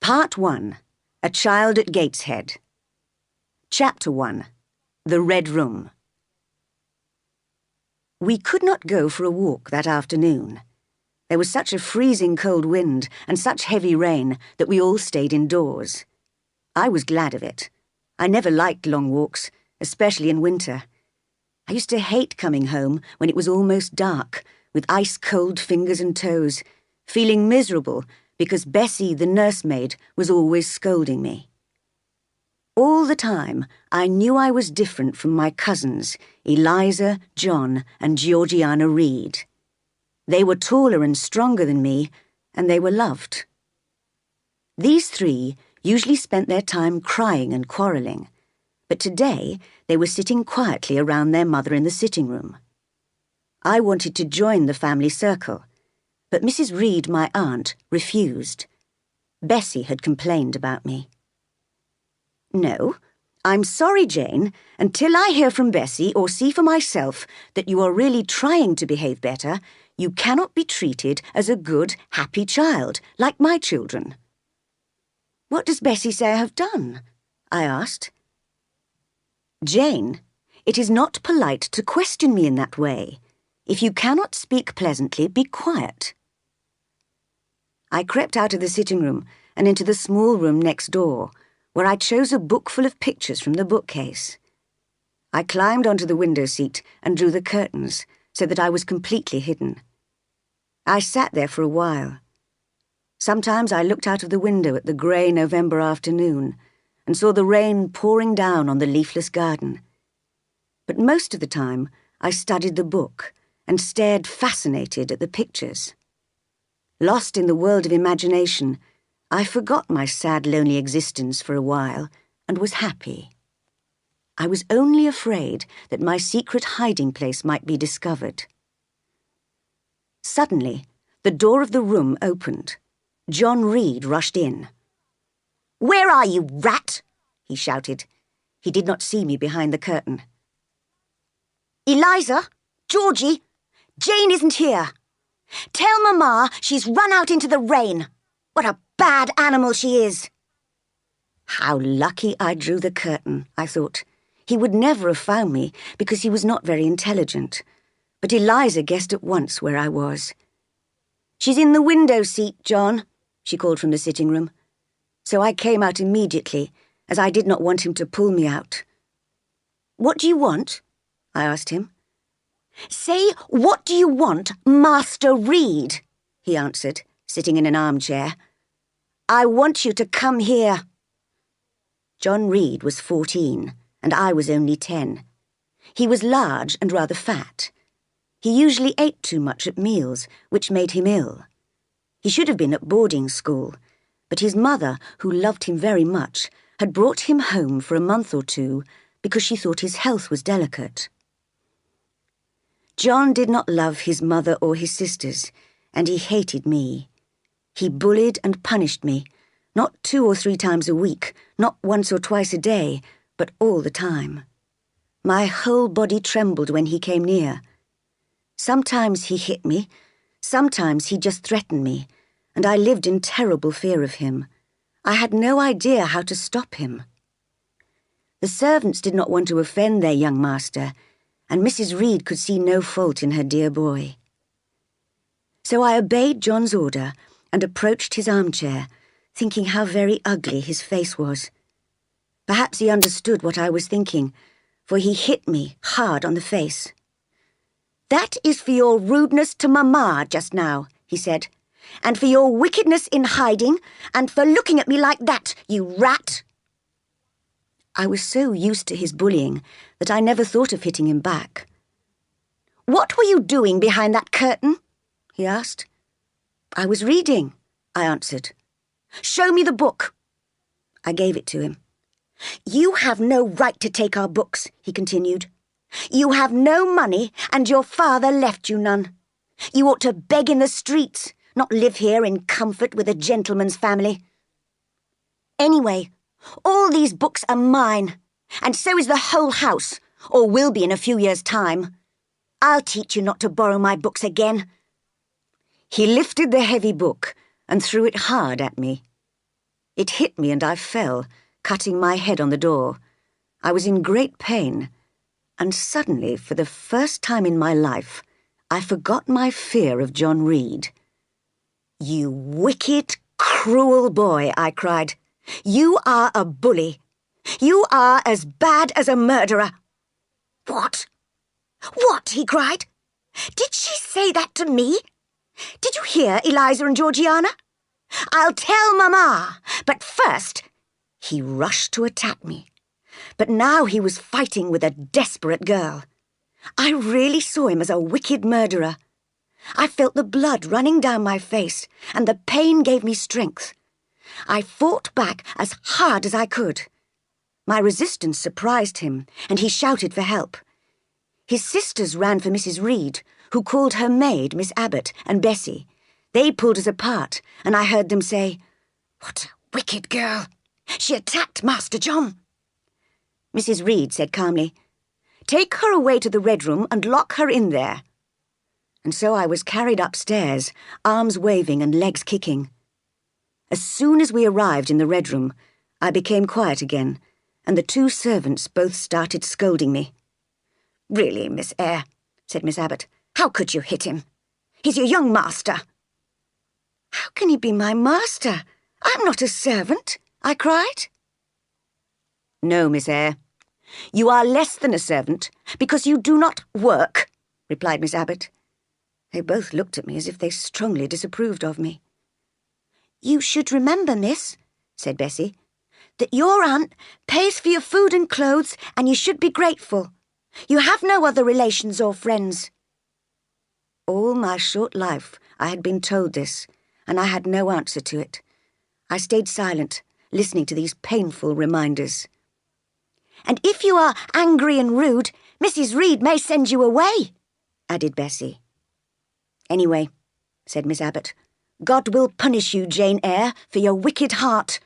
Part 1. A Child at Gateshead. Chapter 1. The Red Room. We could not go for a walk that afternoon. There was such a freezing cold wind and such heavy rain that we all stayed indoors. I was glad of it. I never liked long walks, especially in winter. I used to hate coming home when it was almost dark, with ice-cold fingers and toes, feeling miserable because Bessie, the nursemaid, was always scolding me. All the time, I knew I was different from my cousins, Eliza, John, and Georgiana Reed. They were taller and stronger than me, and they were loved. These three usually spent their time crying and quarrelling, but today they were sitting quietly around their mother in the sitting room. I wanted to join the family circle, but Mrs. Reed, my aunt, refused. Bessie had complained about me. "No, I'm sorry, Jane. Until I hear from Bessie or see for myself that you are really trying to behave better, you cannot be treated as a good, happy child, like my children." "What does Bessie say I have done?" I asked. "Jane, it is not polite to question me in that way. If you cannot speak pleasantly, be quiet." I crept out of the sitting room and into the small room next door, where I chose a book full of pictures from the bookcase. I climbed onto the window seat and drew the curtains so that I was completely hidden. I sat there for a while. Sometimes I looked out of the window at the grey November afternoon and saw the rain pouring down on the leafless garden. But most of the time, I studied the book and stared fascinated at the pictures. Lost in the world of imagination, I forgot my sad, lonely existence for a while and was happy. I was only afraid that my secret hiding place might be discovered. Suddenly, the door of the room opened. John Reed rushed in. "Where are you, rat?" he shouted. He did not see me behind the curtain. "Eliza! Georgie! Jane isn't here! Tell Mama she's run out into the rain. What a bad animal she is!" How lucky I drew the curtain, I thought. He would never have found me because he was not very intelligent. But Eliza guessed at once where I was. "She's in the window seat, John," she called from the sitting room. So I came out immediately, as I did not want him to pull me out. "What do you want?" I asked him. "Say, what do you want, Master Reed?" he answered, sitting in an armchair. "I want you to come here." John Reed was 14, and I was only 10. He was large and rather fat. He usually ate too much at meals, which made him ill. He should have been at boarding school, but his mother, who loved him very much, had brought him home for a month or two because she thought his health was delicate. John did not love his mother or his sisters, and he hated me. He bullied and punished me, not 2 or 3 times a week, not once or twice a day, but all the time. My whole body trembled when he came near. Sometimes he hit me, sometimes he just threatened me, and I lived in terrible fear of him. I had no idea how to stop him. The servants did not want to offend their young master, and Mrs. Reed could see no fault in her dear boy. So I obeyed John's order and approached his armchair, thinking how very ugly his face was. Perhaps he understood what I was thinking, for he hit me hard on the face. "That is for your rudeness to Mama just now," he said, "and for your wickedness in hiding, and for looking at me like that, you rat." I was so used to his bullying that I never thought of hitting him back. "What were you doing behind that curtain?" he asked. "I was reading," I answered. "Show me the book." I gave it to him. "You have no right to take our books," he continued. "You have no money, and your father left you none. You ought to beg in the streets, not live here in comfort with a gentleman's family. Anyway, all these books are mine, and so is the whole house, or will be in a few years' time. I'll teach you not to borrow my books again." He lifted the heavy book and threw it hard at me. It hit me and I fell, cutting my head on the door. I was in great pain, and suddenly, for the first time in my life, I forgot my fear of John Reed. "You wicked, cruel boy," I cried. "You are a bully. You are as bad as a murderer." "What? What?" he cried. "Did she say that to me? Did you hear Eliza and Georgiana? I'll tell Mama, but first—" He rushed to attack me, but now he was fighting with a desperate girl. I really saw him as a wicked murderer. I felt the blood running down my face, and the pain gave me strength. I fought back as hard as I could. My resistance surprised him, and he shouted for help. His sisters ran for Mrs. Reed, who called her maid Miss Abbott and Bessie. They pulled us apart, and I heard them say, "What a wicked girl! She attacked Master John." Mrs. Reed said calmly, "Take her away to the Red Room and lock her in there." And so I was carried upstairs, arms waving and legs kicking. As soon as we arrived in the Red Room, I became quiet again, and the two servants both started scolding me. "Really, Miss Eyre," said Miss Abbott, "how could you hit him? He's your young master." "How can he be my master? I'm not a servant," I cried. "No, Miss Eyre. You are less than a servant because you do not work," replied Miss Abbott. They both looked at me as if they strongly disapproved of me. "You should remember, miss," said Bessie, "that your aunt pays for your food and clothes, and you should be grateful. You have no other relations or friends." All my short life I had been told this, and I had no answer to it. I stayed silent, listening to these painful reminders. "And if you are angry and rude, Mrs. Reed may send you away," added Bessie. "Anyway," said Miss Abbott, "God will punish you, Jane Eyre, for your wicked heart.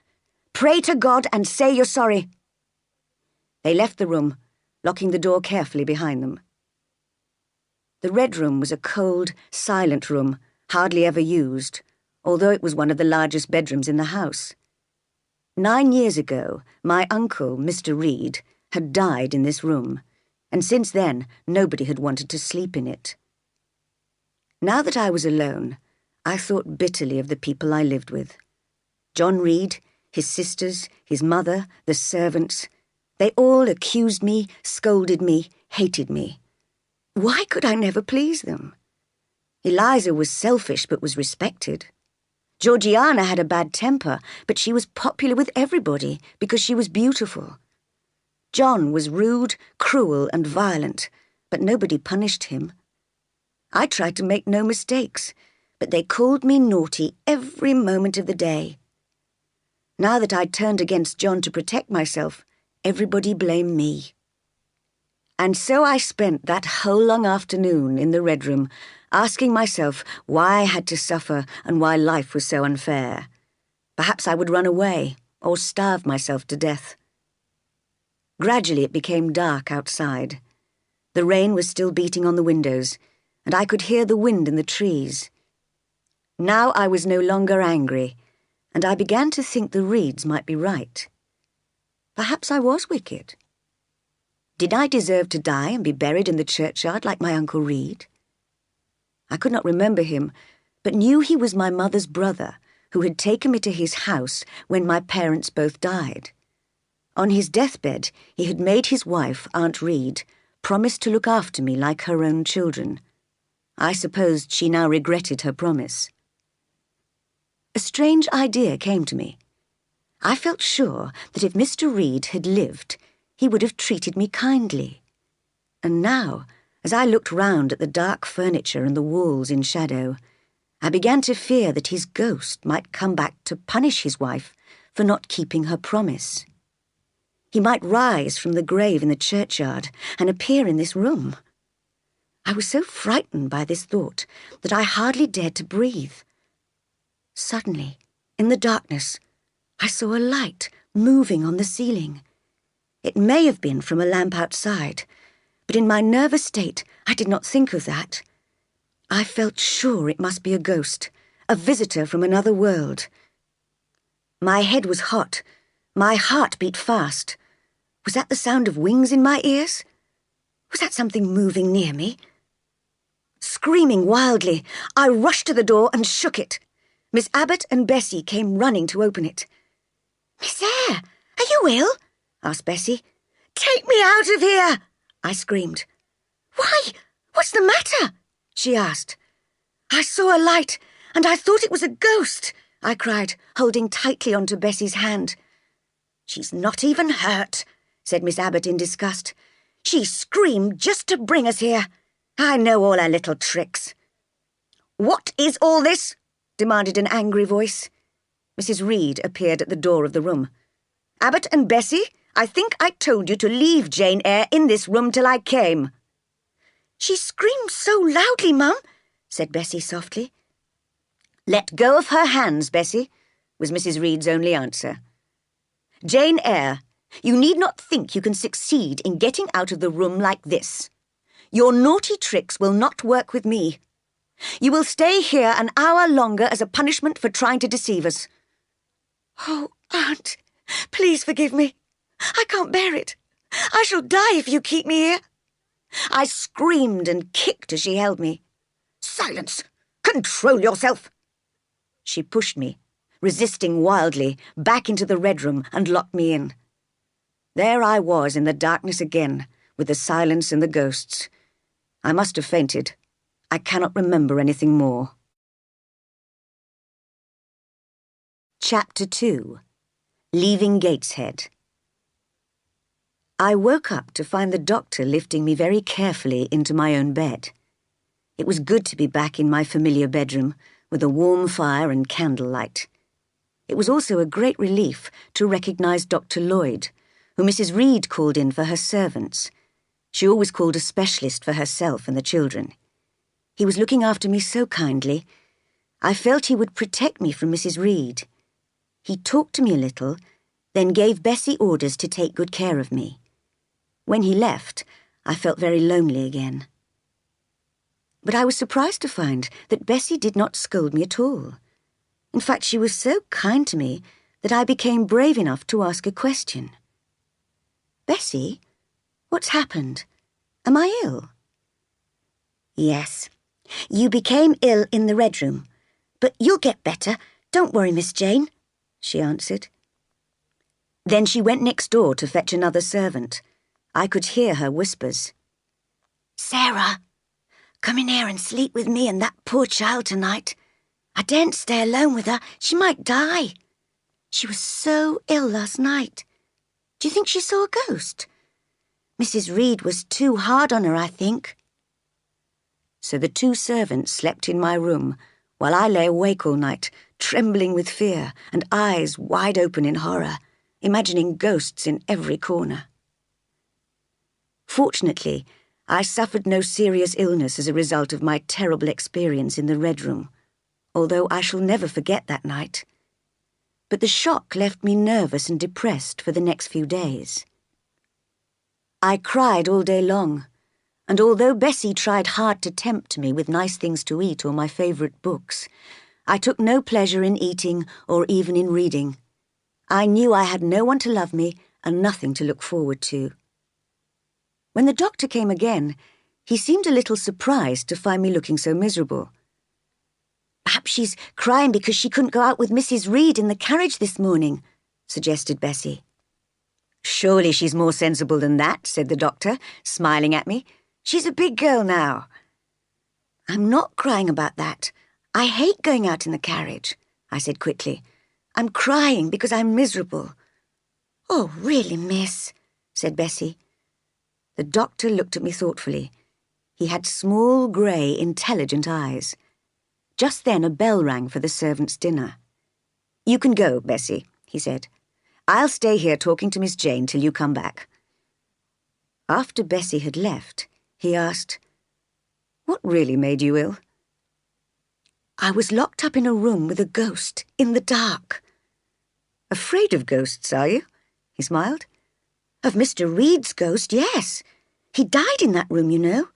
Pray to God and say you're sorry." They left the room, locking the door carefully behind them. The Red Room was a cold, silent room, hardly ever used, although it was one of the largest bedrooms in the house. 9 years ago, my uncle, Mr. Reed, had died in this room, and since then nobody had wanted to sleep in it. Now that I was alone, I thought bitterly of the people I lived with. John Reed, his sisters, his mother, the servants, they all accused me, scolded me, hated me. Why could I never please them? Eliza was selfish but was respected. Georgiana had a bad temper, but she was popular with everybody because she was beautiful. John was rude, cruel, and violent, but nobody punished him. I tried to make no mistakes, but they called me naughty every moment of the day. Now that I'd turned against John to protect myself, everybody blamed me. And so I spent that whole long afternoon in the Red Room, asking myself why I had to suffer and why life was so unfair. Perhaps I would run away or starve myself to death. Gradually it became dark outside. The rain was still beating on the windows, and I could hear the wind in the trees. Now I was no longer angry, and I began to think the Reeds might be right. Perhaps I was wicked. Did I deserve to die and be buried in the churchyard like my Uncle Reed? I could not remember him, but knew he was my mother's brother, who had taken me to his house when my parents both died. On his deathbed, he had made his wife, Aunt Reed, promise to look after me like her own children. I supposed she now regretted her promise. A strange idea came to me. I felt sure that if Mr. Reed had lived, he would have treated me kindly. And now, as I looked round at the dark furniture and the walls in shadow, I began to fear that his ghost might come back to punish his wife for not keeping her promise. He might rise from the grave in the churchyard and appear in this room. I was so frightened by this thought that I hardly dared to breathe. Suddenly, in the darkness, I saw a light moving on the ceiling. It may have been from a lamp outside, but in my nervous state I did not think of that. I felt sure it must be a ghost, a visitor from another world. My head was hot. My heart beat fast. Was that the sound of wings in my ears? Was that something moving near me? Screaming wildly, I rushed to the door and shook it. Miss Abbott and Bessie came running to open it. "Miss Eyre, are you ill?" asked Bessie. "Take me out of here!" I screamed. "Why, what's the matter?" she asked. "I saw a light, and I thought it was a ghost," I cried, holding tightly onto Bessie's hand. "She's not even hurt," said Miss Abbott in disgust. "She screamed just to bring us here. I know all her little tricks." "What is all this?" demanded an angry voice. Mrs. Reed appeared at the door of the room. "Abbott and Bessie, I think I told you to leave Jane Eyre in this room till I came." "She screamed so loudly, Mum," said Bessie softly. "Let go of her hands, Bessie," was Mrs. Reed's only answer. "Jane Eyre, you need not think you can succeed in getting out of the room like this. Your naughty tricks will not work with me. You will stay here an hour longer as a punishment for trying to deceive us." "Oh, Aunt, please forgive me. I can't bear it. I shall die if you keep me here." I screamed and kicked as she held me. "Silence! Control yourself!" She pushed me, resisting wildly, back into the red room and locked me in. There I was in the darkness again, with the silence and the ghosts. I must have fainted. I cannot remember anything more. Chapter 2. Leaving Gateshead. I woke up to find the doctor lifting me very carefully into my own bed. It was good to be back in my familiar bedroom, with a warm fire and candlelight. It was also a great relief to recognise Dr. Lloyd, who Mrs. Reed called in for her servants. She always called a specialist for herself and the children. He was looking after me so kindly. I felt he would protect me from Mrs. Reed. He talked to me a little, then gave Bessie orders to take good care of me. When he left, I felt very lonely again. But I was surprised to find that Bessie did not scold me at all. In fact, she was so kind to me that I became brave enough to ask a question. "Bessie, what's happened? Am I ill?" "Yes. You became ill in the Red Room, but you'll get better. Don't worry, Miss Jane," she answered. Then she went next door to fetch another servant. I could hear her whispers. "Sarah, come in here and sleep with me and that poor child tonight. I daren't stay alone with her. She might die. She was so ill last night. Do you think she saw a ghost? Mrs. Reed was too hard on her, I think." So the two servants slept in my room, while I lay awake all night, trembling with fear and eyes wide open in horror, imagining ghosts in every corner. Fortunately, I suffered no serious illness as a result of my terrible experience in the Red Room, although I shall never forget that night. But the shock left me nervous and depressed for the next few days. I cried all day long, and although Bessie tried hard to tempt me with nice things to eat or my favourite books, I took no pleasure in eating or even in reading. I knew I had no one to love me and nothing to look forward to. When the doctor came again, he seemed a little surprised to find me looking so miserable. "Perhaps she's crying because she couldn't go out with Mrs. Reed in the carriage this morning," suggested Bessie. "Surely she's more sensible than that," said the doctor, smiling at me. "She's a big girl now." "I'm not crying about that. I hate going out in the carriage," I said quickly. "I'm crying because I'm miserable." "Oh, really, miss," said Bessie. The doctor looked at me thoughtfully. He had small, grey, intelligent eyes. Just then a bell rang for the servants' dinner. "You can go, Bessie," he said. "I'll stay here talking to Miss Jane till you come back." After Bessie had left, he asked, "What really made you ill?" "I was locked up in a room with a ghost, in the dark." "Afraid of ghosts, are you?" he smiled. "Of Mr. Reed's ghost, yes. He died in that room, you know.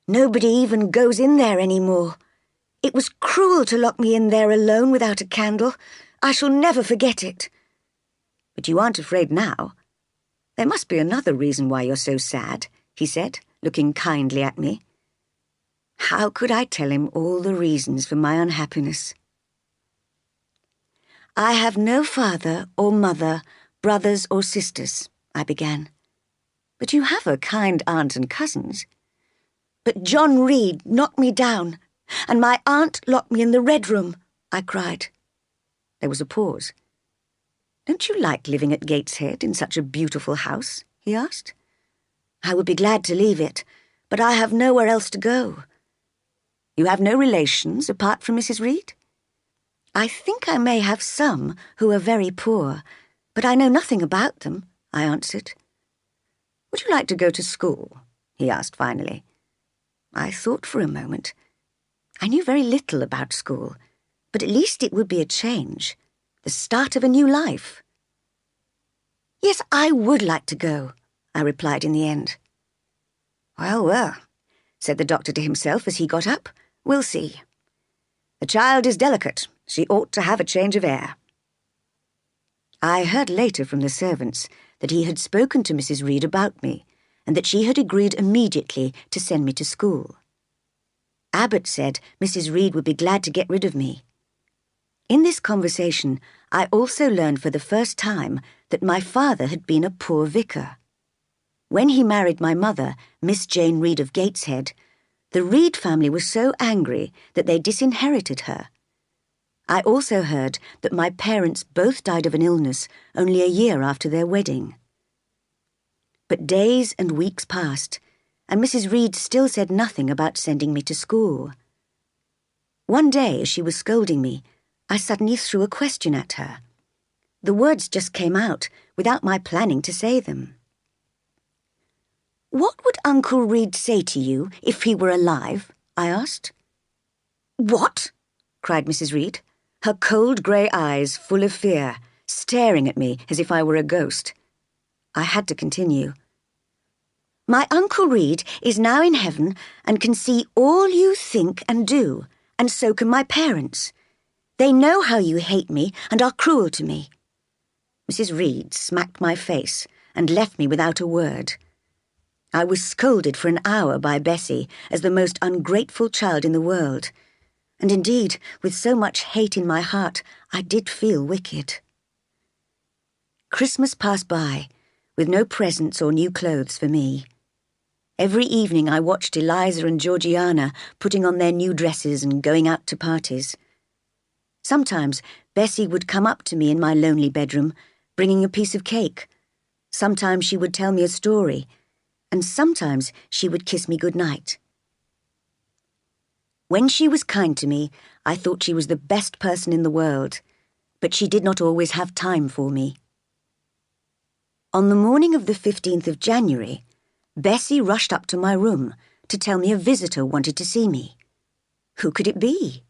Nobody even goes in there anymore. It was cruel to lock me in there alone without a candle. I shall never forget it." "But you aren't afraid now. There must be another reason why you're so sad," he said, looking kindly at me. How could I tell him all the reasons for my unhappiness? "I have no father or mother, brothers or sisters," I began. "But you have a kind aunt and cousins." "But John Reed knocked me down, and my aunt locked me in the Red Room," I cried. There was a pause. "Don't you like living at Gateshead in such a beautiful house?" he asked. "I would be glad to leave it, but I have nowhere else to go." "You have no relations apart from Mrs. Reed?" "I think I may have some who are very poor, but I know nothing about them," I answered. "Would you like to go to school?" he asked finally. I thought for a moment. I knew very little about school, but at least it would be a change, the start of a new life. "Yes, I would like to go," I replied in the end. Well, said the doctor to himself as he got up. "We'll see. The child is delicate. She ought to have a change of air." I heard later from the servants that he had spoken to Mrs. Reed about me, and that she had agreed immediately to send me to school. Abbott said Mrs. Reed would be glad to get rid of me. In this conversation, I also learned for the first time that my father had been a poor vicar. When he married my mother, Miss Jane Reed of Gateshead, the Reed family was so angry that they disinherited her. I also heard that my parents both died of an illness only a year after their wedding. But days and weeks passed, and Mrs. Reed still said nothing about sending me to school. One day, as she was scolding me, I suddenly threw a question at her. The words just came out without my planning to say them. "What would Uncle Reed say to you if he were alive?" I asked. "What?" cried Mrs. Reed, her cold grey eyes full of fear, staring at me as if I were a ghost. I had to continue. "My Uncle Reed is now in heaven and can see all you think and do, and so can my parents. They know how you hate me and are cruel to me." Mrs. Reed smacked my face and left me without a word. I was scolded for an hour by Bessie as the most ungrateful child in the world, and indeed, with so much hate in my heart, I did feel wicked. Christmas passed by, with no presents or new clothes for me. Every evening I watched Eliza and Georgiana putting on their new dresses and going out to parties. Sometimes Bessie would come up to me in my lonely bedroom, bringing a piece of cake. Sometimes she would tell me a story, and sometimes she would kiss me good night. When she was kind to me, I thought she was the best person in the world, but she did not always have time for me. On the morning of the 15th of January, Bessie rushed up to my room to tell me a visitor wanted to see me. Who could it be?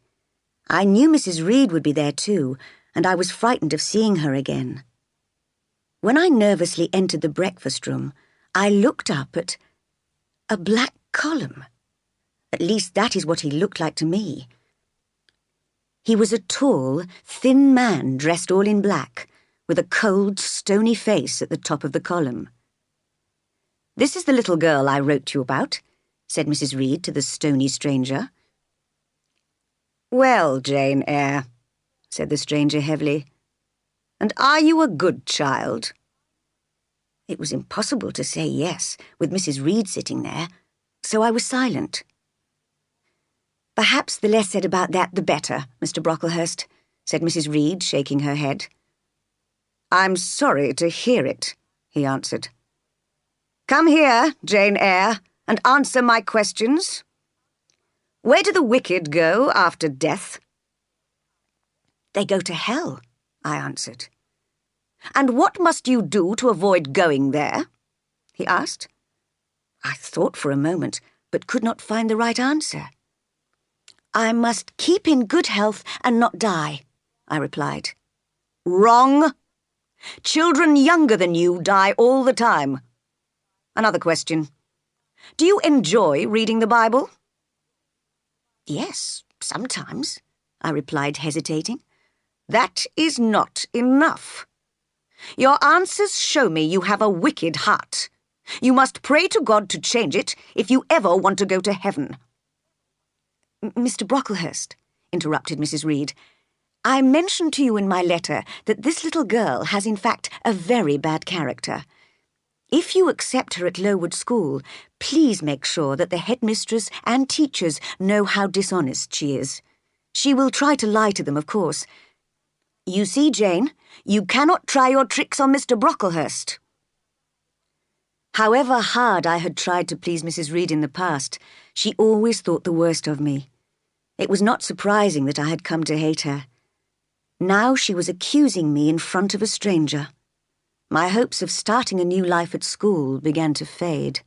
I knew Mrs. Reed would be there too, and I was frightened of seeing her again. When I nervously entered the breakfast room, I looked up at a black column. At least that is what he looked like to me. He was a tall, thin man dressed all in black, with a cold, stony face at the top of the column. "This is the little girl I wrote you about," said Mrs. Reed to the stony stranger. "Well, Jane Eyre," said the stranger heavily, "and are you a good child?" It was impossible to say yes, with Mrs. Reed sitting there, so I was silent. "Perhaps the less said about that, the better, Mr. Brocklehurst," said Mrs. Reed, shaking her head. "I'm sorry to hear it," he answered. "Come here, Jane Eyre, and answer my questions. Where do the wicked go after death?" "They go to hell," I answered. "And what must you do to avoid going there?" he asked. I thought for a moment, but could not find the right answer. "I must keep in good health and not die," I replied. "Wrong. Children younger than you die all the time. Another question. Do you enjoy reading the Bible?" "Yes, sometimes," I replied, hesitating. That is not enough. Your answers show me you have a wicked heart. You must pray to God to change it if you ever want to go to heaven." "Mr. Brocklehurst," interrupted Mrs. Reed, "I mentioned to you in my letter that this little girl has in fact a very bad character. If you accept her at Lowood School, please make sure that the headmistress and teachers know how dishonest she is. She will try to lie to them, of course. You see, Jane, you cannot try your tricks on Mr. Brocklehurst." However hard I had tried to please Mrs. Reed in the past, she always thought the worst of me. It was not surprising that I had come to hate her. Now she was accusing me in front of a stranger. My hopes of starting a new life at school began to fade.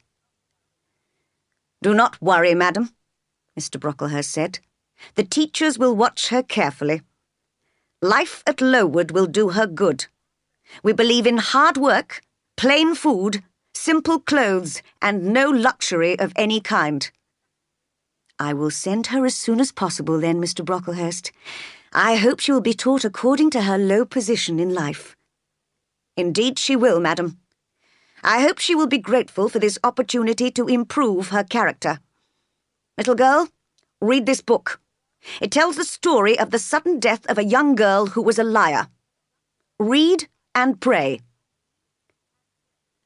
"Do not worry, madam," Mr. Brocklehurst said. "The teachers will watch her carefully. Life at Lowood will do her good. We believe in hard work, plain food, simple clothes, and no luxury of any kind." "I will send her as soon as possible then, Mr. Brocklehurst. I hope she will be taught according to her low position in life." "Indeed she will, madam. I hope she will be grateful for this opportunity to improve her character. Little girl, read this book. It tells the story of the sudden death of a young girl who was a liar. Read and pray."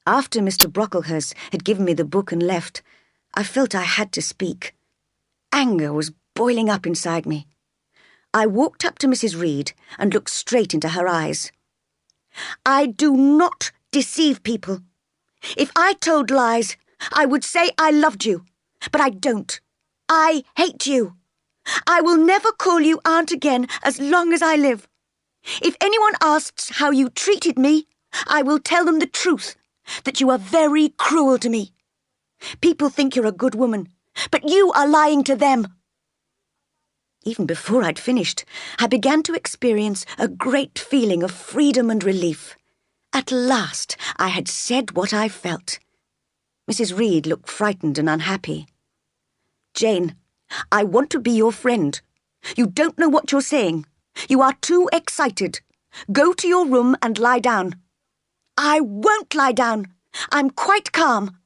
After Mr. Brocklehurst had given me the book and left, I felt I had to speak. Anger was boiling up inside me. I walked up to Mrs. Reed and looked straight into her eyes. "I do not deceive people. If I told lies, I would say I loved you, but I don't. I hate you. I will never call you aunt again as long as I live. If anyone asks how you treated me, I will tell them the truth, that you are very cruel to me. People think you're a good woman, but you are lying to them." Even before I'd finished, I began to experience a great feeling of freedom and relief. At last, I had said what I felt. Mrs. Reed looked frightened and unhappy. "Jane, I want to be your friend. You don't know what you're saying. You are too excited. Go to your room and lie down." "I won't lie down. I'm quite calm.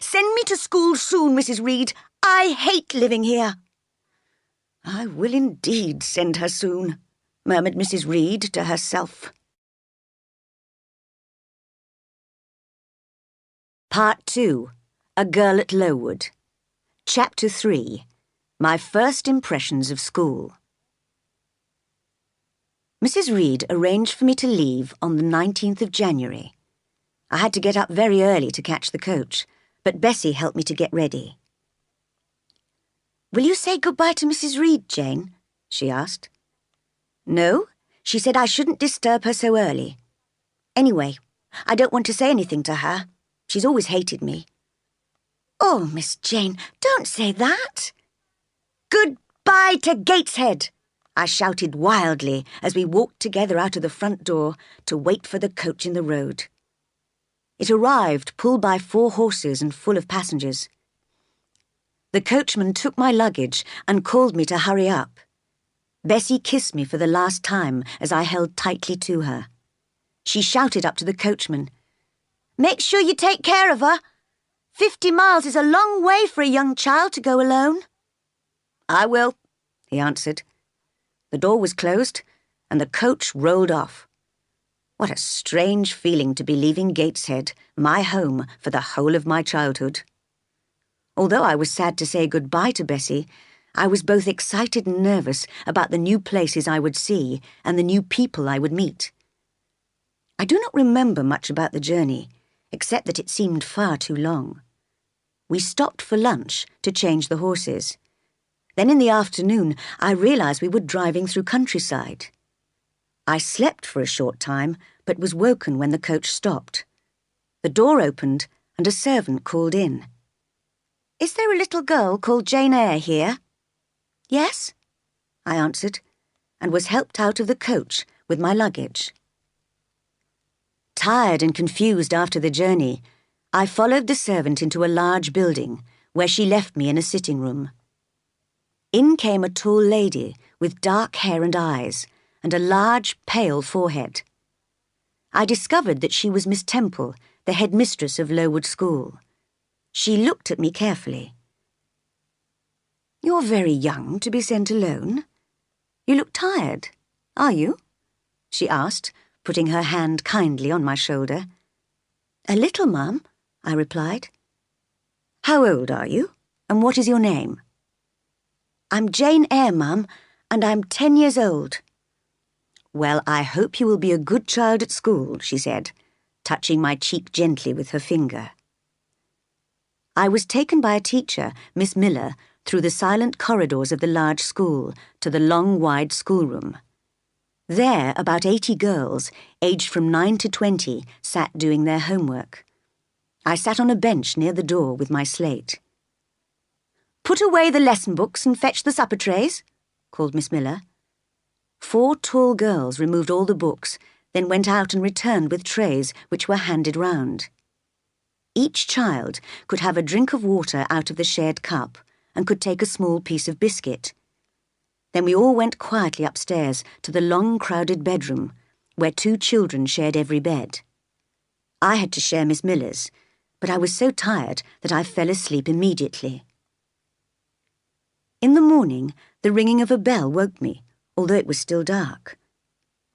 Send me to school soon, Mrs. Reed. I hate living here." "I will indeed send her soon," murmured Mrs. Reed to herself. Part 2. A Girl at Lowood. Chapter 3. My First Impressions of School. Mrs. Reed arranged for me to leave on the 19th of January. I had to get up very early to catch the coach, but Bessie helped me to get ready. "Will you say goodbye to Mrs. Reed, Jane?" she asked. "No, she said I shouldn't disturb her so early. Anyway, I don't want to say anything to her. She's always hated me." "Oh, Miss Jane, don't say that." "Goodbye to Gateshead," I shouted wildly as we walked together out of the front door to wait for the coach in the road. It arrived pulled by 4 horses and full of passengers. The coachman took my luggage and called me to hurry up. Bessie kissed me for the last time as I held tightly to her. She shouted up to the coachman, "Make sure you take care of her. 50 miles is a long way for a young child to go alone." "I will," he answered. The door was closed and the coach rolled off. What a strange feeling to be leaving Gateshead, my home, for the whole of my childhood. Although I was sad to say goodbye to Bessie, I was both excited and nervous about the new places I would see and the new people I would meet. I do not remember much about the journey, except that it seemed far too long. We stopped for lunch to change the horses. Then in the afternoon, I realized we were driving through countryside. I slept for a short time, but was woken when the coach stopped. The door opened and a servant called in. "Is there a little girl called Jane Eyre here?" "Yes," I answered, and was helped out of the coach with my luggage. Tired and confused after the journey, I followed the servant into a large building, where she left me in a sitting room. In came a tall lady with dark hair and eyes, and a large, pale forehead. I discovered that she was Miss Temple, the headmistress of Lowood School. She looked at me carefully. "You're very young to be sent alone. You look tired, are you?" she asked, putting her hand kindly on my shoulder. "A little, ma'am," I replied. "How old are you, and what is your name?" "I'm Jane Eyre, ma'am, and I'm 10 years old." "Well, I hope you will be a good child at school," she said, touching my cheek gently with her finger. I was taken by a teacher, Miss Miller, through the silent corridors of the large school to the long, wide schoolroom. There, about 80 girls, aged from 9 to 20, sat doing their homework. I sat on a bench near the door with my slate. "Put away the lesson books and fetch the supper trays," called Miss Miller. 4 tall girls removed all the books, then went out and returned with trays which were handed round. Each child could have a drink of water out of the shared cup and could take a small piece of biscuit. Then we all went quietly upstairs to the long, crowded bedroom, where 2 children shared every bed. I had to share Miss Miller's, but I was so tired that I fell asleep immediately. In the morning, the ringing of a bell woke me, although it was still dark.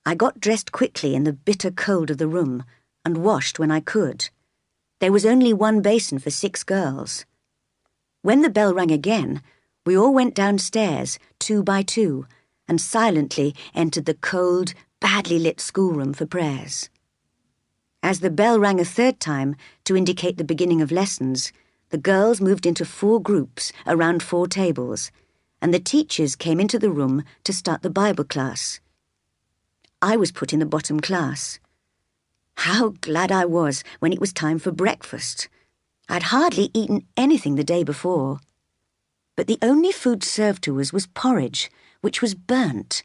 I got dressed quickly in the bitter cold of the room and washed when I could. There was only 1 basin for 6 girls. When the bell rang again, we all went downstairs, 2 by 2, and silently entered the cold, badly lit schoolroom for prayers. As the bell rang a 3rd time to indicate the beginning of lessons, the girls moved into 4 groups around 4 tables, and the teachers came into the room to start the Bible class. I was put in the bottom class. How glad I was when it was time for breakfast. I'd hardly eaten anything the day before. But the only food served to us was porridge, which was burnt.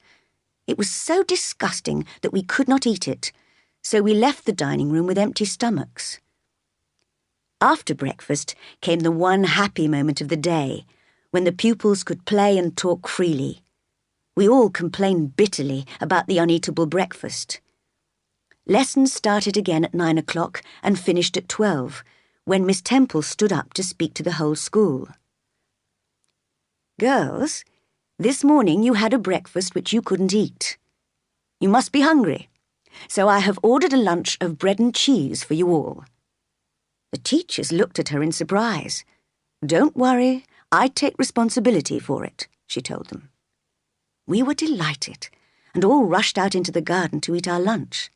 It was so disgusting that we could not eat it, so we left the dining room with empty stomachs. After breakfast came the one happy moment of the day, when the pupils could play and talk freely. We all complained bitterly about the uneatable breakfast. Lessons started again at 9 o'clock and finished at 12, when Miss Temple stood up to speak to the whole school. "Girls, this morning you had a breakfast which you couldn't eat. You must be hungry, so I have ordered a lunch of bread and cheese for you all." The teachers looked at her in surprise. "Don't worry, I take responsibility for it," she told them. We were delighted, and all rushed out into the garden to eat our lunch.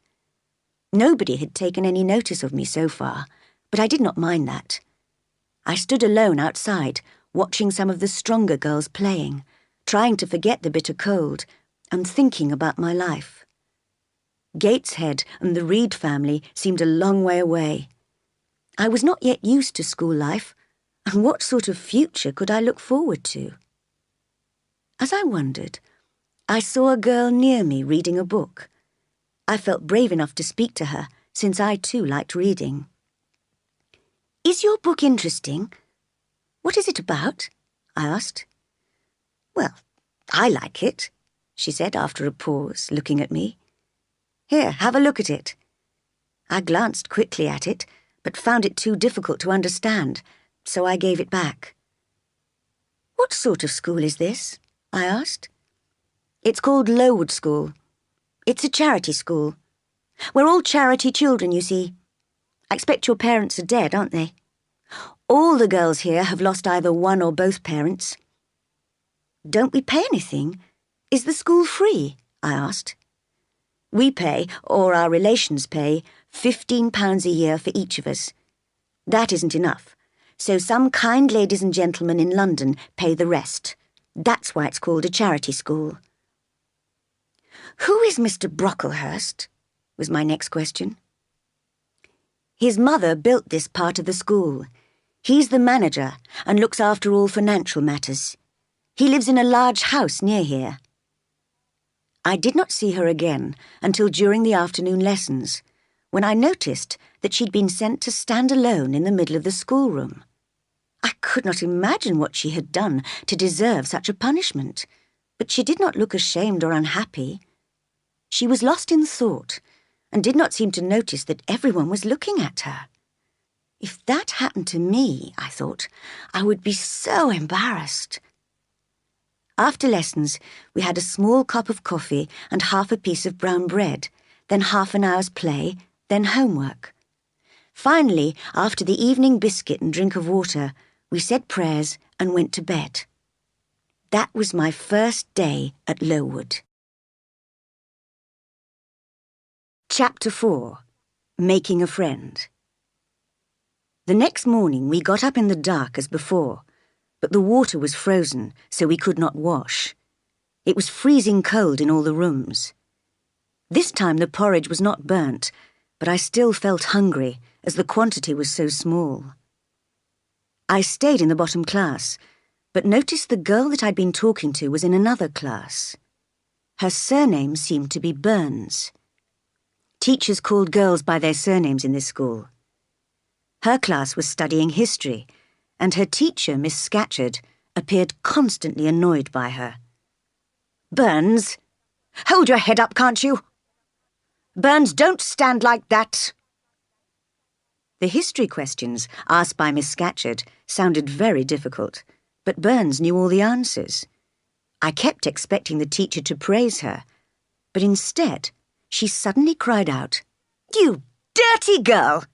Nobody had taken any notice of me so far, but I did not mind that. I stood alone outside, watching some of the stronger girls playing, trying to forget the bitter cold, and thinking about my life. Gateshead and the Reed family seemed a long way away. I was not yet used to school life, and what sort of future could I look forward to? As I wondered, I saw a girl near me reading a book. I felt brave enough to speak to her, since I too liked reading. "Is your book interesting? What is it about?" I asked. "Well, I like it," she said after a pause, looking at me. "Here, have a look at it." I glanced quickly at it, but found it too difficult to understand, so I gave it back. "What sort of school is this?" I asked. "It's called Lowood School. It's a charity school. We're all charity children, you see. I expect your parents are dead, aren't they? All the girls here have lost either one or both parents." "Don't we pay anything? Is the school free?" I asked. "We pay, or our relations pay, £15 a year for each of us. That isn't enough, so some kind ladies and gentlemen in London pay the rest. That's why it's called a charity school." "Who is Mr. Brocklehurst?" was my next question. "His mother built this part of the school. He's the manager and looks after all financial matters. He lives in a large house near here." I did not see her again until during the afternoon lessons, when I noticed that she'd been sent to stand alone in the middle of the schoolroom. I could not imagine what she had done to deserve such a punishment, but she did not look ashamed or unhappy. She was lost in thought and did not seem to notice that everyone was looking at her. If that happened to me, I thought, I would be so embarrassed. After lessons, we had a small cup of coffee and half a piece of brown bread, then half an hour's play, then homework. Finally, after the evening biscuit and drink of water, we said prayers and went to bed. That was my first day at Lowood. Chapter 4. Making a Friend. The next morning we got up in the dark as before, but the water was frozen, so we could not wash. It was freezing cold in all the rooms. This time the porridge was not burnt, but I still felt hungry, as the quantity was so small. I stayed in the bottom class, but noticed the girl that I'd been talking to was in another class. Her surname seemed to be Burns. Teachers called girls by their surnames in this school. Her class was studying history, and her teacher, Miss Scatcherd, appeared constantly annoyed by her. "Burns, hold your head up, can't you? Burns, don't stand like that." The history questions asked by Miss Scatcherd sounded very difficult, but Burns knew all the answers. I kept expecting the teacher to praise her, but instead, she suddenly cried out, "You dirty girl!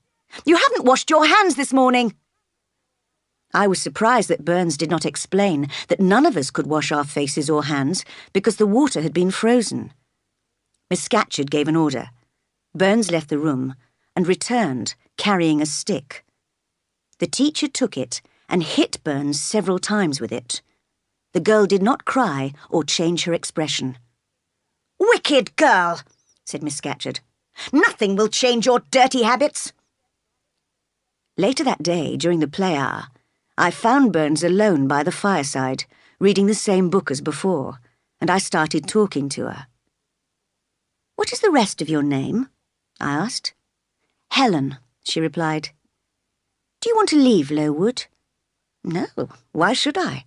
You haven't washed your hands this morning!" I was surprised that Burns did not explain that none of us could wash our faces or hands because the water had been frozen. Miss Scatcherd gave an order. Burns left the room and returned carrying a stick. The teacher took it and hit Burns several times with it. The girl did not cry or change her expression. "Wicked girl," said Miss Scatcherd. "Nothing will change your dirty habits." Later that day, during the play hour, I found Burns alone by the fireside, reading the same book as before, and I started talking to her. "What is the rest of your name?" I asked. "Helen," she replied. "Do you want to leave Lowood?" "No, why should I?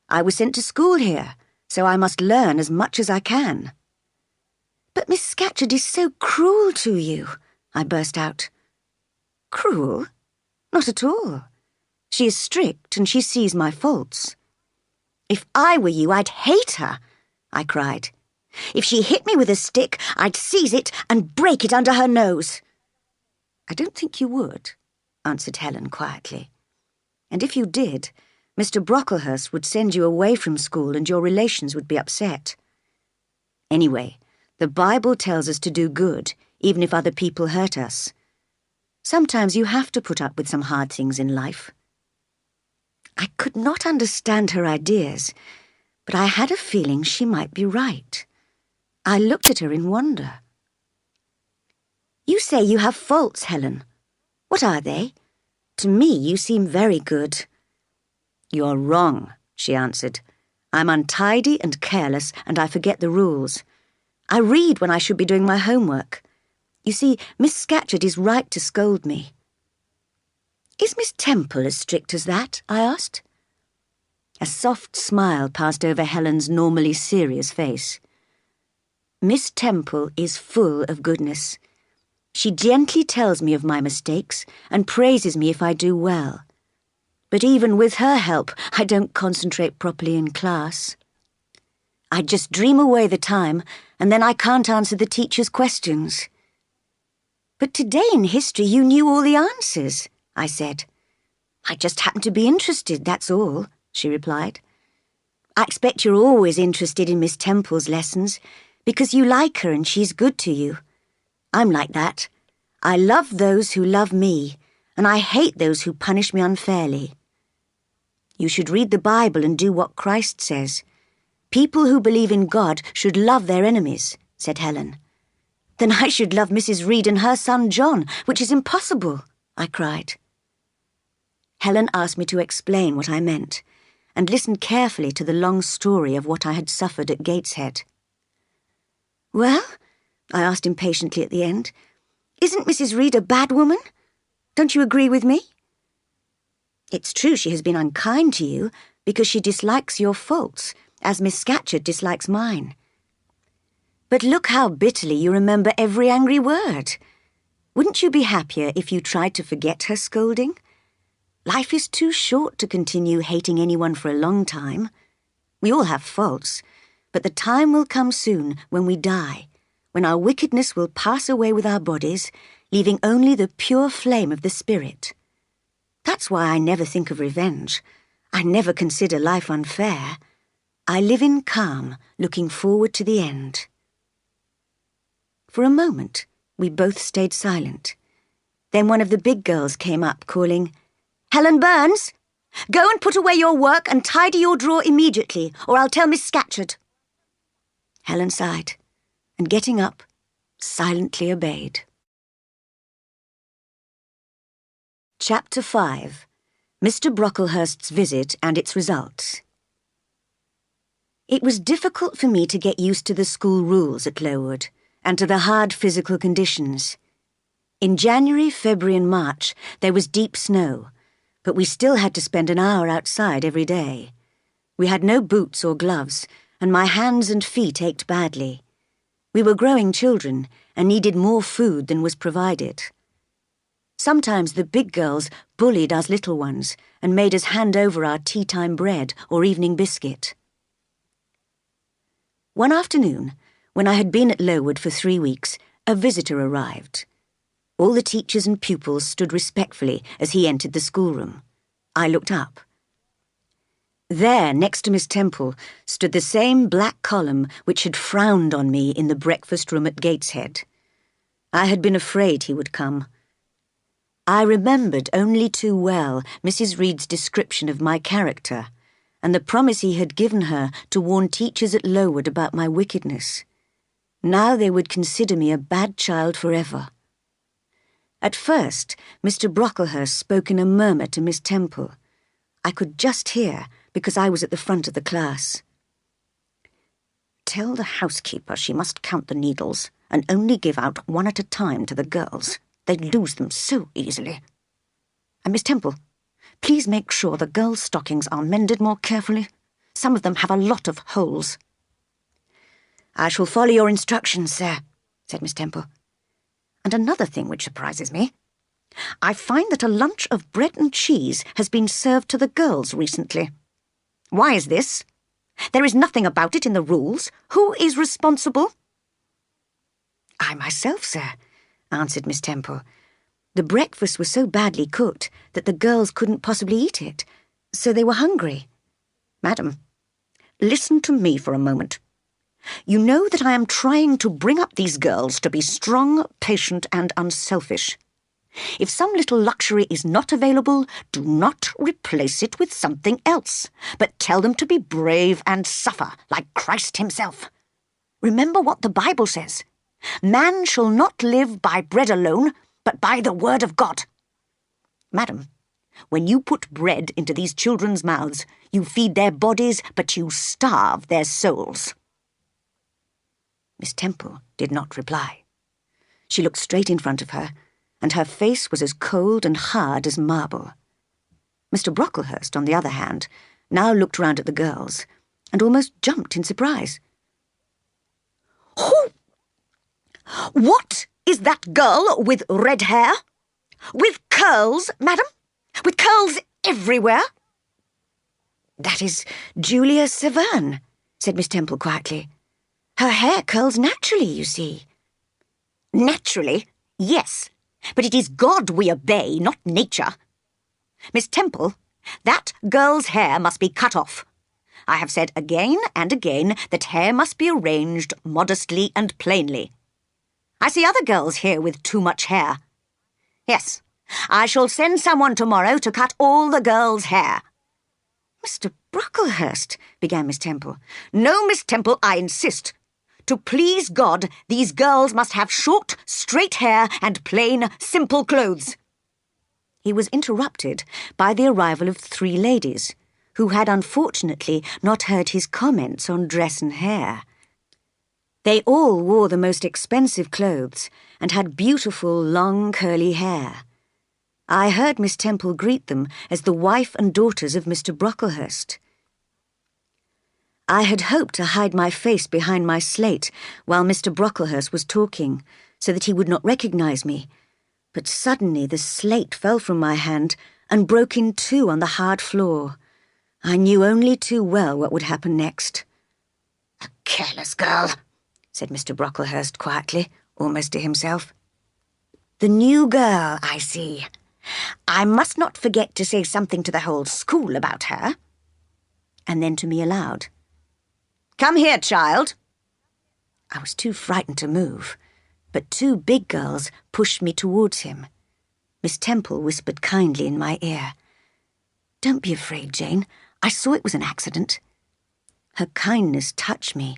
I was sent to school here, so I must learn as much as I can." "But Miss Scatcherd is so cruel to you," I burst out. "Cruel? Not at all. She is strict and she sees my faults." "If I were you, I'd hate her," I cried. "If she hit me with a stick, I'd seize it and break it under her nose." "I don't think you would," answered Helen quietly. "And if you did, Mr. Brocklehurst would send you away from school and your relations would be upset. Anyway, the Bible tells us to do good, even if other people hurt us. Sometimes you have to put up with some hard things in life." I could not understand her ideas, but I had a feeling she might be right. I looked at her in wonder. "You say you have faults, Helen. What are they? To me, you seem very good." "You're wrong," she answered. "I'm untidy and careless, and I forget the rules. I read when I should be doing my homework. You see, Miss Scatcherd is right to scold me." "Is Miss Temple as strict as that?" I asked. A soft smile passed over Helen's normally serious face. "Miss Temple is full of goodness. She gently tells me of my mistakes and praises me if I do well. But even with her help, I don't concentrate properly in class. I just dream away the time, and then I can't answer the teacher's questions." "But today in history you knew all the answers," I said. "I just happened to be interested, that's all," she replied. "I expect you're always interested in Miss Temple's lessons, because you like her and she's good to you. I'm like that. I love those who love me, and I hate those who punish me unfairly." "You should read the Bible and do what Christ says. People who believe in God should love their enemies," said Helen. "Then I should love Mrs. Reed and her son John, which is impossible," I cried. Helen asked me to explain what I meant, and listened carefully to the long story of what I had suffered at Gateshead. "Well?" I asked impatiently at the end. "Isn't Mrs. Reed a bad woman? Don't you agree with me? It's true she has been unkind to you because she dislikes your faults, as Miss Scatcherd dislikes mine. But look how bitterly you remember every angry word. Wouldn't you be happier if you tried to forget her scolding? Life is too short to continue hating anyone for a long time. We all have faults, but the time will come soon when we die, when our wickedness will pass away with our bodies, leaving only the pure flame of the spirit. That's why I never think of revenge. I never consider life unfair. I live in calm, looking forward to the end. For a moment, we both stayed silent. Then one of the big girls came up, calling, "Helen Burns, go and put away your work and tidy your drawer immediately, or I'll tell Miss Scatcherd." Helen sighed, and getting up, silently obeyed. Chapter 5. Mr. Brocklehurst's Visit and Its Results. It was difficult for me to get used to the school rules at Lowood, and to the hard physical conditions. In January, February and March, there was deep snow, but we still had to spend an hour outside every day. We had no boots or gloves, and my hands and feet ached badly. We were growing children and needed more food than was provided. Sometimes the big girls bullied us little ones and made us hand over our tea-time bread or evening biscuit. One afternoon, when I had been at Lowood for 3 weeks, a visitor arrived. All the teachers and pupils stood respectfully as he entered the schoolroom. I looked up. There, next to Miss Temple, stood the same black column which had frowned on me in the breakfast room at Gateshead. I had been afraid he would come. I remembered only too well Mrs. Reed's description of my character, and the promise he had given her to warn teachers at Lowood about my wickedness. Now they would consider me a bad child forever. At first, Mr. Brocklehurst spoke in a murmur to Miss Temple. I could just hear, because I was at the front of the class. "Tell the housekeeper she must count the needles and only give out one at a time to the girls. They lose them so easily. And Miss Temple, please make sure the girls' stockings are mended more carefully. Some of them have a lot of holes." "I shall follow your instructions, sir," said Miss Temple. "And another thing which surprises me. I find that a lunch of bread and cheese has been served to the girls recently. Why is this? There is nothing about it in the rules. Who is responsible?" "I myself, sir," answered Miss Temple. "The breakfast was so badly cooked that the girls couldn't possibly eat it, so they were hungry." "Madam, listen to me for a moment. You know that I am trying to bring up these girls to be strong, patient, and unselfish. If some little luxury is not available, do not replace it with something else, but tell them to be brave and suffer, like Christ himself. Remember what the Bible says. Man shall not live by bread alone, but by the word of God. Madam, when you put bread into these children's mouths, you feed their bodies, but you starve their souls." Miss Temple did not reply. She looked straight in front of her, and her face was as cold and hard as marble. Mr. Brocklehurst, on the other hand, now looked round at the girls, and almost jumped in surprise. "Who? What is that girl with red hair? With curls, madam? With curls everywhere?" "That is Julia Severn," said Miss Temple quietly. "Her hair curls naturally, you see." "Naturally, yes, but it is God we obey, not nature. Miss Temple, that girl's hair must be cut off. I have said again and again that hair must be arranged modestly and plainly. I see other girls here with too much hair. Yes, I shall send someone tomorrow to cut all the girls' hair." "Mr. Brocklehurst," began Miss Temple. "No, Miss Temple, I insist. To please God, these girls must have short, straight hair and plain, simple clothes." He was interrupted by the arrival of 3 ladies, who had unfortunately not heard his comments on dress and hair. They all wore the most expensive clothes and had beautiful, long, curly hair. I heard Miss Temple greet them as the wife and daughters of Mr. Brocklehurst. I had hoped to hide my face behind my slate while Mr. Brocklehurst was talking, so that he would not recognise me. But suddenly the slate fell from my hand and broke in two on the hard floor. I knew only too well what would happen next. "A careless girl," said Mr. Brocklehurst quietly, almost to himself. "The new girl, I see. I must not forget to say something to the whole school about her." And then to me aloud, "Come here, child." I was too frightened to move, but two big girls pushed me towards him. Miss Temple whispered kindly in my ear, "Don't be afraid, Jane. I saw it was an accident." Her kindness touched me,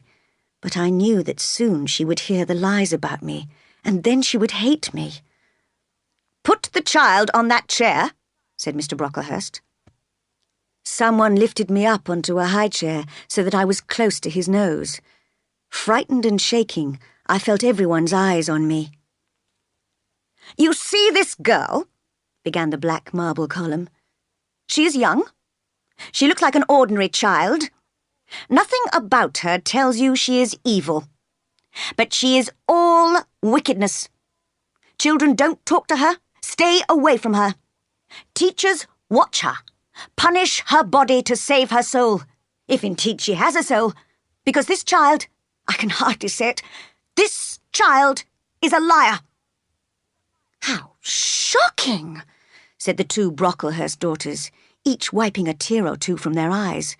but I knew that soon she would hear the lies about me, and then she would hate me. "Put the child on that chair," said Mr. Brocklehurst. Someone lifted me up onto a high chair so that I was close to his nose. Frightened and shaking, I felt everyone's eyes on me. "You see this girl?" began the black marble column. "She is young. She looks like an ordinary child. Nothing about her tells you she is evil. But she is all wickedness. Children don't talk to her. Stay away from her. Teachers watch her. Punish her body to save her soul, if indeed she has a soul, because this child, I can hardly say it, this child is a liar." "How shocking," said the two Brocklehurst daughters, each wiping a tear or two from their eyes.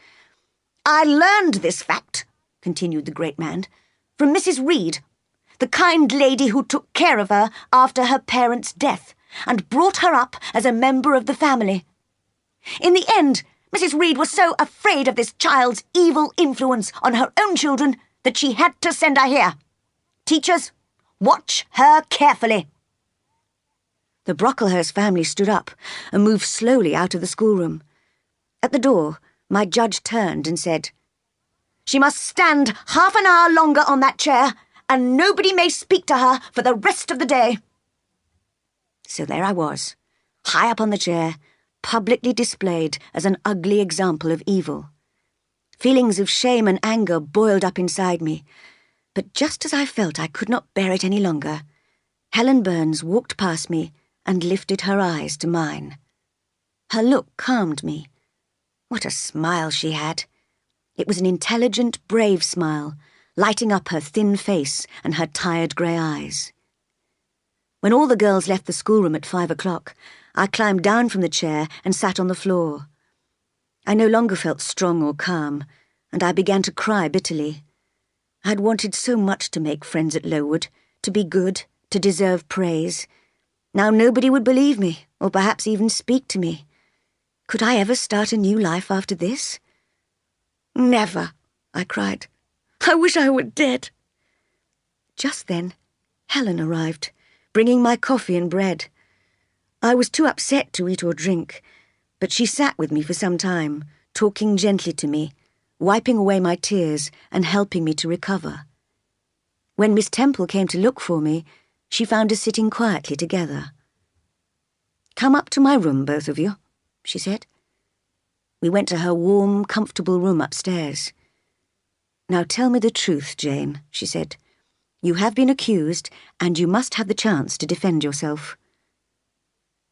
"I learned this fact," continued the great man, "from Mrs. Reed, the kind lady who took care of her after her parents' death and brought her up as a member of the family. In the end, Mrs. Reed was so afraid of this child's evil influence on her own children that she had to send her here. Teachers, watch her carefully." The Brocklehurst family stood up and moved slowly out of the schoolroom. At the door, my judge turned and said, "She must stand half an hour longer on that chair, and nobody may speak to her for the rest of the day." So there I was, high up on the chair, publicly displayed as an ugly example of evil. Feelings of shame and anger boiled up inside me, but just as I felt I could not bear it any longer, Helen Burns walked past me and lifted her eyes to mine. Her look calmed me. What a smile she had! It was an intelligent, brave smile, lighting up her thin face and her tired grey eyes. When all the girls left the schoolroom at 5 o'clock, I climbed down from the chair and sat on the floor. I no longer felt strong or calm, and I began to cry bitterly. I had wanted so much to make friends at Lowood, to be good, to deserve praise. Now nobody would believe me, or perhaps even speak to me. Could I ever start a new life after this? "Never," I cried. "I wish I were dead." Just then, Helen arrived, bringing my coffee and bread. I was too upset to eat or drink, but she sat with me for some time, talking gently to me, wiping away my tears and helping me to recover. When Miss Temple came to look for me, she found us sitting quietly together. "Come up to my room, both of you," she said. We went to her warm, comfortable room upstairs. "Now tell me the truth, Jane," she said. "You have been accused, and you must have the chance to defend yourself."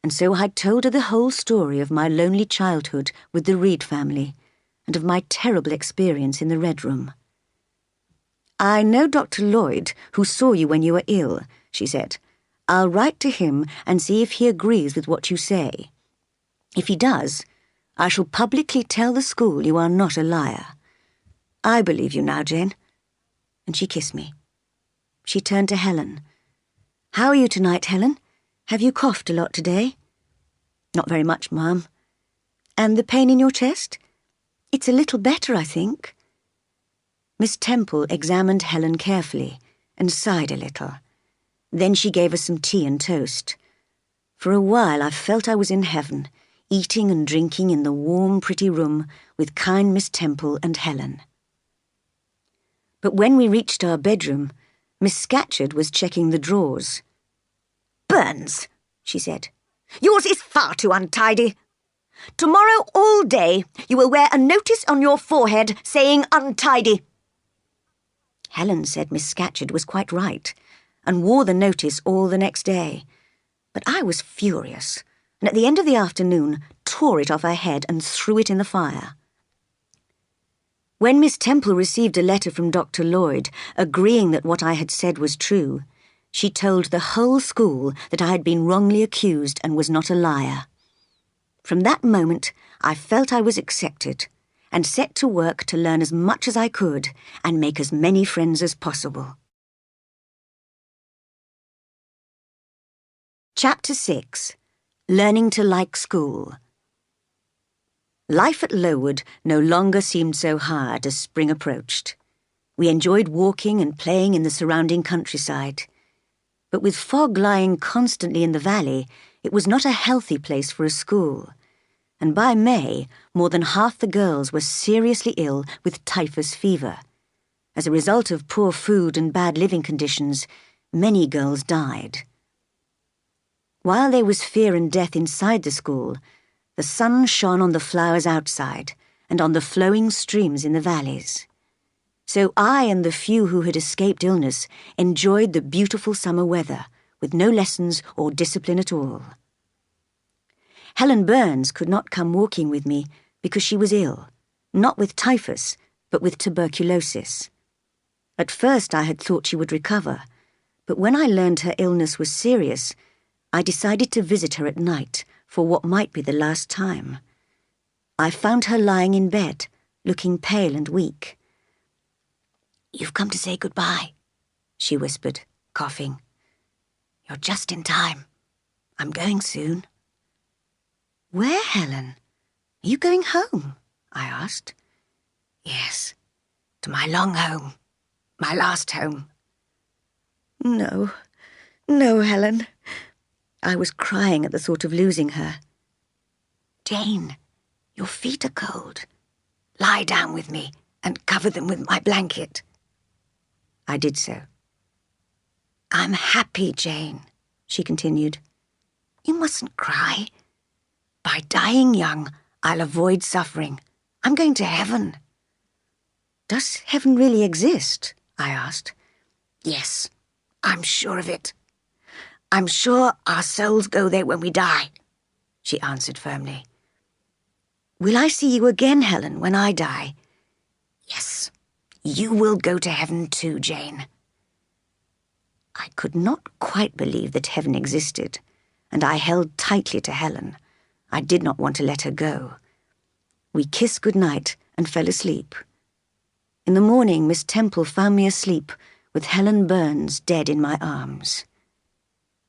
And so I told her the whole story of my lonely childhood with the Reed family, and of my terrible experience in the Red Room. "I know Dr. Lloyd, who saw you when you were ill," she said. "I'll write to him and see if he agrees with what you say. If he does, I shall publicly tell the school you are not a liar. I believe you now, Jane." And she kissed me. She turned to Helen. "How are you tonight, Helen? Have you coughed a lot today?" "Not very much, Ma'am." "And the pain in your chest?" "It's a little better, I think." Miss Temple examined Helen carefully and sighed a little. Then she gave us some tea and toast. For a while I felt I was in heaven, eating and drinking in the warm, pretty room with kind Miss Temple and Helen. But when we reached our bedroom, Miss Scatcherd was checking the drawers. "Burns," she said, "yours is far too untidy. Tomorrow all day you will wear a notice on your forehead saying untidy. Helen said Miss Scatcherd was quite right, and wore the notice all the next day. But I was furious, and at the end of the afternoon tore it off her head and threw it in the fire. When Miss Temple received a letter from Dr. Lloyd agreeing that what I had said was true, she told the whole school that I had been wrongly accused and was not a liar. From that moment, I felt I was accepted and set to work to learn as much as I could and make as many friends as possible. Chapter 6. Learning to Like School. Life at Lowood no longer seemed so hard as spring approached. We enjoyed walking and playing in the surrounding countryside. But with fog lying constantly in the valley, it was not a healthy place for a school. And by May, more than half the girls were seriously ill with typhus fever. As a result of poor food and bad living conditions, many girls died. While there was fear and death inside the school, the sun shone on the flowers outside and on the flowing streams in the valleys. So I and the few who had escaped illness enjoyed the beautiful summer weather, with no lessons or discipline at all. Helen Burns could not come walking with me because she was ill, not with typhus, but with tuberculosis. At first I had thought she would recover, but when I learned her illness was serious, I decided to visit her at night for what might be the last time. I found her lying in bed, looking pale and weak. "You've come to say goodbye," she whispered, coughing. "You're just in time. I'm going soon." "Where, Helen? Are you going home?" I asked. "Yes, to my long home, my last home." No, Helen." I was crying at the thought of losing her. "Jane, your feet are cold. Lie down with me and cover them with my blanket." I did so. "I'm happy, Jane," she continued. "You mustn't cry. By dying young, I'll avoid suffering. I'm going to heaven." "Does heaven really exist?" I asked. "Yes, I'm sure of it. I'm sure our souls go there when we die," she answered firmly. "Will I see you again, Helen, when I die?" "Yes, you will go to heaven too, Jane." I could not quite believe that heaven existed, and I held tightly to Helen. I did not want to let her go. We kissed goodnight and fell asleep. In the morning, Miss Temple found me asleep, with Helen Burns dead in my arms.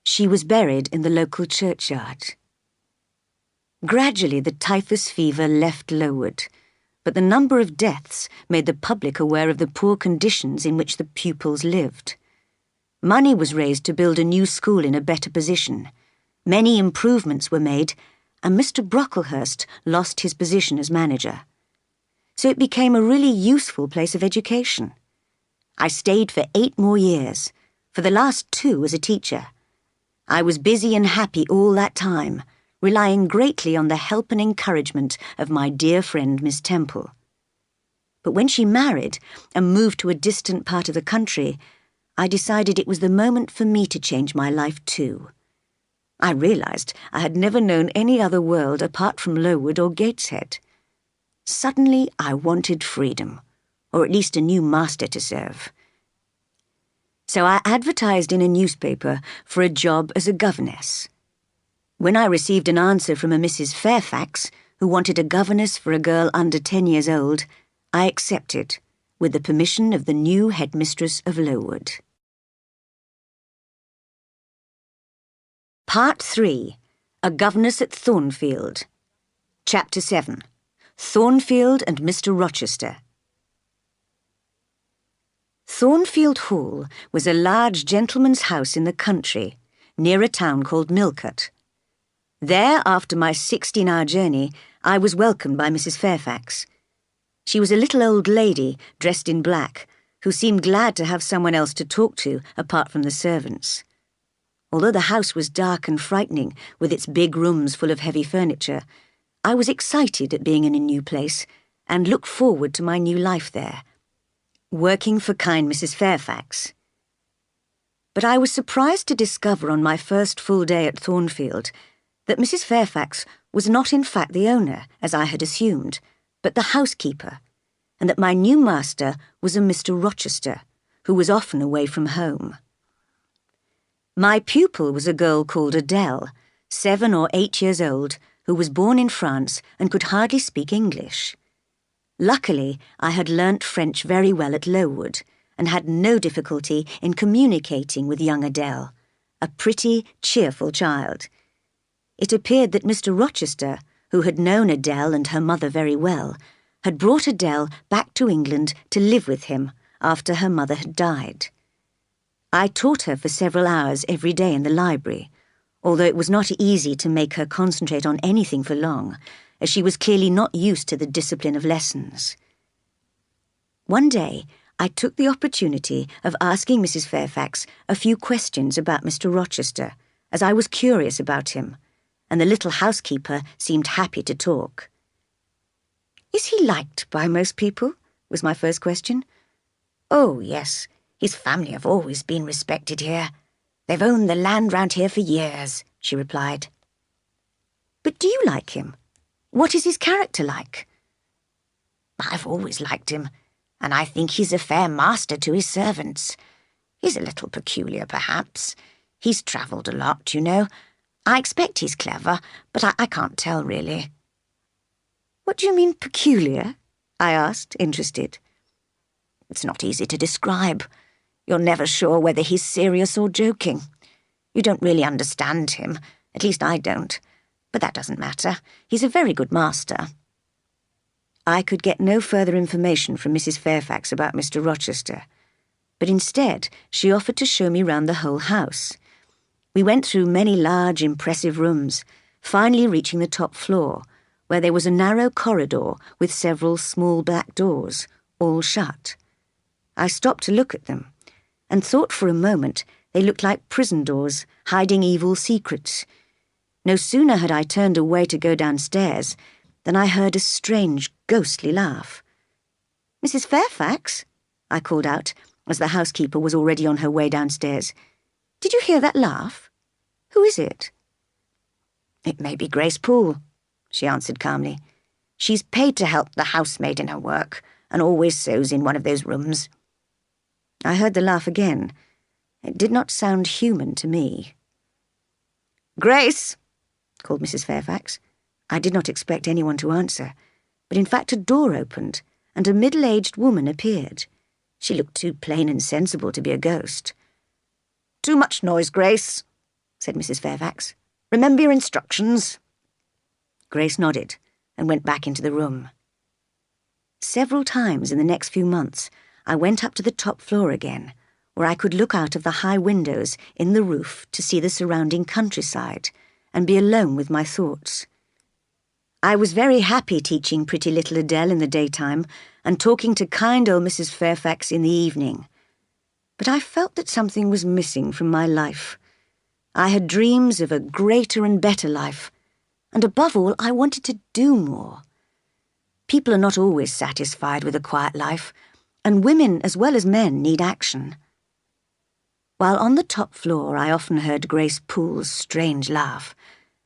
She was buried in the local churchyard. Gradually, the typhus fever left Lowood, but the number of deaths made the public aware of the poor conditions in which the pupils lived. Money was raised to build a new school in a better position. Many improvements were made, and Mr. Brocklehurst lost his position as manager. So it became a really useful place of education. I stayed for 8 more years, for the last 2 as a teacher. I was busy and happy all that time, relying greatly on the help and encouragement of my dear friend Miss Temple. But when she married and moved to a distant part of the country, I decided it was the moment for me to change my life too. I realized I had never known any other world apart from Lowood or Gateshead. Suddenly I wanted freedom, or at least a new master to serve. So I advertised in a newspaper for a job as a governess. When I received an answer from a Mrs. Fairfax, who wanted a governess for a girl under 10 years old, I accepted, with the permission of the new headmistress of Lowood. Part 3. A Governess at Thornfield. Chapter 7. Thornfield and Mr. Rochester. Thornfield Hall was a large gentleman's house in the country, near a town called Millcote. There, after my 16-hour journey, I was welcomed by Mrs. Fairfax. She was a little old lady, dressed in black, who seemed glad to have someone else to talk to apart from the servants. Although the house was dark and frightening, with its big rooms full of heavy furniture, I was excited at being in a new place and looked forward to my new life there, working for kind Mrs. Fairfax. But I was surprised to discover on my first full day at Thornfield that Mrs. Fairfax was not in fact the owner, as I had assumed, but the housekeeper, and that my new master was a Mr. Rochester, who was often away from home. My pupil was a girl called Adele, 7 or 8 years old, who was born in France and could hardly speak English. Luckily, I had learnt French very well at Lowood, and had no difficulty in communicating with young Adele, a pretty, cheerful child. It appeared that Mr. Rochester, who had known Adele and her mother very well, had brought Adele back to England to live with him after her mother had died. I taught her for several hours every day in the library, although it was not easy to make her concentrate on anything for long, as she was clearly not used to the discipline of lessons. One day, I took the opportunity of asking Mrs. Fairfax a few questions about Mr. Rochester, as I was curious about him, and the little housekeeper seemed happy to talk. "Is he liked by most people?" was my first question. "Oh, yes. His family have always been respected here. They've owned the land round here for years," she replied. "But do you like him? What is his character like?" "I've always liked him, and I think he's a fair master to his servants. He's a little peculiar, perhaps. He's travelled a lot, you know. I expect he's clever, but I can't tell, really." "What do you mean, peculiar?" I asked, interested. "It's not easy to describe. You're never sure whether he's serious or joking. You don't really understand him, at least I don't. But that doesn't matter. He's a very good master." I could get no further information from Mrs. Fairfax about Mr. Rochester, but instead she offered to show me round the whole house. We went through many large, impressive rooms, finally reaching the top floor, where there was a narrow corridor with several small black doors, all shut. I stopped to look at them, and thought for a moment they looked like prison doors, hiding evil secrets. No sooner had I turned away to go downstairs than I heard a strange, ghostly laugh. "Mrs. Fairfax?" I called out, as the housekeeper was already on her way downstairs. "Did you hear that laugh? Who is it?" "It may be Grace Poole," she answered calmly. "She's paid to help the housemaid in her work, and always sews in one of those rooms." I heard the laugh again. It did not sound human to me. "Grace!" called Mrs. Fairfax. I did not expect anyone to answer, but in fact a door opened, and a middle-aged woman appeared. She looked too plain and sensible to be a ghost. "Too much noise, Grace," said Mrs. Fairfax. "Remember your instructions." Grace nodded and went back into the room. Several times in the next few months, I went up to the top floor again, where I could look out of the high windows in the roof to see the surrounding countryside and be alone with my thoughts. I was very happy teaching pretty little Adele in the daytime and talking to kind old Mrs. Fairfax in the evening. But I felt that something was missing from my life. I had dreams of a greater and better life, and above all, I wanted to do more. People are not always satisfied with a quiet life, and women as well as men need action. While on the top floor, I often heard Grace Poole's strange laugh,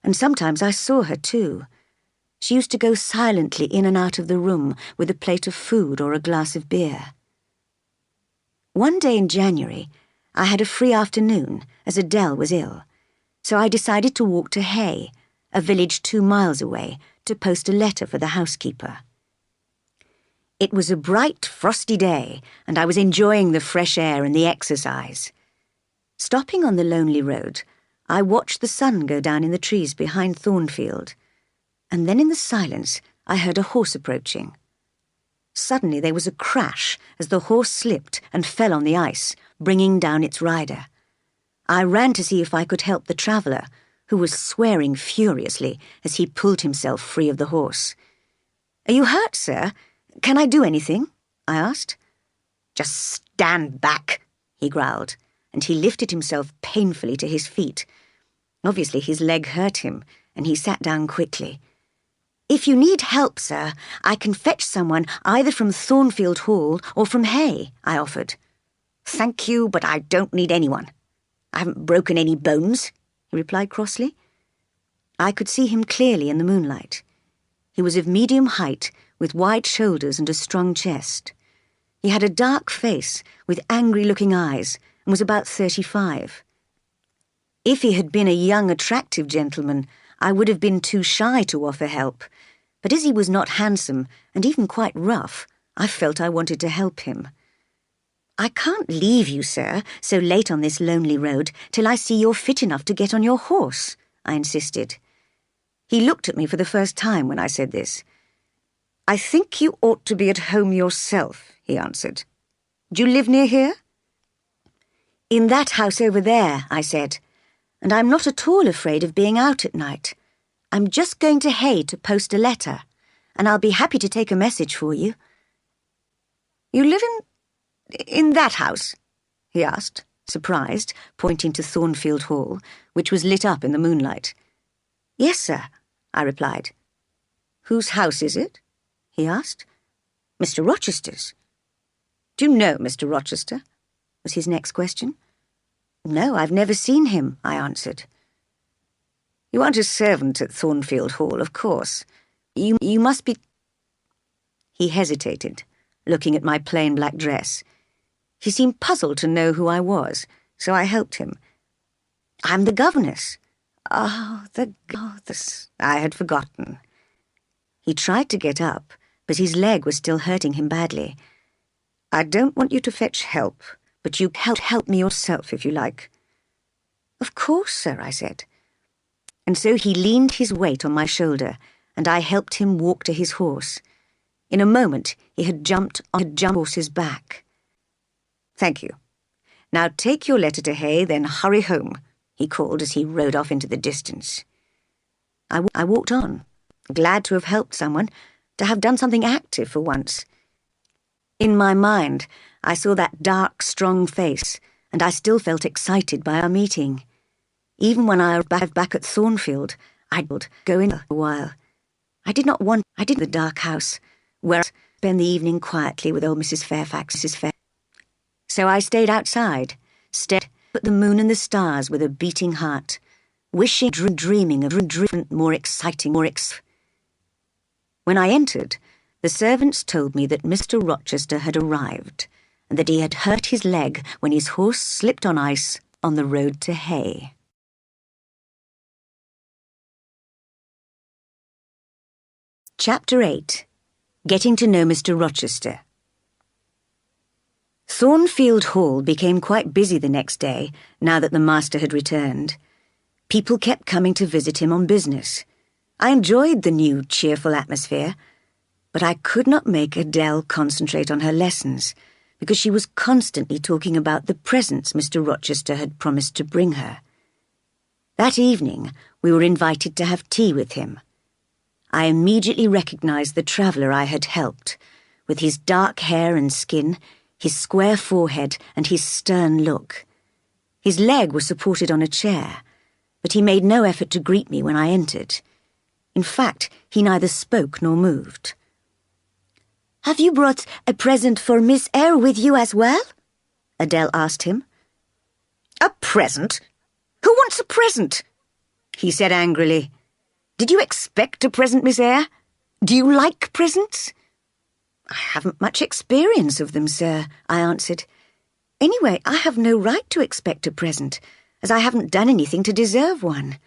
and sometimes I saw her too. She used to go silently in and out of the room with a plate of food or a glass of beer. One day in January, I had a free afternoon, as Adele was ill, so I decided to walk to Hay, a village 2 miles away, to post a letter for the housekeeper. It was a bright, frosty day, and I was enjoying the fresh air and the exercise. Stopping on the lonely road, I watched the sun go down in the trees behind Thornfield, and then in the silence I heard a horse approaching. Suddenly there was a crash as the horse slipped and fell on the ice, bringing down its rider. I ran to see if I could help the traveller, who was swearing furiously as he pulled himself free of the horse. "Are you hurt, sir? Can I do anything?" I asked. "Just stand back," he growled, and he lifted himself painfully to his feet. Obviously his leg hurt him, and he sat down quickly. If you need help, sir, I can fetch someone either from Thornfield Hall or from Hay, I offered. Thank you, but I don't need anyone. I haven't broken any bones, he replied crossly. I could see him clearly in the moonlight. He was of medium height, with wide shoulders and a strong chest. He had a dark face with angry-looking eyes and was about 35. If he had been a young, attractive gentleman, I would have been too shy to offer help, but as he was not handsome and even quite rough, I felt I wanted to help him. I can't leave you, sir, so late on this lonely road till I see you're fit enough to get on your horse, I insisted. He looked at me for the first time when I said this. I think you ought to be at home yourself, he answered. Do you live near here? In that house over there, I said, and I'm not at all afraid of being out at night. I'm just going to Hay to post a letter, and I'll be happy to take a message for you. You live in that house? He asked, surprised, pointing to Thornfield Hall, which was lit up in the moonlight. Yes, sir, I replied. Whose house is it? He asked. Mr. Rochester's. Do you know Mr. Rochester? Was his next question. No, I've never seen him, I answered. You aren't a servant at Thornfield Hall, of course. You must be... He hesitated, looking at my plain black dress. He seemed puzzled to know who I was, so I helped him. I'm the governess. Oh, I had forgotten. He tried to get up, but his leg was still hurting him badly. I don't want you to fetch help, but you can help me yourself if you like. Of course, sir, I said. And so he leaned his weight on my shoulder, and I helped him walk to his horse. In a moment, he had jumped on the horse's back. Thank you. Now take your letter to Hay, then hurry home, he called as he rode off into the distance. I walked on, glad to have helped someone, to have done something active for once. In my mind, I saw that dark, strong face, and I still felt excited by our meeting. Even when I arrived back at Thornfield, I'd go in a while. I did the dark house, where I spend the evening quietly with old Mrs. Fairfax. So I stayed outside, stared at the moon and the stars with a beating heart, wishing, dreaming of more exciting. When I entered, the servants told me that Mr. Rochester had arrived, and that he had hurt his leg when his horse slipped on ice on the road to Hay. Chapter 8. Getting to know Mr. Rochester. Thornfield Hall became quite busy the next day, now that the master had returned. People kept coming to visit him on business. I enjoyed the new, cheerful atmosphere, but I could not make Adele concentrate on her lessons, because she was constantly talking about the presents Mr. Rochester had promised to bring her. That evening, we were invited to have tea with him. I immediately recognized the traveller I had helped, with his dark hair and skin, his square forehead, and his stern look. His leg was supported on a chair, but he made no effort to greet me when I entered. In fact, he neither spoke nor moved. Have you brought a present for Miss Eyre with you as well? Adele asked him. A present? Who wants a present? He said angrily. Did you expect a present, Miss Eyre? Do you like presents? I haven't much experience of them, sir, I answered. Anyway, I have no right to expect a present, as I haven't done anything to deserve one.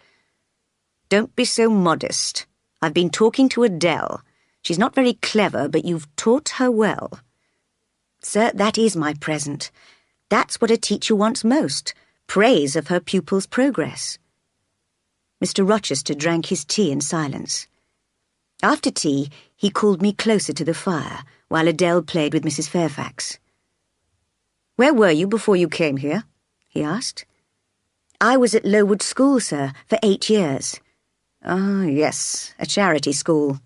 Don't be so modest. I've been talking to Adele. She's not very clever, but you've taught her well. Sir, that is my present. That's what a teacher wants most, praise of her pupil's progress. Mr. Rochester drank his tea in silence. After tea, he called me closer to the fire, while Adele played with Mrs. Fairfax. Where were you before you came here? He asked. I was at Lowood School, sir, for 8 years. Ah, yes, a charity school.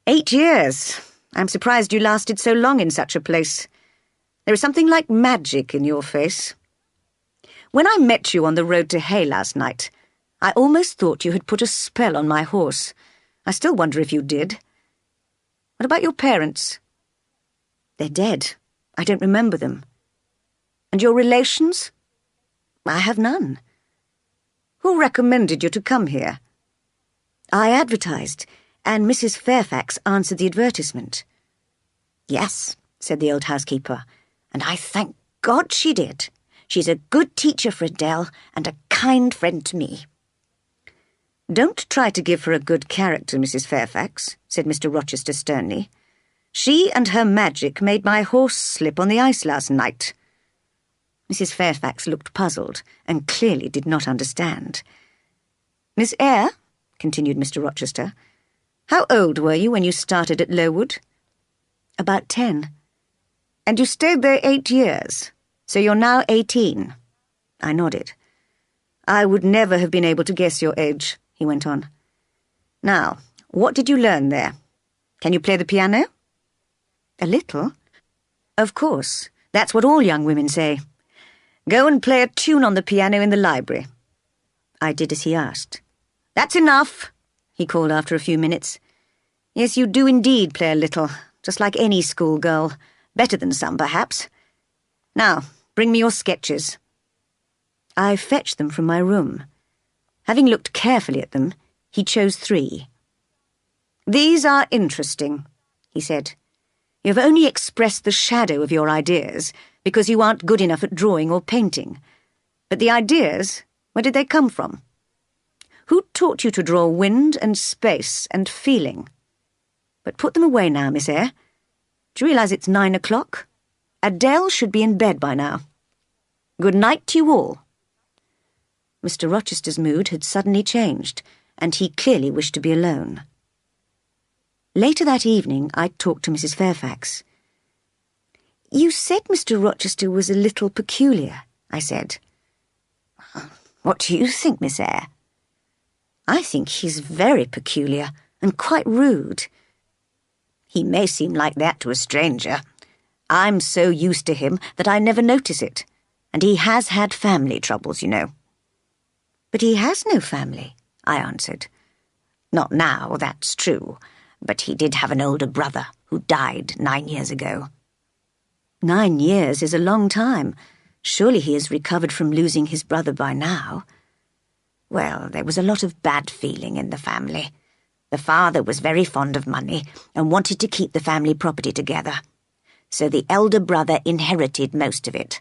8 years. I'm surprised you lasted so long in such a place. There is something like magic in your face. When I met you on the road to Hay last night, I almost thought you had put a spell on my horse. I still wonder if you did. What about your parents? They're dead. I don't remember them. And your relations? I have none. Who recommended you to come here? I advertised, and Mrs. Fairfax answered the advertisement. Yes, said the old housekeeper, and I thank God she did. She's a good teacher for Adele and a kind friend to me. Don't try to give her a good character, Mrs. Fairfax, said Mr. Rochester sternly. She and her magic made my horse slip on the ice last night. Mrs. Fairfax looked puzzled and clearly did not understand. Miss Eyre, continued Mr. Rochester, how old were you when you started at Lowood? About 10. And you stayed there 8 years, so you're now 18. I nodded. I would never have been able to guess your age, he went on. Now, what did you learn there? Can you play the piano? A little. Of course, that's what all young women say. Go and play a tune on the piano in the library. I did as he asked. That's enough, he called after a few minutes. Yes, you do indeed play a little, just like any schoolgirl. Better than some, perhaps. Now, bring me your sketches. I fetched them from my room. Having looked carefully at them, he chose 3. These are interesting, he said. You've only expressed the shadow of your ideas because you aren't good enough at drawing or painting. But the ideas, where did they come from? Who taught you to draw wind and space and feeling? But put them away now, Miss Eyre. Do you realise it's 9 o'clock? Adele should be in bed by now. Good night to you all. Mr. Rochester's mood had suddenly changed, and he clearly wished to be alone. Later that evening, I talked to Mrs. Fairfax. You said Mr. Rochester was a little peculiar, I said. What do you think, Miss Eyre? I think he's very peculiar and quite rude. He may seem like that to a stranger. I'm so used to him that I never notice it, and he has had family troubles, you know. But he has no family, I answered. Not now, that's true, but he did have an older brother who died 9 years ago. 9 years is a long time. Surely he has recovered from losing his brother by now. Well, there was a lot of bad feeling in the family. The father was very fond of money and wanted to keep the family property together. So the elder brother inherited most of it.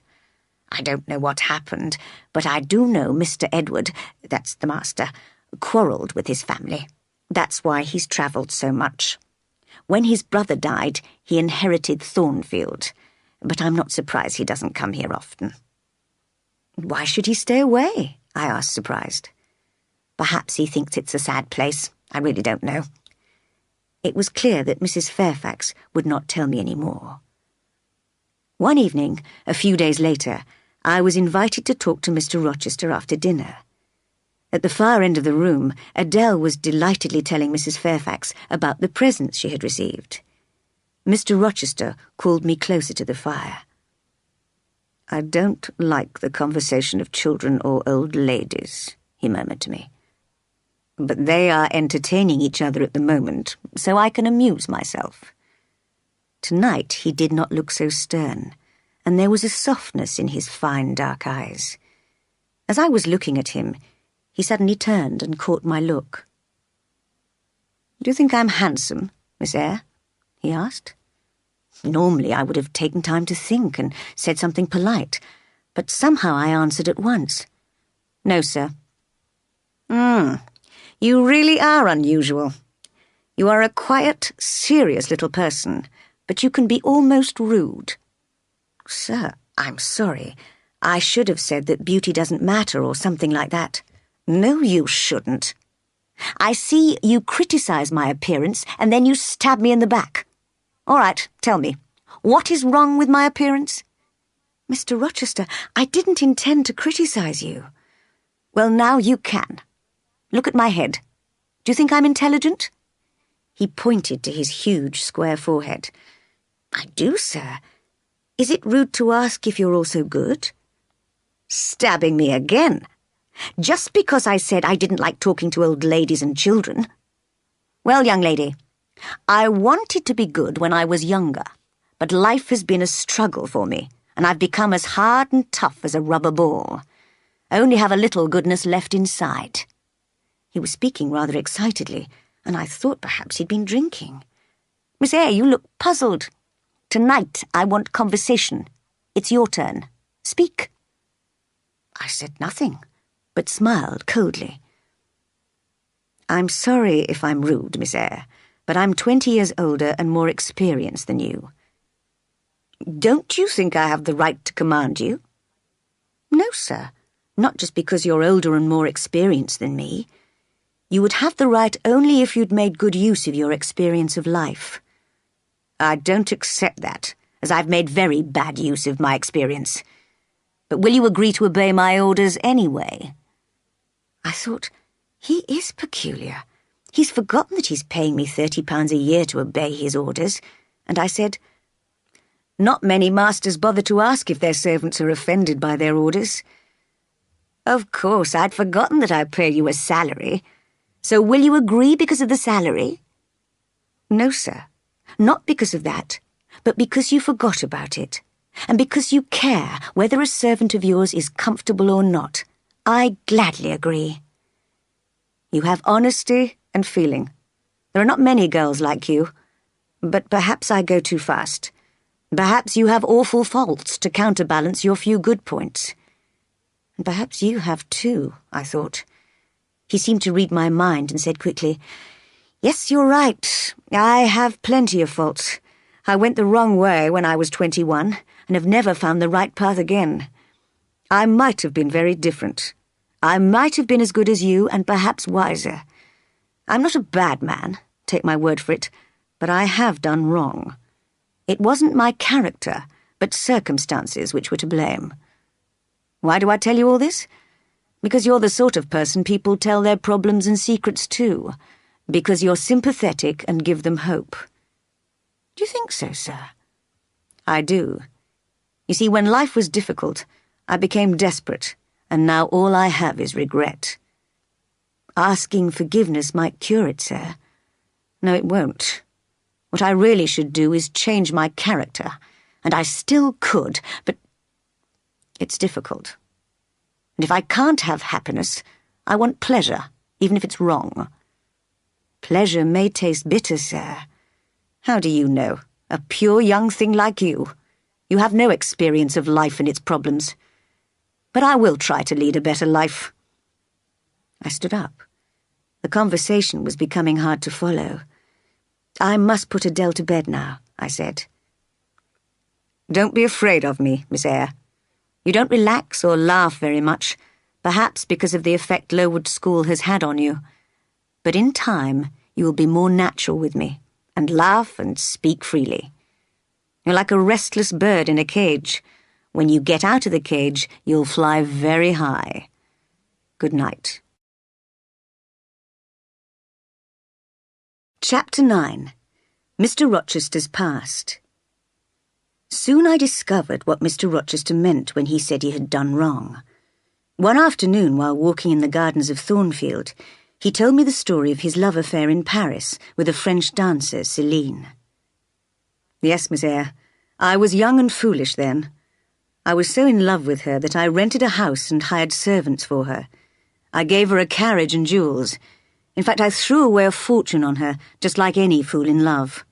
I don't know what happened, but I do know Mr. Edward, that's the master, quarrelled with his family. That's why he's travelled so much. When his brother died, he inherited Thornfield, but I'm not surprised he doesn't come here often. Why should he stay away? I asked, surprised. Perhaps he thinks it's a sad place. I really don't know. It was clear that Mrs. Fairfax would not tell me any more. One evening, a few days later, I was invited to talk to Mr. Rochester after dinner. At the far end of the room, Adele was delightedly telling Mrs. Fairfax about the presents she had received. Mr. Rochester called me closer to the fire. I don't like the conversation of children or old ladies, he murmured to me. But they are entertaining each other at the moment, so I can amuse myself. Tonight he did not look so stern, and there was a softness in his fine dark eyes. As I was looking at him, he suddenly turned and caught my look. Do you think I'm handsome, Miss Eyre? He asked. Normally I would have taken time to think and said something polite, but somehow I answered at once. No, sir. You really are unusual. You are a quiet, serious little person, but you can be almost rude. Sir, I'm sorry. I should have said that beauty doesn't matter or something like that. No, you shouldn't. I see you criticize my appearance and then you stab me in the back. All right, tell me, what is wrong with my appearance? Mr. Rochester, I didn't intend to criticize you. Well, now you can. Look at my head. Do you think I'm intelligent? He pointed to his huge square forehead. I do, sir. Is it rude to ask if you're also good? Stabbing me again. Just because I said I didn't like talking to old ladies and children. Well, young lady, I wanted to be good when I was younger, but life has been a struggle for me, and I've become as hard and tough as a rubber ball. I only have a little goodness left inside. He was speaking rather excitedly, and I thought perhaps he'd been drinking. Miss Eyre, you look puzzled. Tonight I want conversation. It's your turn. Speak. I said nothing, but smiled coldly. I'm sorry if I'm rude, Miss Eyre, but I'm 20 years older and more experienced than you. Don't you think I have the right to command you? No, sir, not just because you're older and more experienced than me. You would have the right only if you'd made good use of your experience of life. I don't accept that, as I've made very bad use of my experience. But will you agree to obey my orders anyway? I thought, he is peculiar. He's forgotten that he's paying me £30 a year to obey his orders, and I said, Not many masters bother to ask if their servants are offended by their orders. Of course, I'd forgotten that I pay you a salary. So will you agree because of the salary? No, sir, not because of that, but because you forgot about it, and because you care whether a servant of yours is comfortable or not. I gladly agree. You have honesty and feeling. There are not many girls like you, but perhaps I go too fast. Perhaps you have awful faults to counterbalance your few good points. And perhaps you have too, I thought. He seemed to read my mind and said quickly, Yes, you're right. I have plenty of faults. I went the wrong way when I was 21 and have never found the right path again. I might have been very different. I might have been as good as you and perhaps wiser. I'm not a bad man, take my word for it, but I have done wrong. It wasn't my character, but circumstances which were to blame. Why do I tell you all this? Because you're the sort of person people tell their problems and secrets to. Because you're sympathetic and give them hope. Do you think so, sir? I do. You see, when life was difficult, I became desperate, and now all I have is regret. Asking forgiveness might cure it, sir. No, it won't. What I really should do is change my character, and I still could, but it's difficult. And if I can't have happiness, I want pleasure, even if it's wrong. Pleasure may taste bitter, sir. How do you know? A pure young thing like you. You have no experience of life and its problems. But I will try to lead a better life. I stood up. The conversation was becoming hard to follow. I must put Adele to bed now, I said. Don't be afraid of me, Miss Eyre. You don't relax or laugh very much, perhaps because of the effect Lowood School has had on you. But in time, you will be more natural with me, and laugh and speak freely. You're like a restless bird in a cage. When you get out of the cage, you'll fly very high. Good night. Chapter 9. Mr. Rochester's Past. Soon I discovered what Mr. Rochester meant when he said he had done wrong. One afternoon, while walking in the gardens of Thornfield, he told me the story of his love affair in Paris with a French dancer, Céline. Yes, Miss Eyre, I was young and foolish then. I was so in love with her that I rented a house and hired servants for her. I gave her a carriage and jewels. In fact, I threw away a fortune on her, just like any fool in love.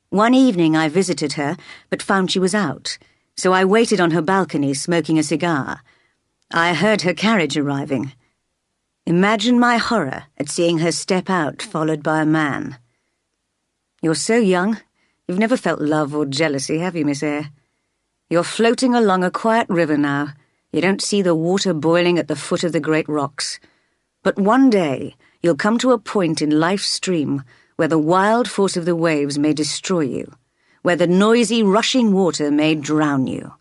One evening I visited her, but found she was out, so I waited on her balcony smoking a cigar. I heard her carriage arriving. Imagine my horror at seeing her step out, followed by a man. You're so young, you've never felt love or jealousy, have you, Miss Eyre? You're floating along a quiet river now. You don't see the water boiling at the foot of the great rocks. But one day, you'll come to a point in life's stream where the wild force of the waves may destroy you, where the noisy, rushing water may drown you.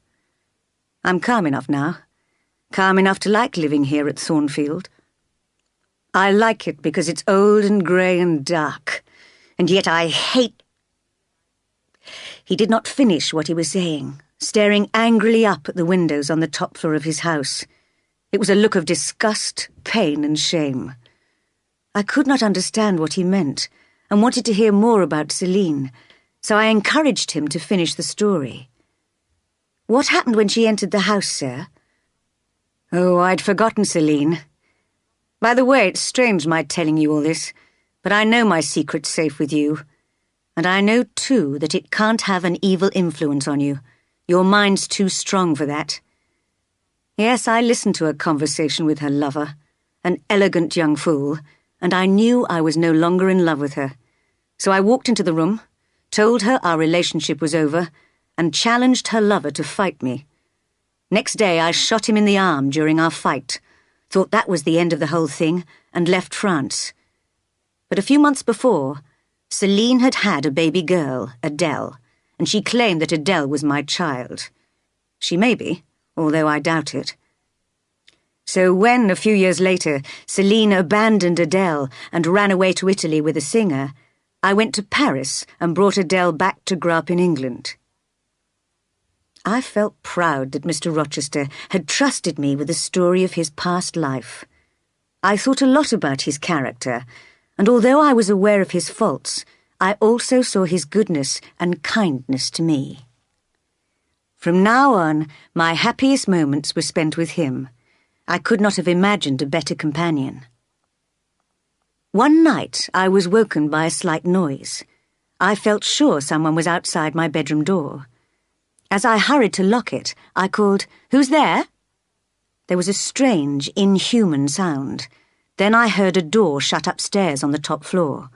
I'm calm enough now, calm enough to like living here at Thornfield. I like it because it's old and grey and dark, and yet I hate... He did not finish what he was saying, staring angrily up at the windows on the top floor of his house. It was a look of disgust, pain, and shame. I could not understand what he meant, and wanted to hear more about Celine, so I encouraged him to finish the story. "What happened when she entered the house, sir?" "Oh, I'd forgotten Celine. By the way, it's strange my telling you all this, but I know my secret's safe with you. And I know, too, that it can't have an evil influence on you. Your mind's too strong for that. Yes, I listened to her conversation with her lover, an elegant young fool, and I knew I was no longer in love with her. So I walked into the room, told her our relationship was over, and challenged her lover to fight me. Next day, I shot him in the arm during our fight, thought that was the end of the whole thing, and left France. But a few months before, Celine had had a baby girl, Adele, and she claimed that Adele was my child. She may be, although I doubt it. So when, a few years later, Celine abandoned Adele and ran away to Italy with a singer, I went to Paris and brought Adele back to grow up in England. I felt proud that Mr. Rochester had trusted me with the story of his past life. I thought a lot about his character, and although I was aware of his faults, I also saw his goodness and kindness to me. From now on, my happiest moments were spent with him. I could not have imagined a better companion. One night, I was woken by a slight noise. I felt sure someone was outside my bedroom door. As I hurried to lock it, I called, "Who's there?" There was a strange, inhuman sound. Then I heard a door shut upstairs on the top floor.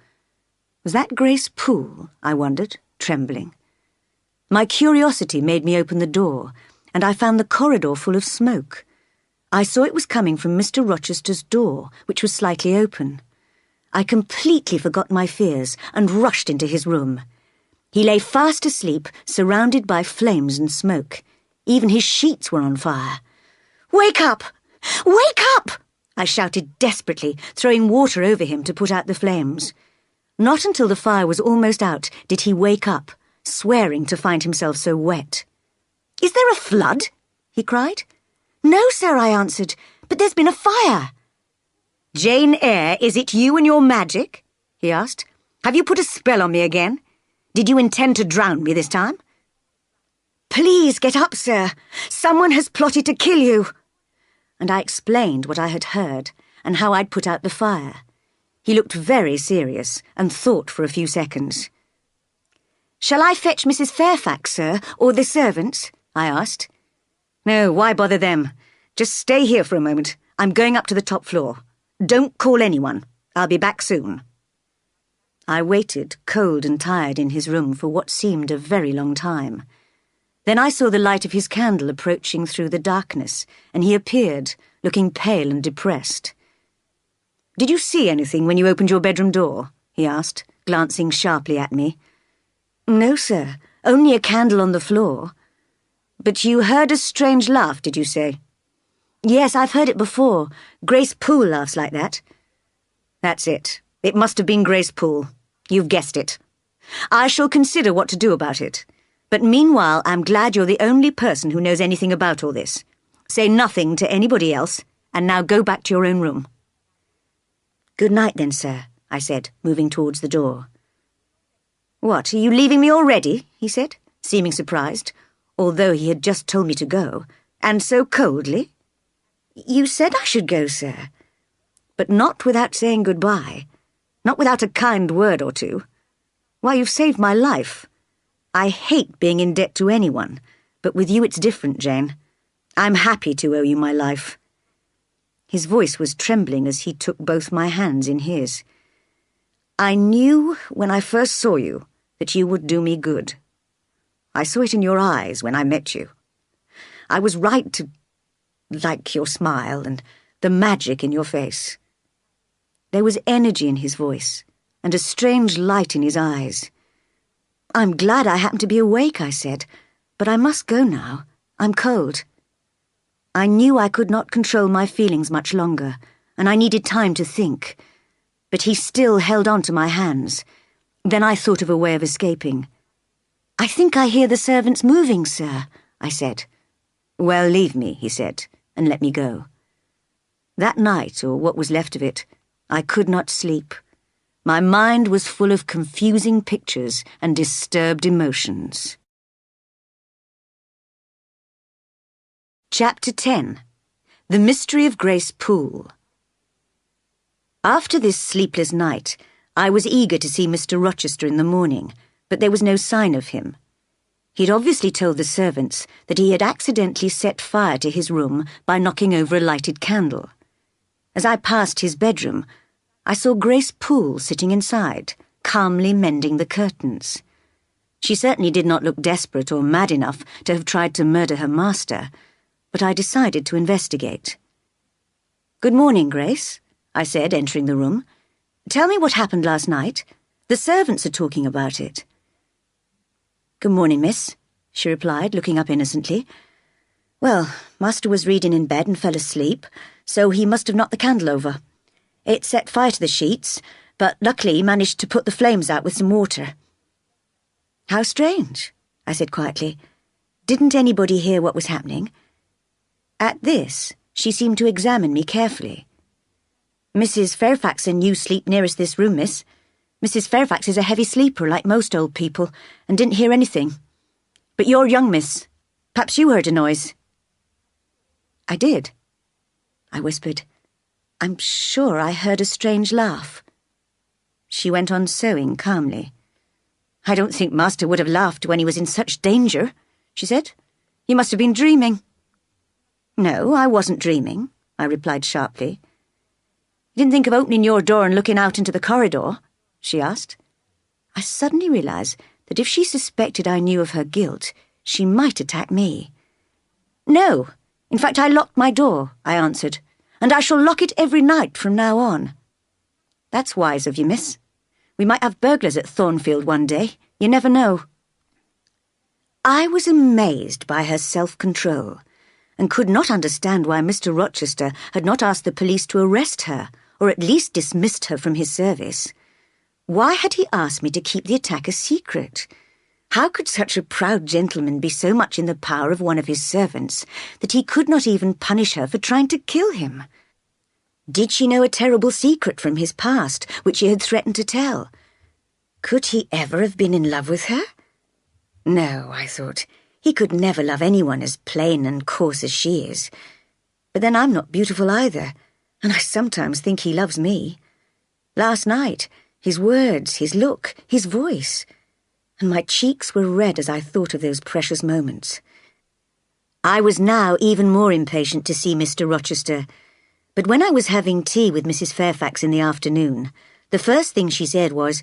Was that Grace Poole? I wondered, trembling. My curiosity made me open the door, and I found the corridor full of smoke. I saw it was coming from Mr. Rochester's door, which was slightly open. I completely forgot my fears and rushed into his room. He lay fast asleep, surrounded by flames and smoke. Even his sheets were on fire. "Wake up! Wake up!" I shouted desperately, throwing water over him to put out the flames. Not until the fire was almost out did he wake up, swearing to find himself so wet. "Is there a flood?" he cried. "No, sir," I answered, "but there's been a fire." "Jane Eyre, is it you and your magic?" he asked. "Have you put a spell on me again? Did you intend to drown me this time?" "Please get up, sir. Someone has plotted to kill you." And I explained what I had heard and how I'd put out the fire. He looked very serious and thought for a few seconds. "Shall I fetch Mrs. Fairfax, sir, or the servants?" I asked. "No, why bother them? Just stay here for a moment. I'm going up to the top floor. Don't call anyone. I'll be back soon." I waited, cold and tired, in his room for what seemed a very long time. Then I saw the light of his candle approaching through the darkness, and he appeared, looking pale and depressed. "Did you see anything when you opened your bedroom door?" he asked, glancing sharply at me. "No, sir. Only a candle on the floor." "But you heard a strange laugh, did you say?" "Yes, I've heard it before. Grace Poole laughs like that." "That's it. It must have been Grace Poole. You've guessed it. I shall consider what to do about it. But meanwhile, I'm glad you're the only person who knows anything about all this. Say nothing to anybody else, and now go back to your own room." "Good night then, sir," I said, moving towards the door. "What, are you leaving me already?" he said, seeming surprised, although he had just told me to go, and so coldly. "You said I should go, sir." "But not without saying goodbye. Not without a kind word or two. Why, you've saved my life. I hate being in debt to anyone, but with you it's different, Jane. I'm happy to owe you my life." His voice was trembling as he took both my hands in his. "I knew when I first saw you that you would do me good. I saw it in your eyes when I met you. I was right to like your smile and the magic in your face." There was energy in his voice and a strange light in his eyes. "I'm glad I happened to be awake," I said, "but I must go now. I'm cold." I knew I could not control my feelings much longer, and I needed time to think. But he still held on to my hands. Then I thought of a way of escaping. "I think I hear the servants moving, sir," I said. "Well, leave me," he said, and let me go. That night, or what was left of it, I could not sleep. My mind was full of confusing pictures and disturbed emotions. Chapter 10. The Mystery of Grace Poole. After this sleepless night, I was eager to see Mr. Rochester in the morning, but there was no sign of him. He'd obviously told the servants that he had accidentally set fire to his room by knocking over a lighted candle. As I passed his bedroom, I saw Grace Poole sitting inside, calmly mending the curtains. She certainly did not look desperate or mad enough to have tried to murder her master, but I decided to investigate. "Good morning, Grace," I said, entering the room. "Tell me what happened last night. The servants are talking about it." "Good morning, miss," she replied, looking up innocently. "Well, master was reading in bed and fell asleep, so he must have knocked the candle over. It set fire to the sheets, but luckily he managed to put the flames out with some water." "How strange," I said quietly. "Didn't anybody hear what was happening?" At this, she seemed to examine me carefully. "Mrs. Fairfax and you sleep nearest this room, miss. Mrs. Fairfax is a heavy sleeper, like most old people, and didn't hear anything. But you're young, miss. Perhaps you heard a noise." "I did," I whispered. "I'm sure I heard a strange laugh." She went on sewing calmly. "I don't think master would have laughed when he was in such danger," she said. "You must have been dreaming." "No, I wasn't dreaming," I replied sharply. "You didn't think of opening your door and looking out into the corridor?" she asked. I suddenly realized that if she suspected I knew of her guilt, she might attack me. "No, in fact I locked my door," I answered, "and I shall lock it every night from now on." "That's wise of you, miss. We might have burglars at Thornfield one day. You never know." I was amazed by her self-control, and could not understand why Mr. Rochester had not asked the police to arrest her, or at least dismissed her from his service. Why had he asked me to keep the attack a secret? How could such a proud gentleman be so much in the power of one of his servants that he could not even punish her for trying to kill him? Did she know a terrible secret from his past, which he had threatened to tell? Could he ever have been in love with her? No, I thought. He could never love anyone as plain and coarse as she is. But then I'm not beautiful either, and I sometimes think he loves me. Last night, his words, his look, his voice, and my cheeks were red as I thought of those precious moments. I was now even more impatient to see Mr. Rochester, but when I was having tea with Mrs. Fairfax in the afternoon, the first thing she said was,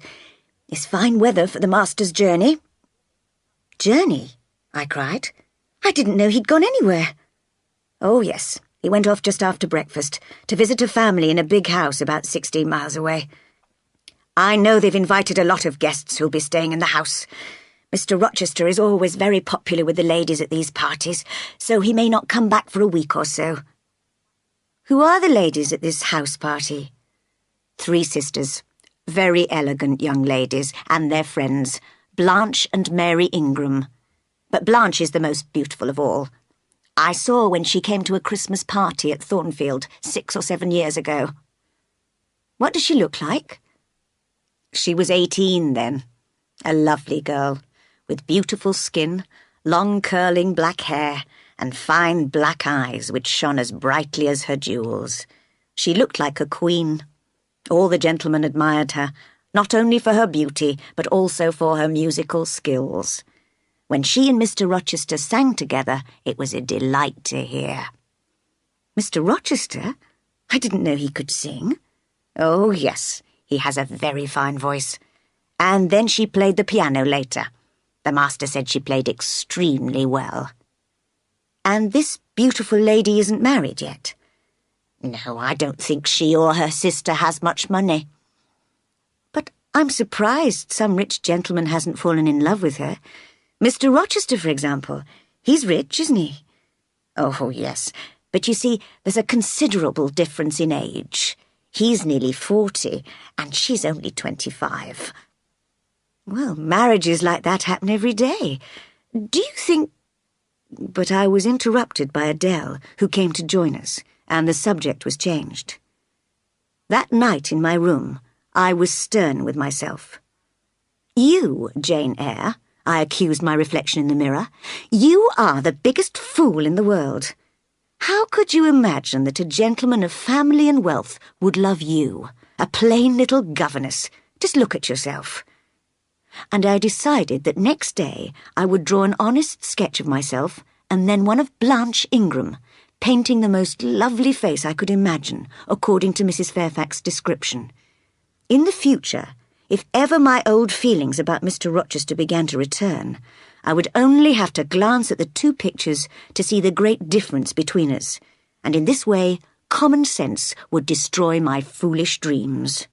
"It's fine weather for the master's journey." "Journey?" I cried. "I didn't know he'd gone anywhere." "Oh, yes. He went off just after breakfast to visit a family in a big house about 16 miles away. I know they've invited a lot of guests who'll be staying in the house. Mr. Rochester is always very popular with the ladies at these parties, so he may not come back for a week or so." "Who are the ladies at this house party?" "3 sisters, very elegant young ladies, and their friends, Blanche and Mary Ingram. But Blanche is the most beautiful of all. I saw when she came to a Christmas party at Thornfield 6 or 7 years ago." "What does she look like?" "She was 18 then. A lovely girl, with beautiful skin, long curling black hair, and fine black eyes which shone as brightly as her jewels. She looked like a queen. All the gentlemen admired her, not only for her beauty, but also for her musical skills. When she and Mr. Rochester sang together, it was a delight to hear." "Mr. Rochester? I didn't know he could sing." "Oh, yes, he has a very fine voice. And then she played the piano later. The master said she played extremely well." "And this beautiful lady isn't married yet?" "No, I don't think she or her sister has much money." "But I'm surprised some rich gentleman hasn't fallen in love with her. Mr. Rochester, for example. He's rich, isn't he?" "Oh, yes. But you see, there's a considerable difference in age. He's nearly 40, and she's only 25. "Well, marriages like that happen every day. Do you think—" But I was interrupted by Adele, who came to join us, and the subject was changed. That night in my room, I was stern with myself. "You, Jane Eyre," I accused my reflection in the mirror, "you are the biggest fool in the world. How could you imagine that a gentleman of family and wealth would love you, a plain little governess? Just look at yourself." And I decided that next day I would draw an honest sketch of myself and then one of Blanche Ingram, painting the most lovely face I could imagine, according to Mrs. Fairfax's description. In the future, if ever my old feelings about Mr. Rochester began to return, I would only have to glance at the two pictures to see the great difference between us, and in this way common sense would destroy my foolish dreams.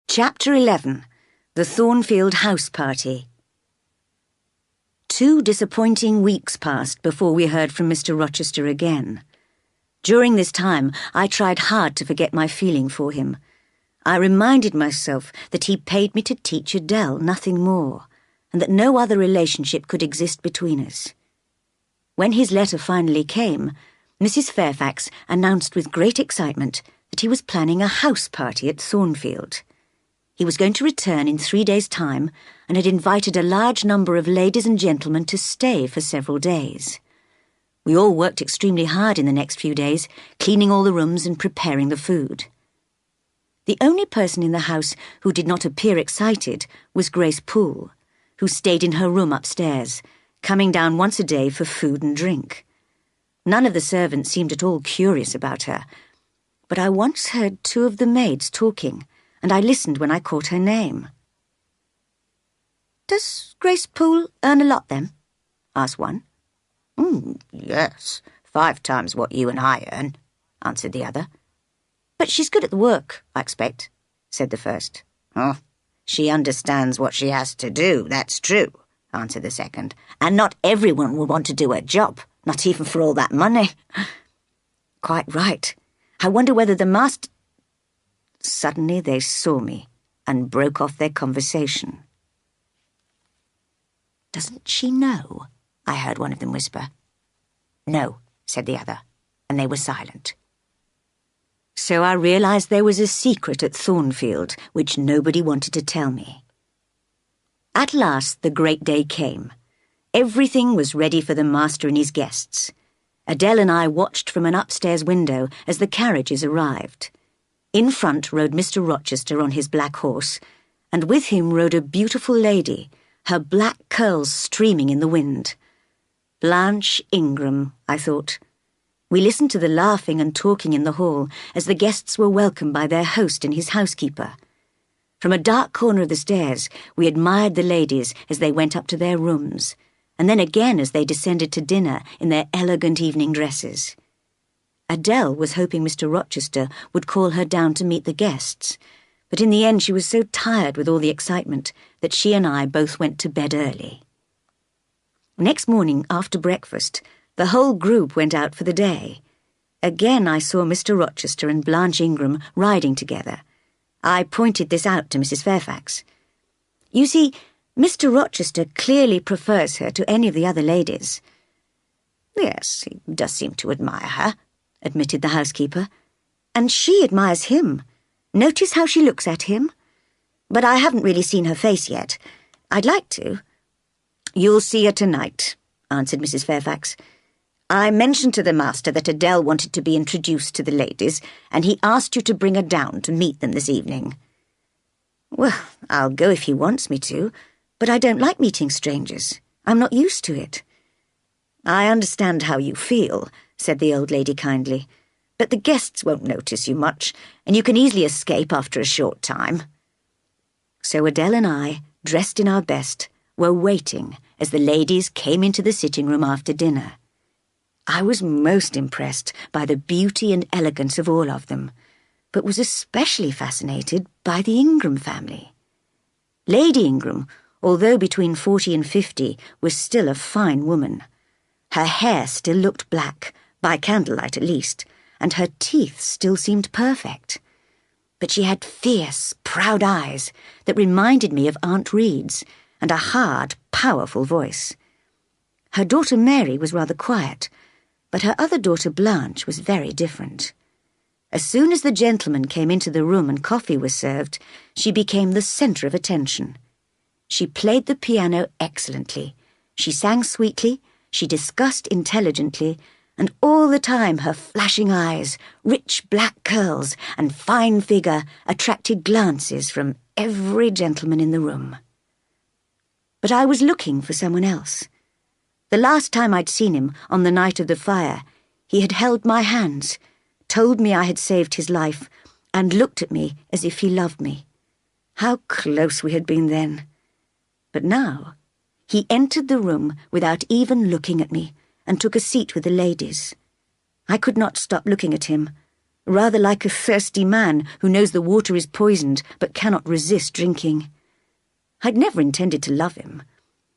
Chapter 11. The Thornfield House Party. 2 disappointing weeks passed before we heard from Mr. Rochester again. During this time, I tried hard to forget my feeling for him. I reminded myself that he paid me to teach Adele, nothing more, and that no other relationship could exist between us. When his letter finally came, Mrs. Fairfax announced with great excitement that he was planning a house party at Thornfield. He was going to return in 3 days' time and had invited a large number of ladies and gentlemen to stay for several days. We all worked extremely hard in the next few days, cleaning all the rooms and preparing the food. The only person in the house who did not appear excited was Grace Poole, who stayed in her room upstairs, coming down once a day for food and drink. None of the servants seemed at all curious about her, but I once heard 2 of the maids talking, and I listened when I caught her name. "Does Grace Poole earn a lot, then?" asked one. Yes, 5 times what you and I earn," answered the other. "But she's good at the work, I expect," said the first. "Oh, she understands what she has to do, that's true," answered the second. "And not everyone will want to do her job, not even for all that money." "Quite right. I wonder whether the master—" Suddenly they saw me and broke off their conversation. "Doesn't she know?" I heard one of them whisper. "No," said the other, and they were silent. So I realized there was a secret at Thornfield which nobody wanted to tell me. At last the great day came. Everything was ready for the master and his guests. Adele and I watched from an upstairs window as the carriages arrived. In front rode Mr. Rochester on his black horse, and with him rode a beautiful lady, her black curls streaming in the wind. Blanche Ingram, I thought. We listened to the laughing and talking in the hall as the guests were welcomed by their host and his housekeeper. From a dark corner of the stairs, we admired the ladies as they went up to their rooms, and then again as they descended to dinner in their elegant evening dresses. Adele was hoping Mr. Rochester would call her down to meet the guests, but in the end she was so tired with all the excitement that she and I both went to bed early. Next morning, after breakfast, the whole group went out for the day. Again I saw Mr. Rochester and Blanche Ingram riding together. I pointed this out to Mrs. Fairfax. "You see, Mr. Rochester clearly prefers her to any of the other ladies." "Yes, he does seem to admire her," admitted the housekeeper. "And she admires him. Notice how she looks at him? But I haven't really seen her face yet. I'd like to." "You'll see her tonight," answered Mrs. Fairfax. "I mentioned to the master that Adele wanted to be introduced to the ladies, and he asked you to bring her down to meet them this evening." "Well, I'll go if he wants me to, but I don't like meeting strangers. I'm not used to it." "I understand how you feel," said the old lady kindly, "but the guests won't notice you much, and you can easily escape after a short time." So Adele and I, dressed in our best, were waiting as the ladies came into the sitting room after dinner. I was most impressed by the beauty and elegance of all of them, but was especially fascinated by the Ingram family. Lady Ingram, although between 40 and 50, was still a fine woman. Her hair still looked black, by candlelight at least, and her teeth still seemed perfect. But she had fierce, proud eyes that reminded me of Aunt Reed's, and a hard, powerful voice. Her daughter Mary was rather quiet, but her other daughter Blanche was very different. As soon as the gentleman came into the room and coffee was served, she became the centre of attention. She played the piano excellently. She sang sweetly, she discussed intelligently, and all the time her flashing eyes, rich black curls, and fine figure attracted glances from every gentleman in the room. But I was looking for someone else. The last time I'd seen him, on the night of the fire, he had held my hands, told me I had saved his life, and looked at me as if he loved me. How close we had been then. But now, he entered the room without even looking at me, and took a seat with the ladies. I could not stop looking at him, rather like a thirsty man who knows the water is poisoned but cannot resist drinking. I'd never intended to love him.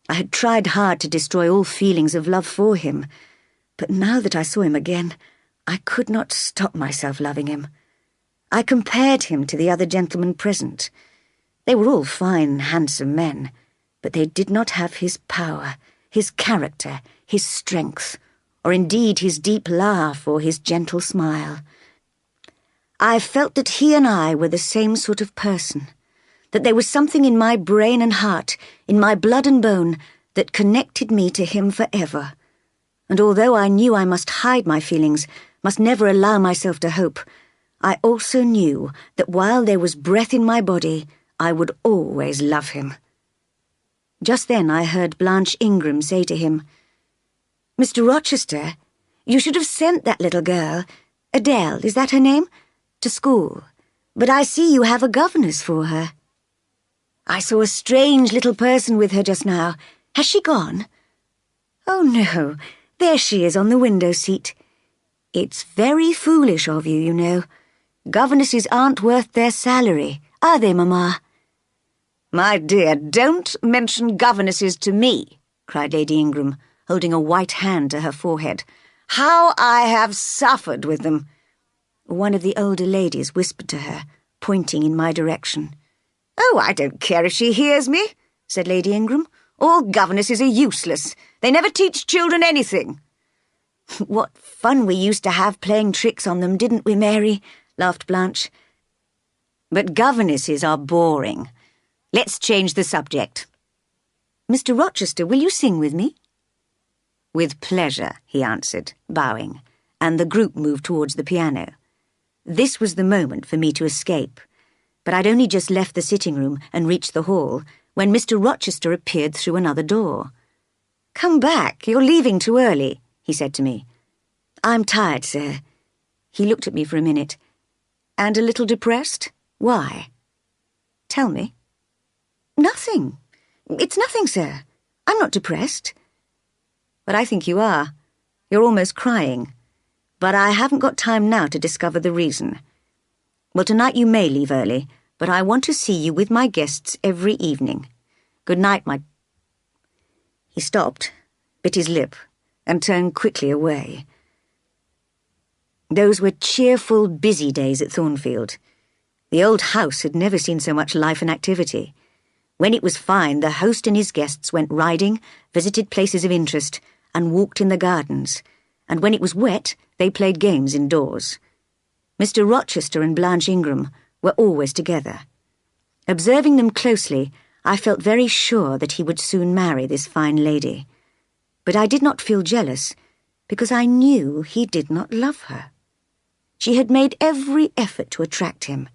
I had tried hard to destroy all feelings of love for him, but now that I saw him again, I could not stop myself loving him. I compared him to the other gentlemen present. They were all fine, handsome men, but they did not have his power, his character, his strength, or indeed his deep laugh or his gentle smile. I felt that he and I were the same sort of person, that there was something in my brain and heart, in my blood and bone, that connected me to him forever. And although I knew I must hide my feelings, must never allow myself to hope, I also knew that while there was breath in my body, I would always love him. Just then I heard Blanche Ingram say to him, "Mr. Rochester, you should have sent that little girl, Adele, is that her name, to school. But I see you have a governess for her. I saw a strange little person with her just now. Has she gone?" "Oh, no, there she is on the window seat. It's very foolish of you, you know. Governesses aren't worth their salary, are they, Mamma?" "My dear, don't mention governesses to me," cried Lady Ingram, holding a white hand to her forehead. "How I have suffered with them." One of the older ladies whispered to her, pointing in my direction. "Oh, I don't care if she hears me," said Lady Ingram. "All governesses are useless. They never teach children anything." "What fun we used to have playing tricks on them, didn't we, Mary?" laughed Blanche. "But governesses are boring. Let's change the subject." "Mr. Rochester, will you sing with me?" "With pleasure," he answered, bowing, and the group moved towards the piano. This was the moment for me to escape, but I'd only just left the sitting-room and reached the hall when Mr. Rochester appeared through another door. "Come back, you're leaving too early," he said to me. "I'm tired, sir." He looked at me for a minute. "And a little depressed? Why?" "Tell me." "Nothing. It's nothing, sir. I'm not depressed." "But I think you are. You're almost crying. But I haven't got time now to discover the reason. Well, tonight you may leave early, but I want to see you with my guests every evening. Good night, my—" He stopped, bit his lip, and turned quickly away. Those were cheerful, busy days at Thornfield. The old house had never seen so much life and activity. When it was fine, the host and his guests went riding, visited places of interest, and walked in the gardens, and when it was wet, they played games indoors. Mr. Rochester and Blanche Ingram were always together. Observing them closely, I felt very sure that he would soon marry this fine lady. But I did not feel jealous, because I knew he did not love her. She had made every effort to attract him,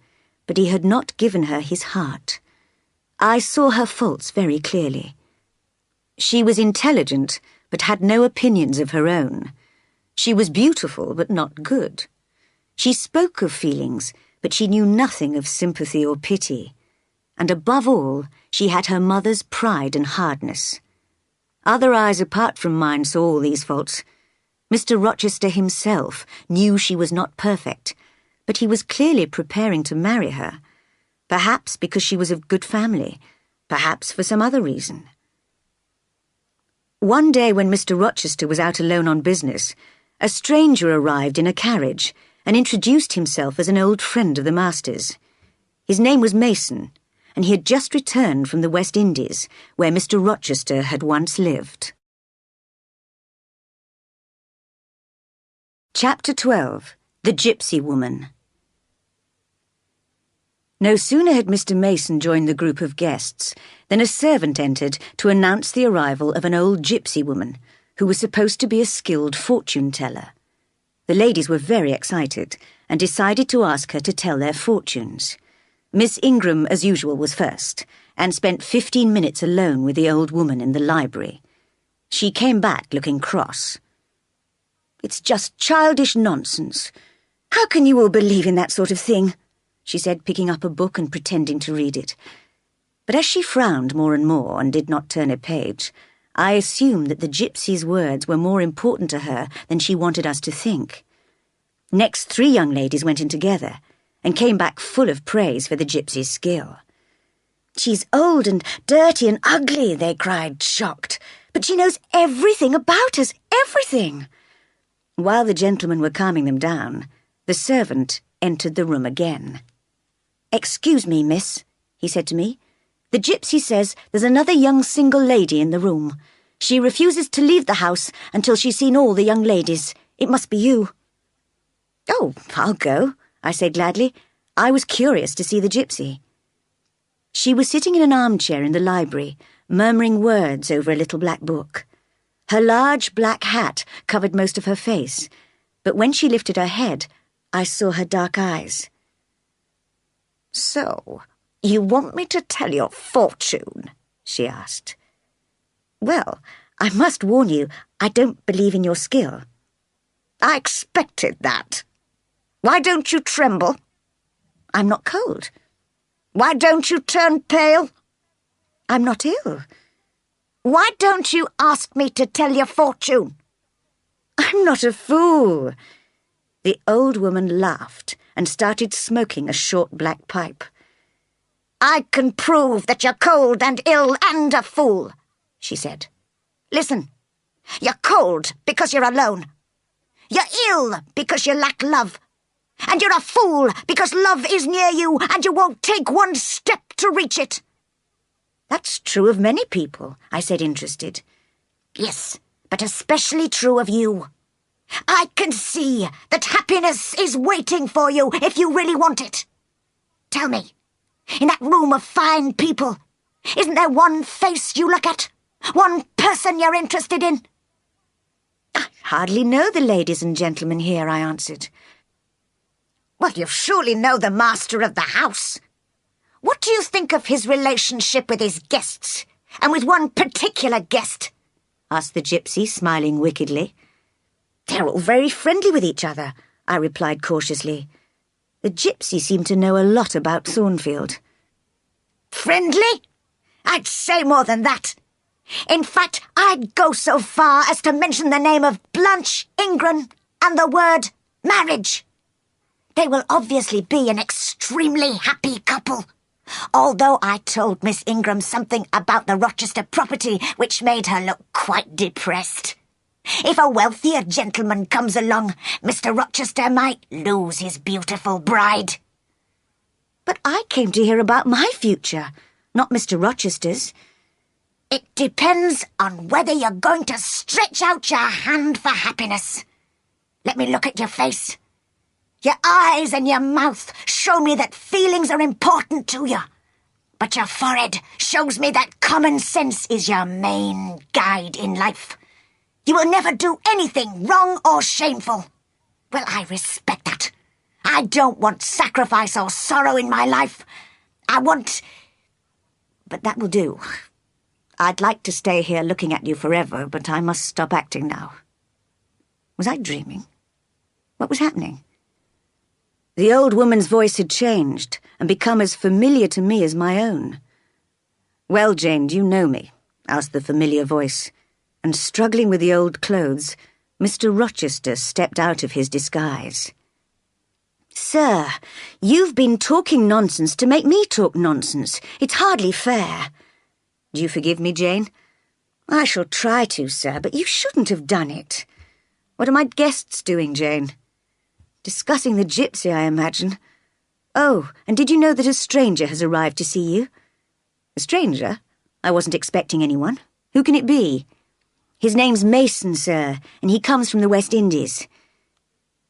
but he had not given her his heart. I saw her faults very clearly. She was intelligent, but had no opinions of her own. She was beautiful, but not good. She spoke of feelings, but she knew nothing of sympathy or pity. And above all, she had her mother's pride and hardness. Other eyes apart from mine saw all these faults. Mr. Rochester himself knew she was not perfect, but he was clearly preparing to marry her. Perhaps because she was of good family, perhaps for some other reason. One day when Mr. Rochester was out alone on business, a stranger arrived in a carriage and introduced himself as an old friend of the master's. His name was Mason, and he had just returned from the West Indies, where Mr. Rochester had once lived. Chapter 12. The Gypsy Woman. No sooner had Mr. Mason joined the group of guests than a servant entered to announce the arrival of an old gypsy woman who was supposed to be a skilled fortune-teller. The ladies were very excited and decided to ask her to tell their fortunes. Miss Ingram, as usual, was first and spent 15 minutes alone with the old woman in the library. She came back looking cross. "It's just childish nonsense. How can you all believe in that sort of thing?" she said, picking up a book and pretending to read it. But as she frowned more and more and did not turn a page, I assumed that the gypsy's words were more important to her than she wanted us to think. Next, 3 young ladies went in together and came back full of praise for the gypsy's skill. "She's old and dirty and ugly," they cried, shocked. "But she knows everything about us, everything." While the gentlemen were calming them down, the servant entered the room again. "Excuse me, miss," he said to me. "The gypsy says there's another young single lady in the room. She refuses to leave the house until she's seen all the young ladies. It must be you." "Oh, I'll go," I said gladly. I was curious to see the gypsy. She was sitting in an armchair in the library, murmuring words over a little black book. Her large black hat covered most of her face, but when she lifted her head, I saw her dark eyes. "So, you want me to tell your fortune?" she asked. "Well, I must warn you, I don't believe in your skill." "I expected that. Why don't you tremble?" "I'm not cold." "Why don't you turn pale?" "I'm not ill." "Why don't you ask me to tell your fortune?" "I'm not a fool." The old woman laughed and started smoking a short black pipe. "I can prove that you're cold and ill and a fool," she said. "Listen, you're cold because you're alone. You're ill because you lack love. And you're a fool because love is near you and you won't take one step to reach it." "That's true of many people," I said, interested. "Yes, but especially true of you. I can see that happiness is waiting for you if you really want it. Tell me, in that room of fine people, isn't there one face you look at? One person you're interested in?" "I hardly know the ladies and gentlemen here," I answered. "Well, you surely know the master of the house. What do you think of his relationship with his guests, and with one particular guest?" asked the gypsy, smiling wickedly. "They're all very friendly with each other," I replied cautiously. The gypsy seemed to know a lot about Thornfield. "Friendly? I'd say more than that. In fact, I'd go so far as to mention the name of Blanche Ingram and the word marriage. They will obviously be an extremely happy couple, although I told Miss Ingram something about the Rochester property which made her look quite depressed. If a wealthier gentleman comes along, Mr. Rochester might lose his beautiful bride." "But I came to hear about my future, not Mr. Rochester's." "It depends on whether you're going to stretch out your hand for happiness. Let me look at your face. Your eyes and your mouth show me that feelings are important to you. But your forehead shows me that common sense is your main guide in life. You will never do anything wrong or shameful. Well, I respect that. I don't want sacrifice or sorrow in my life. I want..." "But that will do. I'd like to stay here looking at you forever, but I must stop acting now." Was I dreaming? What was happening? The old woman's voice had changed and become as familiar to me as my own. "Well, Jane, do you know me?" asked the familiar voice, and struggling with the old clothes, Mr. Rochester stepped out of his disguise. "Sir, you've been talking nonsense to make me talk nonsense. It's hardly fair." "Do you forgive me, Jane?" "I shall try to, sir, but you shouldn't have done it." "What are my guests doing, Jane?" "Discussing the gypsy, I imagine. Oh, and did you know that a stranger has arrived to see you?" "A stranger? I wasn't expecting anyone. Who can it be?" "His name's Mason, sir, and he comes from the West Indies."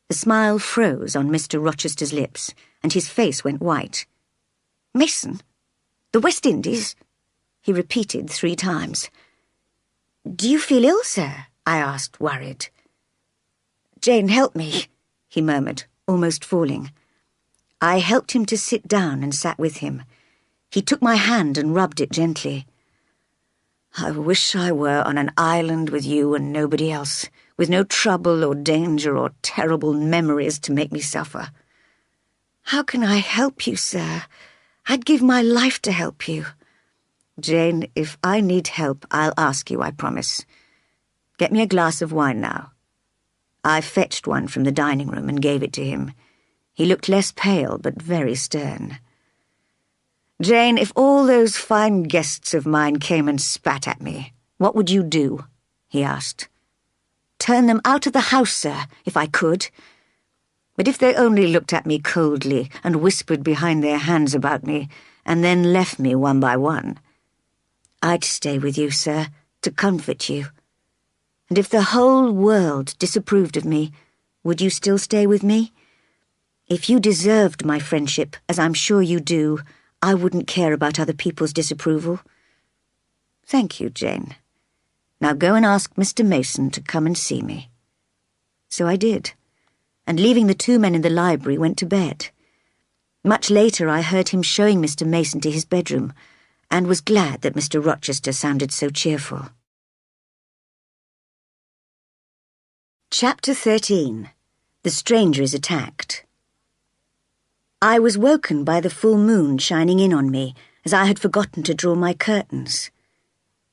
The smile froze on Mr. Rochester's lips, and his face went white. Mason? The West Indies? He repeated 3 times. Do you feel ill, sir? I asked, worried. Jane, help me, he murmured, almost falling. I helped him to sit down and sat with him. He took my hand and rubbed it gently. I wish I were on an island with you and nobody else, with no trouble or danger or terrible memories to make me suffer. How can I help you, sir? I'd give my life to help you. Jane, if I need help, I'll ask you, I promise. Get me a glass of wine now. I fetched one from the dining room and gave it to him. He looked less pale, but very stern. Jane, if all those fine guests of mine came and spat at me, what would you do? He asked. Turn them out of the house, sir, if I could. But if they only looked at me coldly and whispered behind their hands about me, and then left me one by one, I'd stay with you, sir, to comfort you. And if the whole world disapproved of me, would you still stay with me? If you deserved my friendship, as I'm sure you do, I wouldn't care about other people's disapproval. Thank you, Jane. Now go and ask Mr. Mason to come and see me. So I did, and leaving the 2 men in the library, went to bed. Much later I heard him showing Mr. Mason to his bedroom, and was glad that Mr. Rochester sounded so cheerful. Chapter 13. The Stranger is Attacked. I was woken by the full moon shining in on me, as I had forgotten to draw my curtains.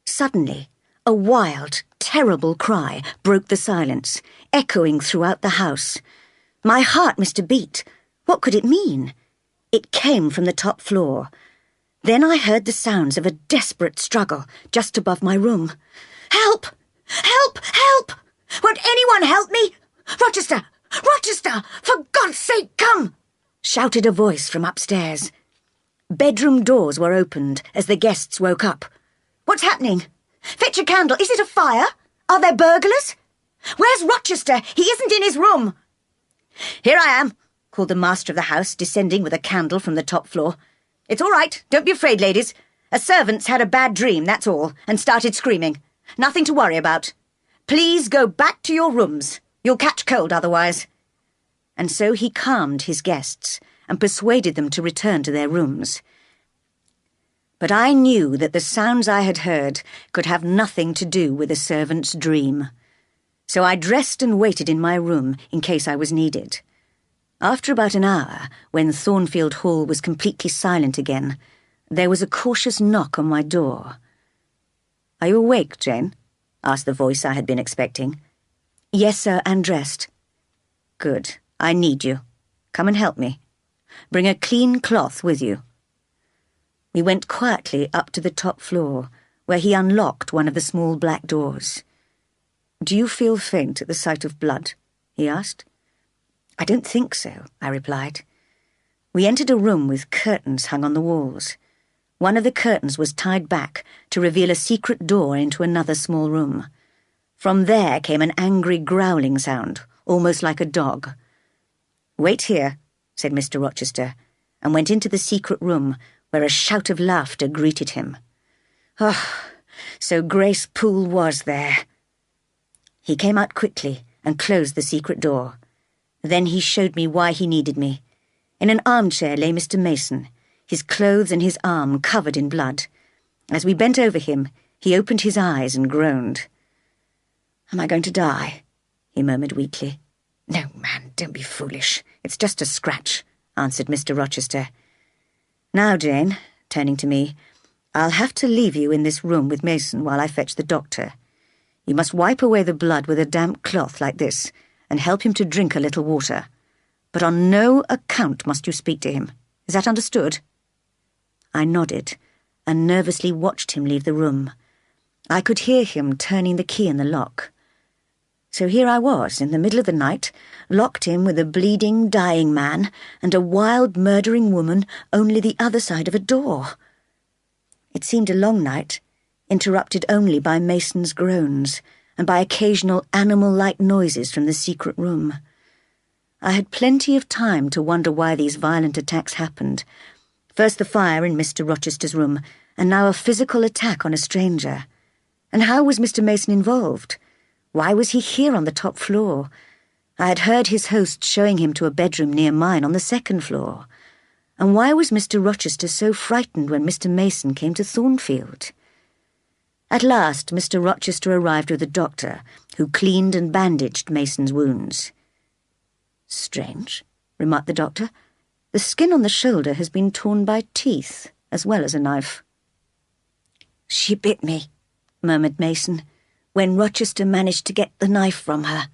Suddenly, a wild, terrible cry broke the silence, echoing throughout the house. My heart missed a beat. What could it mean? It came from the top floor. Then I heard the sounds of a desperate struggle just above my room. Help! Help! Help! Won't anyone help me? Rochester! Rochester! For God's sake, come! Shouted a voice from upstairs. Bedroom doors were opened as the guests woke up. What's happening? Fetch a candle. Is it a fire? Are there burglars? Where's Rochester? He isn't in his room. Here I am, called the master of the house, descending with a candle from the top floor. It's all right. Don't be afraid, ladies. A servant's had a bad dream, that's all, and started screaming. Nothing to worry about. Please go back to your rooms. You'll catch cold otherwise. And so he calmed his guests and persuaded them to return to their rooms. But I knew that the sounds I had heard could have nothing to do with a servant's dream. So I dressed and waited in my room in case I was needed. After about an hour, when Thornfield Hall was completely silent again, there was a cautious knock on my door. "Are you awake, Jane?" asked the voice I had been expecting. "Yes, sir, and dressed." "Good. I need you. Come and help me. Bring a clean cloth with you." We went quietly up to the top floor, where he unlocked one of the small black doors. "Do you feel faint at the sight of blood?" he asked. "I don't think so," I replied. We entered a room with curtains hung on the walls. One of the curtains was tied back to reveal a secret door into another small room. From there came an angry growling sound, almost like a dog. "Wait here," said Mr. Rochester, and went into the secret room, where a shout of laughter greeted him. Oh, so Grace Poole was there. He came out quickly and closed the secret door. Then he showed me why he needed me. In an armchair lay Mr. Mason, his clothes and his arm covered in blood. As we bent over him, he opened his eyes and groaned. "Am I going to die?" he murmured weakly. "No, man, don't be foolish. It's just a scratch," answered Mr. Rochester. "Now, Jane," turning to me, "I'll have to leave you in this room with Mason while I fetch the doctor. You must wipe away the blood with a damp cloth like this and help him to drink a little water. But on no account must you speak to him. Is that understood?" I nodded and nervously watched him leave the room. I could hear him turning the key in the lock. So here I was, in the middle of the night, locked in with a bleeding, dying man and a wild, murdering woman only the other side of a door. It seemed a long night, interrupted only by Mason's groans and by occasional animal-like noises from the secret room. I had plenty of time to wonder why these violent attacks happened, First the fire in Mr. Rochester's room, and now a physical attack on a stranger. And how was Mr. Mason involved? Why was he here on the top floor? I had heard his host showing him to a bedroom near mine on the second floor. And why was Mr. Rochester so frightened when Mr. Mason came to Thornfield? At last, Mr. Rochester arrived with a doctor, who cleaned and bandaged Mason's wounds. "Strange," remarked the doctor. "The skin on the shoulder has been torn by teeth, as well as a knife." "She bit me," murmured Mason, "when Rochester managed to get the knife from her."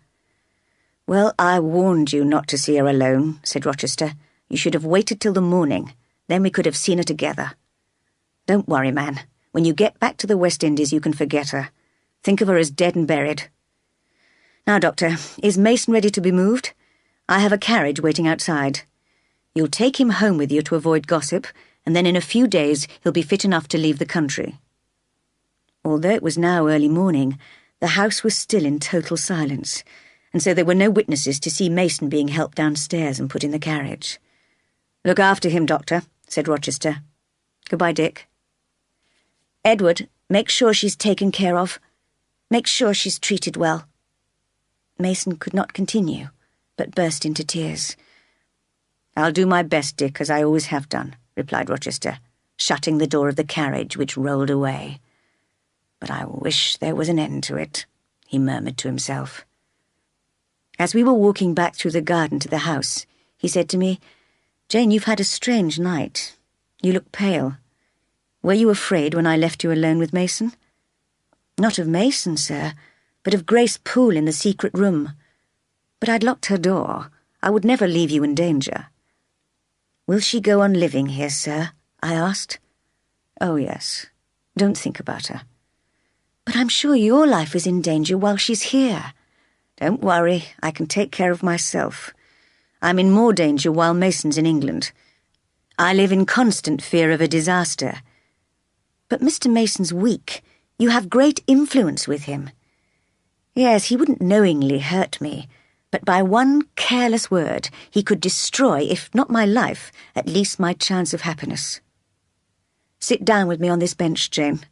"Well, I warned you not to see her alone," said Rochester. "You should have waited till the morning. Then we could have seen her together. Don't worry, man. When you get back to the West Indies, you can forget her. Think of her as dead and buried. Now, Doctor, is Mason ready to be moved? I have a carriage waiting outside. You'll take him home with you to avoid gossip, and then in a few days he'll be fit enough to leave the country." Although it was now early morning, the house was still in total silence, and so there were no witnesses to see Mason being helped downstairs and put in the carriage. "Look after him, Doctor," said Rochester. "Goodbye, Dick." "Edward, make sure she's taken care of. Make sure she's treated well." Mason could not continue, but burst into tears. "I'll do my best, Dick, as I always have done," replied Rochester, shutting the door of the carriage, which rolled away. "But I wish there was an end to it," he murmured to himself. As we were walking back through the garden to the house, he said to me, "Jane, you've had a strange night. You look pale. Were you afraid when I left you alone with Mason?" "Not of Mason, sir, but of Grace Poole in the secret room. But I'd locked her door. I would never leave you in danger." "Will she go on living here, sir?" I asked. "Oh, yes. Don't think about her." "But I'm sure your life is in danger while she's here." "Don't worry, I can take care of myself. I'm in more danger while Mason's in England. I live in constant fear of a disaster." "But Mr. Mason's weak. You have great influence with him." "Yes, he wouldn't knowingly hurt me, but by one careless word he could destroy, if not my life, at least my chance of happiness. Sit down with me on this bench, Jane.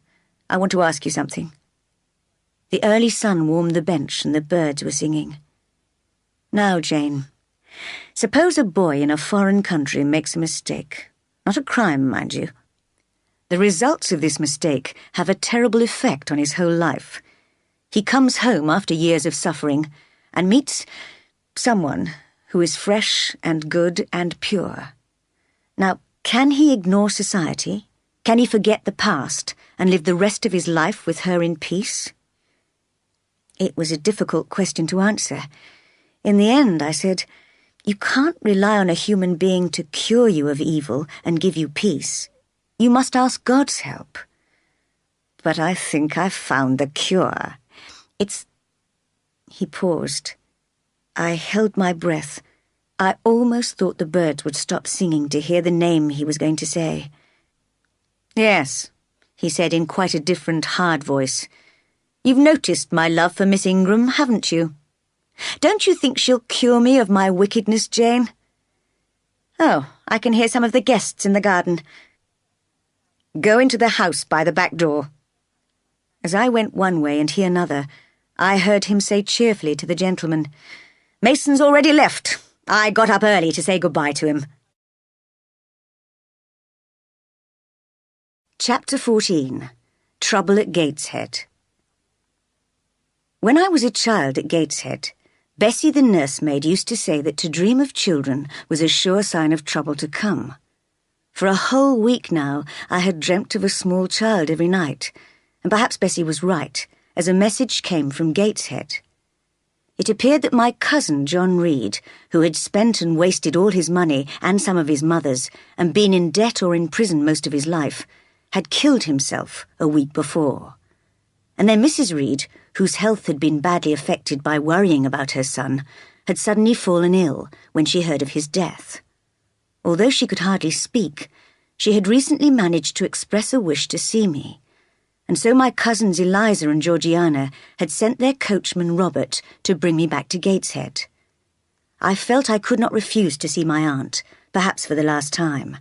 I want to ask you something." The early sun warmed the bench and the birds were singing. "Now, Jane, suppose a boy in a foreign country makes a mistake. Not a crime, mind you. The results of this mistake have a terrible effect on his whole life. He comes home after years of suffering and meets someone who is fresh and good and pure. Now, can he ignore society? Can he forget the past and live the rest of his life with her in peace?" It was a difficult question to answer. In the end, I said, "You can't rely on a human being to cure you of evil and give you peace. You must ask God's help." "But I think I've found the cure. It's—" He paused. I held my breath. I almost thought the birds would stop singing to hear the name he was going to say. "Yes," he said in quite a different, hard voice. "You've noticed my love for Miss Ingram, haven't you? Don't you think she'll cure me of my wickedness, Jane? Oh, I can hear some of the guests in the garden. Go into the house by the back door." As I went one way and he another, I heard him say cheerfully to the gentleman, "Mason's already left. I got up early to say goodbye to him." Chapter 14. Trouble at Gateshead. When I was a child at Gateshead, Bessie the nursemaid used to say that to dream of children was a sure sign of trouble to come. For a whole week now, I had dreamt of a small child every night, and perhaps Bessie was right, as a message came from Gateshead. It appeared that my cousin, John Reed, who had spent and wasted all his money and some of his mother's, and been in debt or in prison most of his life, had killed himself a week before. And then Mrs. Reed, whose health had been badly affected by worrying about her son, had suddenly fallen ill when she heard of his death. Although she could hardly speak, she had recently managed to express a wish to see me, and so my cousins Eliza and Georgiana had sent their coachman Robert to bring me back to Gateshead. I felt I could not refuse to see my aunt, perhaps for the last time.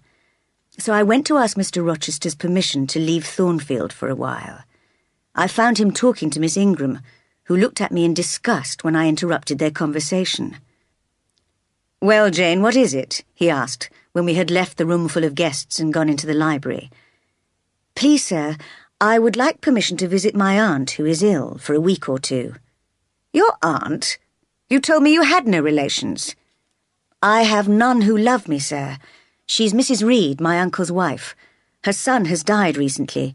So I went to ask Mr. Rochester's permission to leave Thornfield for a while. I found him talking to Miss Ingram, who looked at me in disgust when I interrupted their conversation. "Well, Jane, what is it?" he asked, when we had left the room full of guests and gone into the library. "Please, sir, I would like permission to visit my aunt, who is ill, for a week or two." "Your aunt? You told me you had no relations." "I have none who love me, sir. She's Mrs. Reed, my uncle's wife. Her son has died recently.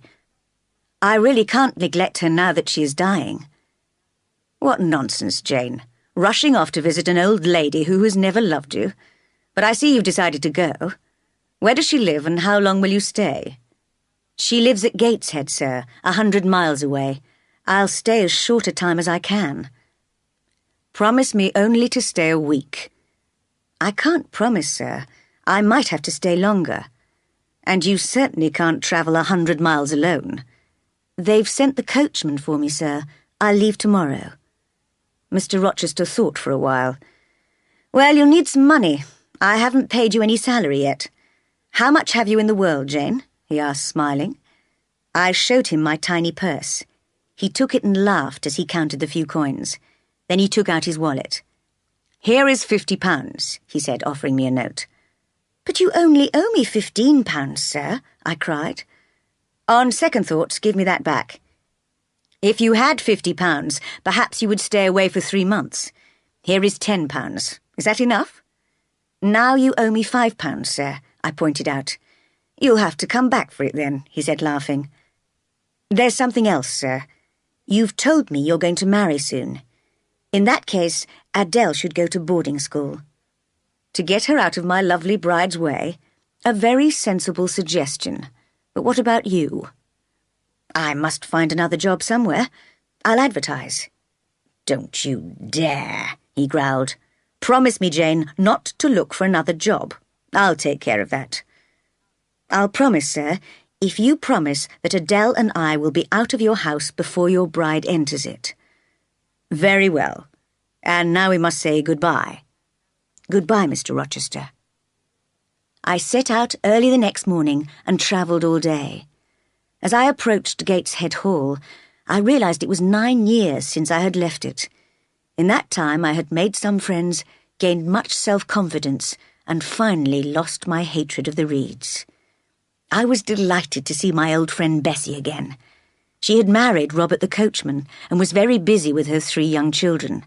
I really can't neglect her now that she is dying." "What nonsense, Jane. Rushing off to visit an old lady who has never loved you. But I see you've decided to go. Where does she live and how long will you stay?" "She lives at Gateshead, sir, 100 miles away. I'll stay as short a time as I can." "Promise me only to stay a week." "I can't promise, sir. I might have to stay longer." "And you certainly can't travel 100 miles alone." "They've sent the coachman for me, sir. I'll leave tomorrow." Mr. Rochester thought for a while. "Well, you'll need some money. I haven't paid you any salary yet. How much have you in the world, Jane?" he asked, smiling. I showed him my tiny purse. He took it and laughed as he counted the few coins. Then he took out his wallet. "Here is £50, he said, offering me a note. "But you only owe me £15, sir," I cried. "On second thoughts, give me that back. If you had £50, perhaps you would stay away for 3 months. Here is £10. Is that enough?" "Now you owe me £5, sir," I pointed out. "You'll have to come back for it then," he said, laughing. "There's something else, sir. You've told me you're going to marry soon. In that case, Adele should go to boarding school." "To get her out of my lovely bride's way? A very sensible suggestion. But what about you?" "I must find another job somewhere. I'll advertise." "Don't you dare," he growled. "Promise me, Jane, not to look for another job. I'll take care of that." "I'll promise, sir, if you promise that Adele and I will be out of your house before your bride enters it." "Very well. And now we must say goodbye." "Goodbye, Mr. Rochester." I set out early the next morning and travelled all day. As I approached Gateshead Hall, I realised it was 9 years since I had left it. In that time I had made some friends, gained much self-confidence, and finally lost my hatred of the Reeds. I was delighted to see my old friend Bessie again. She had married Robert the coachman and was very busy with her 3 young children.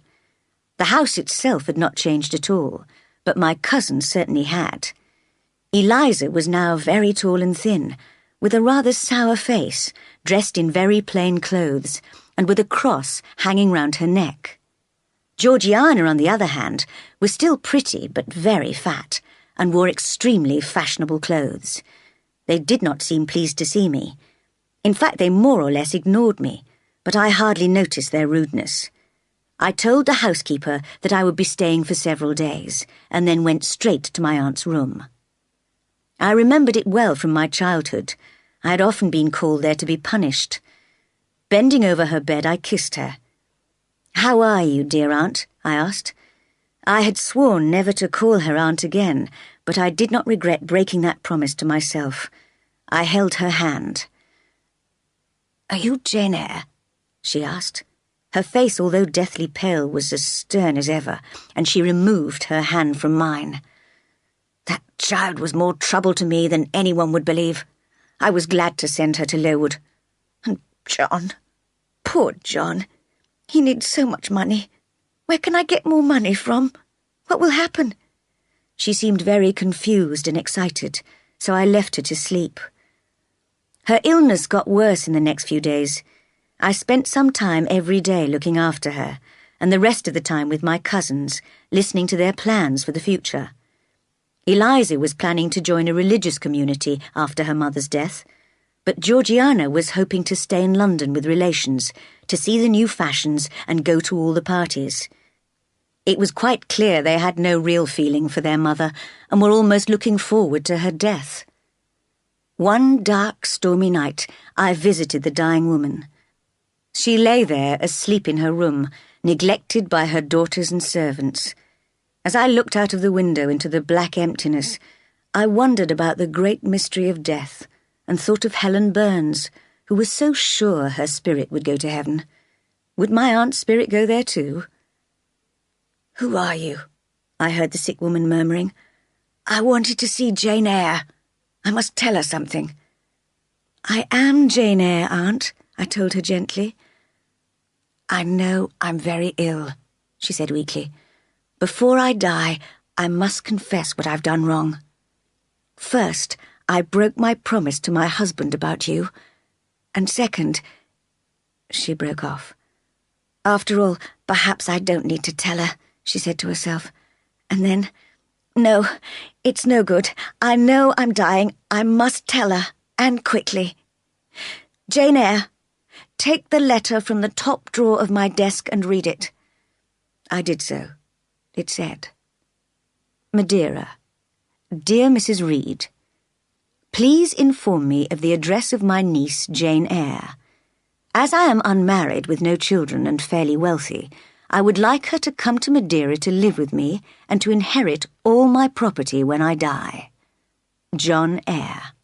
The house itself had not changed at all, but my cousin certainly had. Eliza was now very tall and thin, with a rather sour face, dressed in very plain clothes, and with a cross hanging round her neck. Georgiana, on the other hand, was still pretty but very fat, and wore extremely fashionable clothes. They did not seem pleased to see me. In fact, they more or less ignored me, but I hardly noticed their rudeness. I told the housekeeper that I would be staying for several days, and then went straight to my aunt's room. I remembered it well from my childhood. I had often been called there to be punished. Bending over her bed, I kissed her. "How are you, dear aunt?" I asked. I had sworn never to call her aunt again, but I did not regret breaking that promise to myself. I held her hand. "Are you Jane Eyre?" she asked. Her face, although deathly pale, was as stern as ever, and she removed her hand from mine. "That child was more trouble to me than anyone would believe. I was glad to send her to Lowood. And John, poor John, he needs so much money. Where can I get more money from? What will happen?" She seemed very confused and excited, so I left her to sleep. Her illness got worse in the next few days. I spent some time every day looking after her, and the rest of the time with my cousins, listening to their plans for the future. Eliza was planning to join a religious community after her mother's death, but Georgiana was hoping to stay in London with relations, to see the new fashions and go to all the parties. It was quite clear they had no real feeling for their mother and were almost looking forward to her death. One dark, stormy night, I visited the dying woman. She lay there asleep in her room, neglected by her daughters and servants. As I looked out of the window into the black emptiness, I wondered about the great mystery of death and thought of Helen Burns, who was so sure her spirit would go to heaven. Would my aunt's spirit go there too? "Who are you?" I heard the sick woman murmuring. "I wanted to see Jane Eyre. I must tell her something." "I am Jane Eyre, Aunt," I told her gently. "I know I'm very ill," she said weakly. "Before I die, I must confess what I've done wrong. First, I broke my promise to my husband about you. And second—" She broke off. "After all, perhaps I don't need to tell her," she said to herself. And then, "No, it's no good. I know I'm dying. I must tell her, and quickly. Jane Eyre, take the letter from the top drawer of my desk and read it." I did so. It said, "Madeira. Dear Mrs. Reed, please inform me of the address of my niece, Jane Eyre. As I am unmarried with no children and fairly wealthy, I would like her to come to Madeira to live with me and to inherit all my property when I die. John Eyre."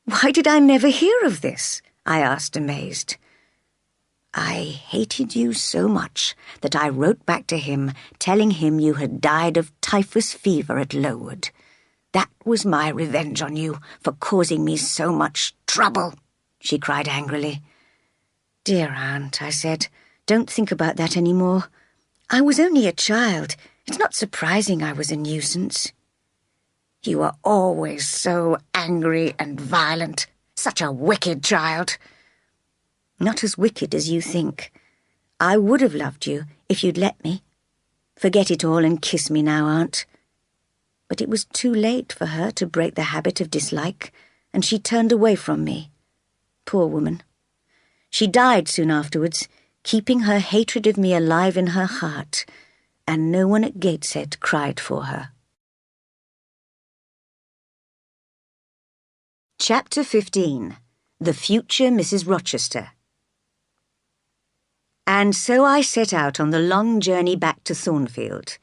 "Why did I never hear of this?" I asked, amazed. "I hated you so much that I wrote back to him telling him you had died of typhus fever at Lowood. That was my revenge on you for causing me so much trouble," she cried angrily. "Dear Aunt," I said, "don't think about that any more. I was only a child. It's not surprising I was a nuisance." "You were always so angry and violent. Such a wicked child." "Not as wicked as you think. I would have loved you if you'd let me. Forget it all and kiss me now, Aunt." But it was too late for her to break the habit of dislike, and she turned away from me. Poor woman. She died soon afterwards, keeping her hatred of me alive in her heart, and no one at Gateshead cried for her. Chapter 15. The Future Mrs. Rochester. And so I set out on the long journey back to Thornfield.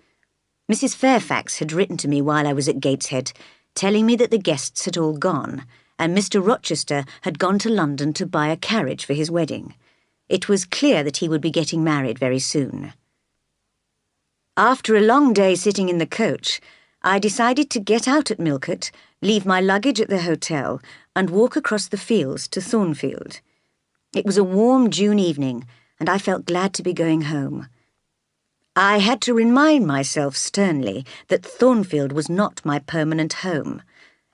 Mrs. Fairfax had written to me while I was at Gateshead, telling me that the guests had all gone, and Mr. Rochester had gone to London to buy a carriage for his wedding. It was clear that he would be getting married very soon. After a long day sitting in the coach, I decided to get out at Millcote, leave my luggage at the hotel, and walk across the fields to Thornfield. It was a warm June evening, and I felt glad to be going home. I had to remind myself sternly that Thornfield was not my permanent home,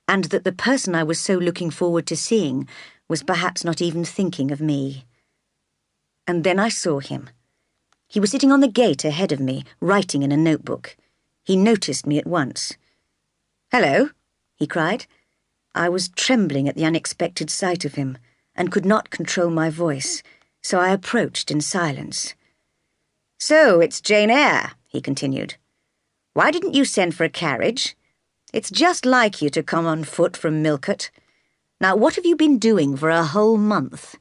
and that the person I was so looking forward to seeing was perhaps not even thinking of me. And then I saw him. He was sitting on the gate ahead of me, writing in a notebook. He noticed me at once. "Hello," he cried. I was trembling at the unexpected sight of him, and could not control my voice, so I approached in silence. "So it's Jane Eyre," he continued. "Why didn't you send for a carriage? It's just like you to come on foot from Millcote. Now, what have you been doing for a whole month?"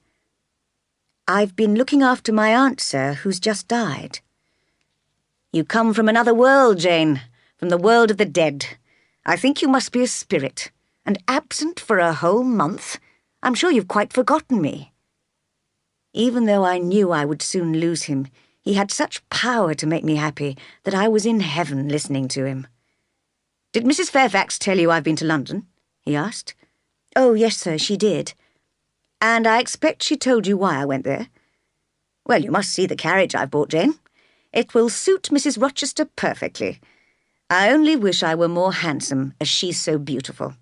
"I've been looking after my aunt, sir, who's just died." "You come from another world, Jane, from the world of the dead. I think you must be a spirit, and absent for a whole month. I'm sure you've quite forgotten me." Even though I knew I would soon lose him, he had such power to make me happy that I was in heaven listening to him. "Did Mrs. Fairfax tell you I've been to London?" he asked. "Oh, yes, sir, she did." "And I expect she told you why I went there?" "Well, you must see the carriage I've bought, Jane. It will suit Mrs. Rochester perfectly. I only wish I were more handsome, as she's so beautiful.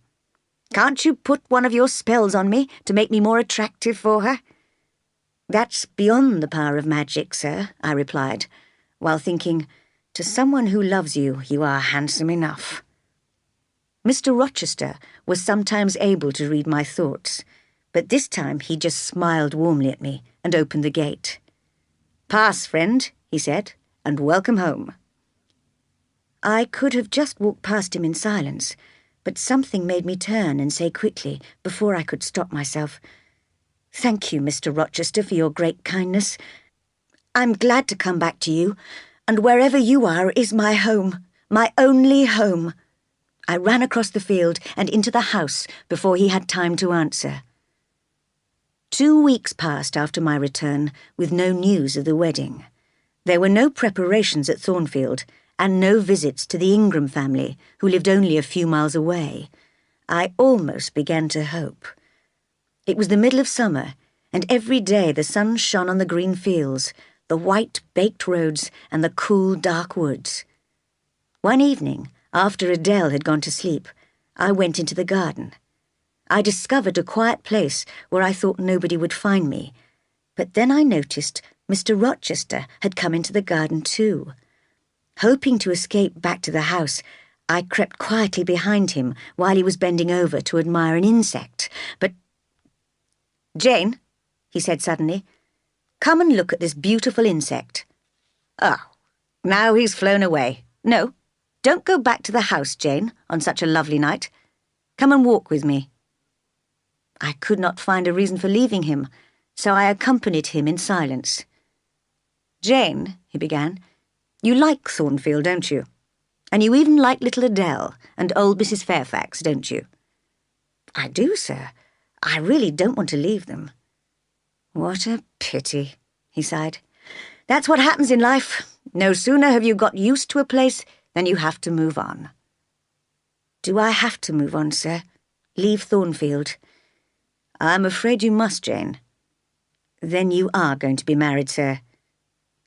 Can't you put one of your spells on me to make me more attractive for her?" "That's beyond the power of magic, sir," I replied, while thinking, to someone who loves you, you are handsome enough. Mr. Rochester was sometimes able to read my thoughts, but this time he just smiled warmly at me and opened the gate. "Pass, friend," he said, "and welcome home." I could have just walked past him in silence, but something made me turn and say quickly, before I could stop myself, "Thank you, Mr. Rochester, for your great kindness. I'm glad to come back to you, and wherever you are is my home, my only home." I ran across the field and into the house before he had time to answer. 2 weeks passed after my return with no news of the wedding. There were no preparations at Thornfield and no visits to the Ingram family, who lived only a few miles away. I almost began to hope. It was the middle of summer, and every day the sun shone on the green fields, the white baked roads and the cool dark woods. One evening, after Adele had gone to sleep, I went into the garden. I discovered a quiet place where I thought nobody would find me, but then I noticed Mr. Rochester had come into the garden too. Hoping to escape back to the house, I crept quietly behind him while he was bending over to admire an insect, but... "Jane," he said suddenly, "come and look at this beautiful insect." "Oh, now he's flown away. No, don't go back to the house, Jane, on such a lovely night. Come and walk with me." I could not find a reason for leaving him, so I accompanied him in silence. "Jane," he began, "you like Thornfield, don't you? And you even like little Adele and old Mrs. Fairfax, don't you?" "I do, sir. I really don't want to leave them." "What a pity," he sighed. "That's what happens in life. No sooner have you got used to a place than you have to move on." "Do I have to move on, sir? Leave Thornfield?" "I'm afraid you must, Jane." "Then you are going to be married, sir?"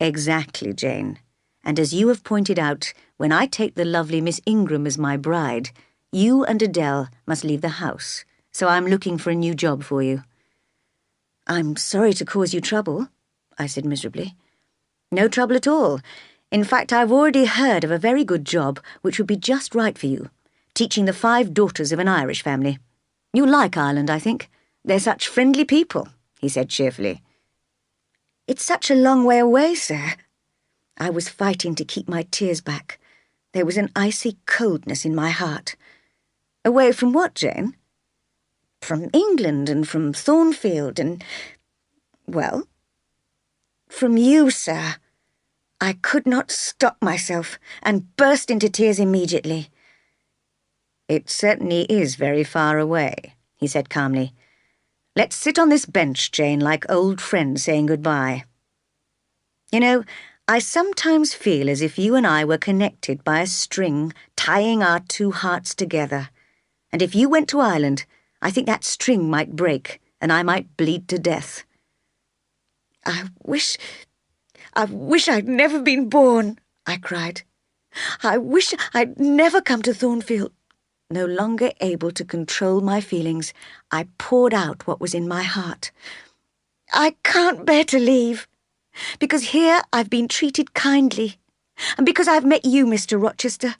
"Exactly, Jane. And as you have pointed out, when I take the lovely Miss Ingram as my bride, you and Adele must leave the house, so I'm looking for a new job for you." "I'm sorry to cause you trouble," I said miserably. "No trouble at all. In fact, I've already heard of a very good job which would be just right for you, teaching the 5 daughters of an Irish family. You'll like Ireland, I think. They're such friendly people," he said cheerfully. "It's such a long way away, sir." I was fighting to keep my tears back. There was an icy coldness in my heart. "Away from what, Jane?" "From England and from Thornfield and... well, from you, sir." I could not stop myself and burst into tears immediately. "It certainly is very far away," he said calmly. "Let's sit on this bench, Jane, like old friends saying goodbye. You know, I sometimes feel as if you and I were connected by a string tying our 2 hearts together. And if you went to Ireland, I think that string might break and I might bleed to death." I wish I'd never been born," I cried. "I wish I'd never come to Thornfield." No longer able to control my feelings, I poured out what was in my heart. "I can't bear to leave, because here I've been treated kindly, and because I've met you, Mr. Rochester,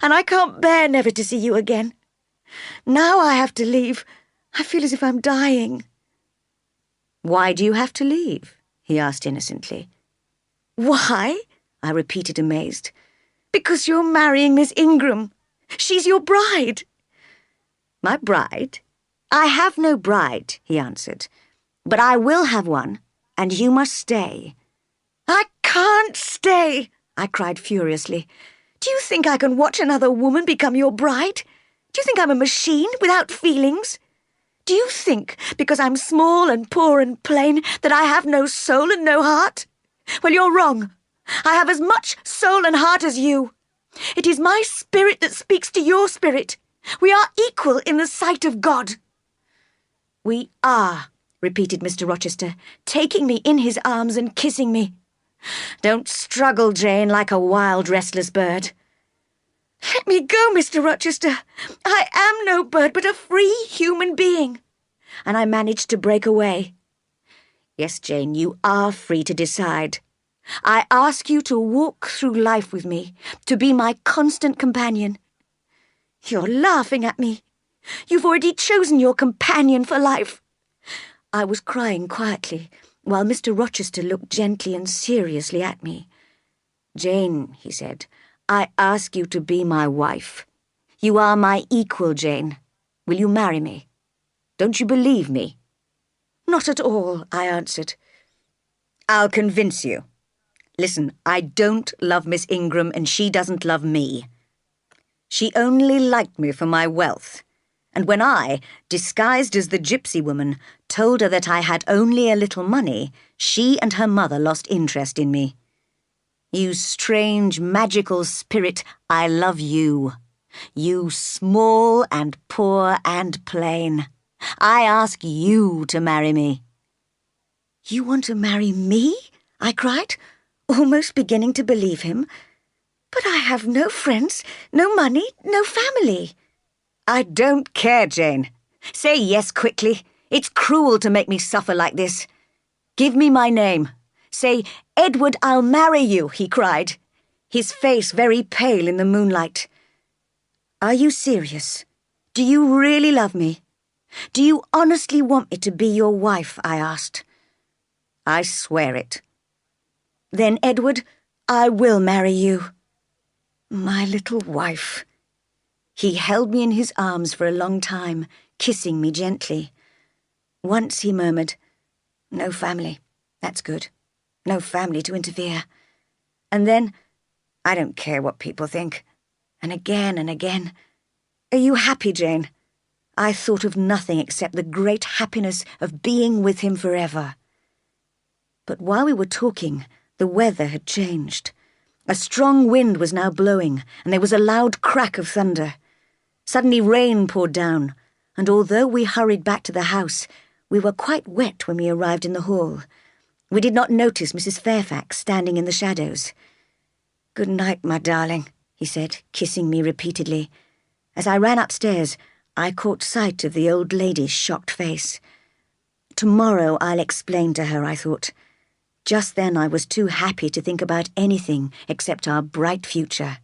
and I can't bear never to see you again. Now I have to leave. I feel as if I'm dying." "Why do you have to leave?" he asked innocently. "Why?" I repeated, amazed. "Because you're marrying Miss Ingram. She's your bride." "My bride? I have no bride," he answered. "But I will have one, and you must stay." "I can't stay," I cried furiously. "Do you think I can watch another woman become your bride? Do you think I'm a machine without feelings? Do you think, because I'm small and poor and plain, that I have no soul and no heart? Well, you're wrong. I have as much soul and heart as you. It is my spirit that speaks to your spirit. We are equal in the sight of God." "We are," repeated Mr. Rochester, taking me in his arms and kissing me. "Don't struggle, Jane, like a wild, restless bird." "Let me go, Mr. Rochester. I am no bird, but a free human being." And I managed to break away. "Yes, Jane, you are free to decide. I ask you to walk through life with me, to be my constant companion." "You're laughing at me. You've already chosen your companion for life." I was crying quietly, while Mr. Rochester looked gently and seriously at me. "Jane," he said, "I ask you to be my wife. You are my equal, Jane. Will you marry me? Don't you believe me?" "Not at all," I answered. "I'll convince you. Listen, I don't love Miss Ingram and she doesn't love me." She only liked me for my wealth. And when I, disguised as the gypsy woman, told her that I had only a little money, she and her mother lost interest in me. You strange, magical spirit, I love you. You small and poor and plain. I ask you to marry me. You want to marry me? I cried, almost beginning to believe him. But I have no friends, no money, no family. I don't care, Jane. Say yes quickly. It's cruel to make me suffer like this. Give me my name. Say, Edward, I'll marry you, he cried, his face very pale in the moonlight. Are you serious? Do you really love me? Do you honestly want me to be your wife? I asked. I swear it. Then, Edward, I will marry you. My little wife. He held me in his arms for a long time, kissing me gently. Once he murmured, "No family. That's good. No family to interfere." And then, "I don't care what people think." And again, "Are you happy, Jane?" I thought of nothing except the great happiness of being with him forever. But while we were talking, the weather had changed. A strong wind was now blowing, and there was a loud crack of thunder. Suddenly rain poured down, and although we hurried back to the house, we were quite wet when we arrived in the hall. We did not notice Mrs. Fairfax standing in the shadows. "Good night, my darling," he said, kissing me repeatedly. As I ran upstairs, I caught sight of the old lady's shocked face. Tomorrow I'll explain to her, I thought. Just then I was too happy to think about anything except our bright future.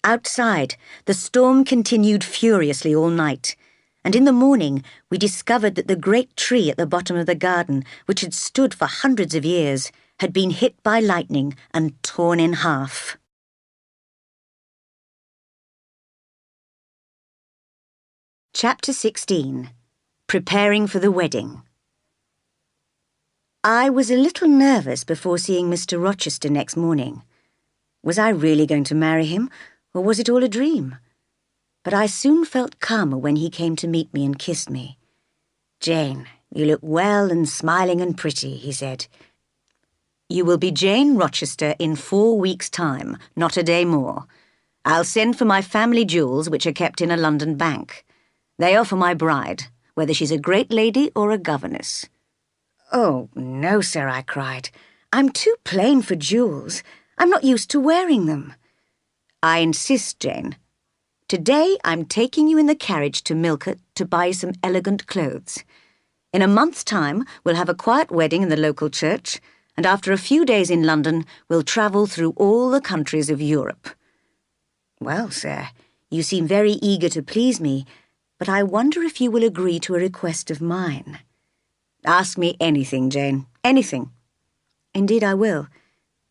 Outside, the storm continued furiously all night, and in the morning we discovered that the great tree at the bottom of the garden, which had stood for hundreds of years, had been hit by lightning and torn in half. Chapter 16. Preparing for the Wedding. I was a little nervous before seeing Mr. Rochester next morning. Was I really going to marry him, or was it all a dream? But I soon felt calmer when he came to meet me and kissed me. "Jane, you look well and smiling and pretty," he said. "You will be Jane Rochester in 4 weeks' time, not a day more. I'll send for my family jewels, which are kept in a London bank. They are for my bride, whether she's a great lady or a governess." "Oh, no, sir," I cried. "I'm too plain for jewels. I'm not used to wearing them." "I insist, Jane. Today I'm taking you in the carriage to Millcote to buy some elegant clothes. In a month's time we'll have a quiet wedding in the local church, and after a few days in London we'll travel through all the countries of Europe." "Well, sir, you seem very eager to please me, but I wonder if you will agree to a request of mine." "Ask me anything, Jane, anything." "Indeed I will.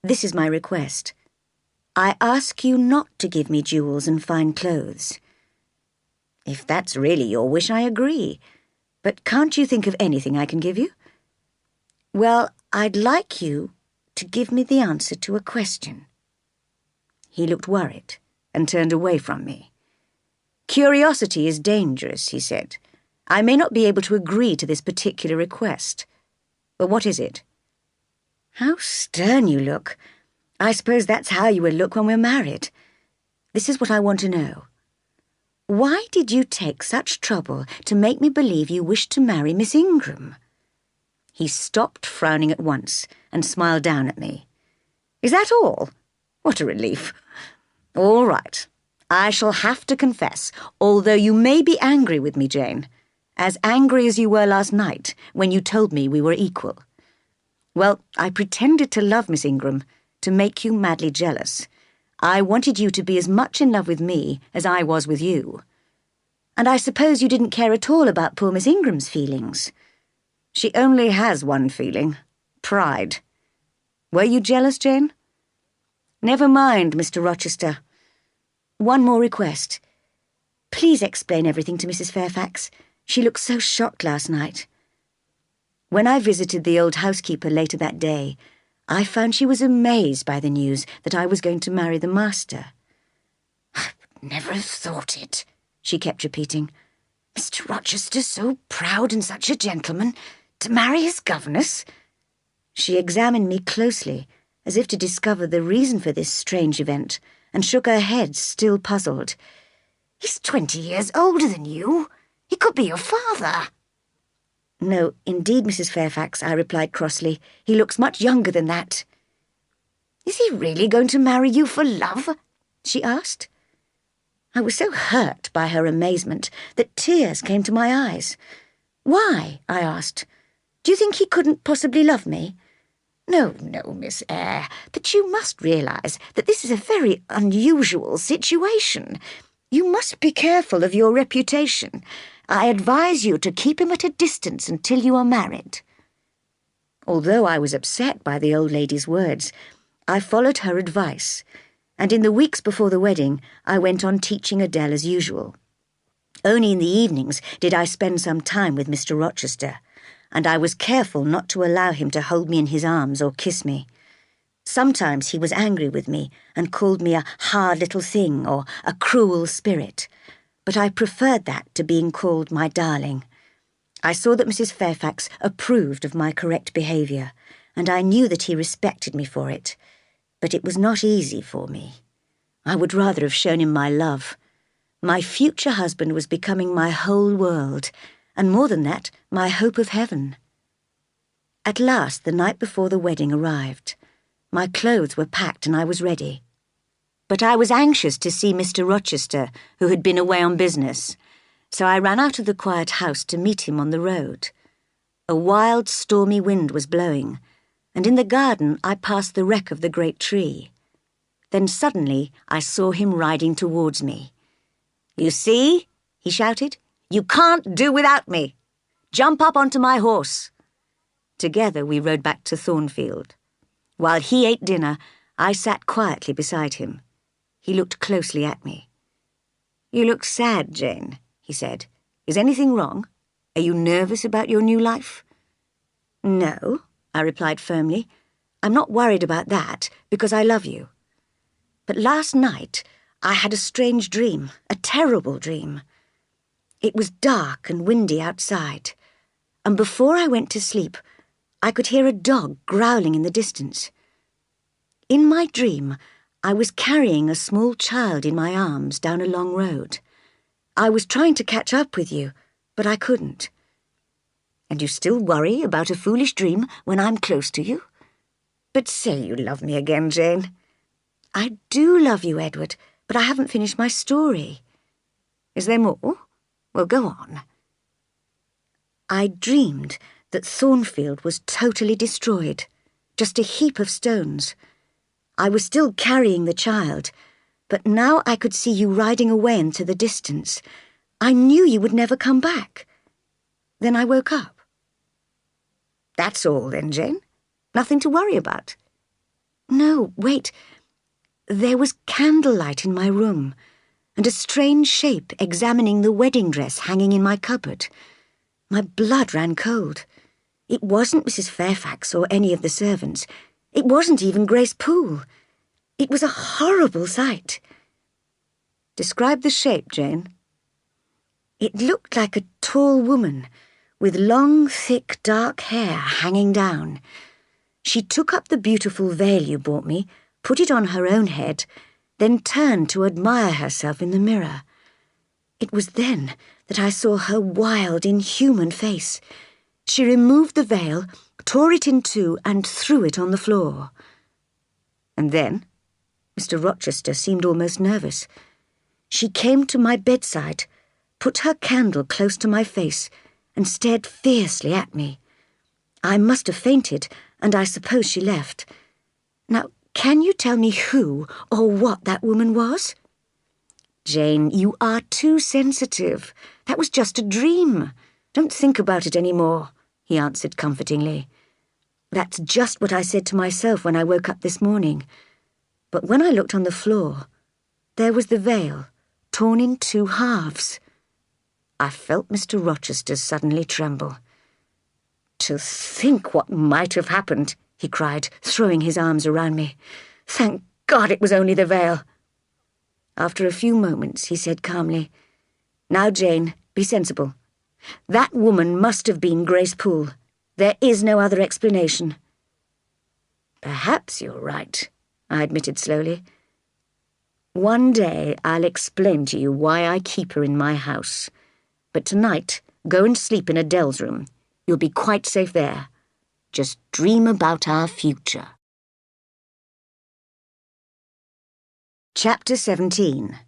This is my request. I ask you not to give me jewels and fine clothes." "If that's really your wish, I agree. But can't you think of anything I can give you?" "Well, I'd like you to give me the answer to a question." He looked worried and turned away from me. "Curiosity is dangerous," he said. "I may not be able to agree to this particular request. But what is it?" "How stern you look. I suppose that's how you will look when we're married. This is what I want to know. Why did you take such trouble to make me believe you wished to marry Miss Ingram?" He stopped frowning at once and smiled down at me. "Is that all? What a relief. All right. I shall have to confess, although you may be angry with me, Jane. As angry as you were last night when you told me we were equal. Well, I pretended to love Miss Ingram, to make you madly jealous. I wanted you to be as much in love with me as I was with you. And I suppose you didn't care at all about poor Miss Ingram's feelings. She only has one feeling, pride. Were you jealous, Jane? Never mind, Mr. Rochester. One more request. Please explain everything to Mrs. Fairfax. She looked so shocked last night." When I visited the old housekeeper later that day, I found she was amazed by the news that I was going to marry the master. Never have thought it, she kept repeating. Mr. Rochester so proud and such a gentleman, to marry his governess. She examined me closely, as if to discover the reason for this strange event, and shook her head, still puzzled. He's 20 years older than you. He could be your father. No, indeed, Mrs. Fairfax, I replied crossly. He looks much younger than that. Is he really going to marry you for love? She asked. I was so hurt by her amazement that tears came to my eyes. Why? I asked. Do you think he couldn't possibly love me? No, Miss Eyre, but you must realise that this is a very unusual situation. You must be careful of your reputation. I advise you to keep him at a distance until you are married. Although I was upset by the old lady's words, I followed her advice, and in the weeks before the wedding, I went on teaching Adele as usual. Only in the evenings did I spend some time with Mr. Rochester, and I was careful not to allow him to hold me in his arms or kiss me. Sometimes he was angry with me and called me a hard little thing or a cruel spirit, but I preferred that to being called my darling. I saw that Mrs. Fairfax approved of my correct behaviour, and I knew that he respected me for it. But it was not easy for me. I would rather have shown him my love. My future husband was becoming my whole world, and more than that, my hope of heaven. At last, the night before the wedding arrived. My clothes were packed and I was ready. But I was anxious to see Mr. Rochester, who had been away on business, so I ran out of the quiet house to meet him on the road. A wild, stormy wind was blowing, and in the garden I passed the wreck of the great tree. Then suddenly I saw him riding towards me. "You see," he shouted, "you can't do without me. Jump up onto my horse." Together we rode back to Thornfield. While he ate dinner, I sat quietly beside him. He looked closely at me. "You look sad, Jane," he said. "Is anything wrong? Are you nervous about your new life?" "No," I replied firmly. "I'm not worried about that, because I love you. But last night, I had a strange dream, a terrible dream. It was dark and windy outside, and before I went to sleep, I could hear a dog growling in the distance. In my dream, I was carrying a small child in my arms down a long road. I was trying to catch up with you, but I couldn't. And you still worry about a foolish dream when I'm close to you? But say you love me again, Jane." "I do love you, Edward, but I haven't finished my story." "Is there more? Well, go on." "I dreamed that Thornfield was totally destroyed, just a heap of stones. I was still carrying the child, but now I could see you riding away into the distance. I knew you would never come back. Then I woke up." "That's all then, Jane? Nothing to worry about?" "No, wait. There was candlelight in my room, and a strange shape examining the wedding dress hanging in my cupboard. My blood ran cold. It wasn't Mrs. Fairfax or any of the servants. It wasn't even Grace Poole. It was a horrible sight." "Describe the shape, Jane." "It looked like a tall woman, with long, thick, dark hair hanging down. She took up the beautiful veil you bought me, put it on her own head, then turned to admire herself in the mirror. It was then that I saw her wild, inhuman face. She removed the veil, tore it in two, and threw it on the floor." "And then?" Mr. Rochester seemed almost nervous. "She came to my bedside, put her candle close to my face, and stared fiercely at me. I must have fainted, and I suppose she left. Now, can you tell me who or what that woman was?" "Jane, you are too sensitive. That was just a dream. Don't think about it any more," he answered comfortingly. "That's just what I said to myself when I woke up this morning. But when I looked on the floor, there was the veil, torn in two halves." I felt Mr. Rochester suddenly tremble. "To think what might have happened," he cried, throwing his arms around me. "Thank God it was only the veil." After a few moments, he said calmly, "Now, Jane, be sensible. That woman must have been Grace Poole. There is no other explanation." "Perhaps you're right," I admitted slowly. "One day I'll explain to you why I keep her in my house. But tonight, go and sleep in Adele's room. You'll be quite safe there. Just dream about our future." Chapter 17.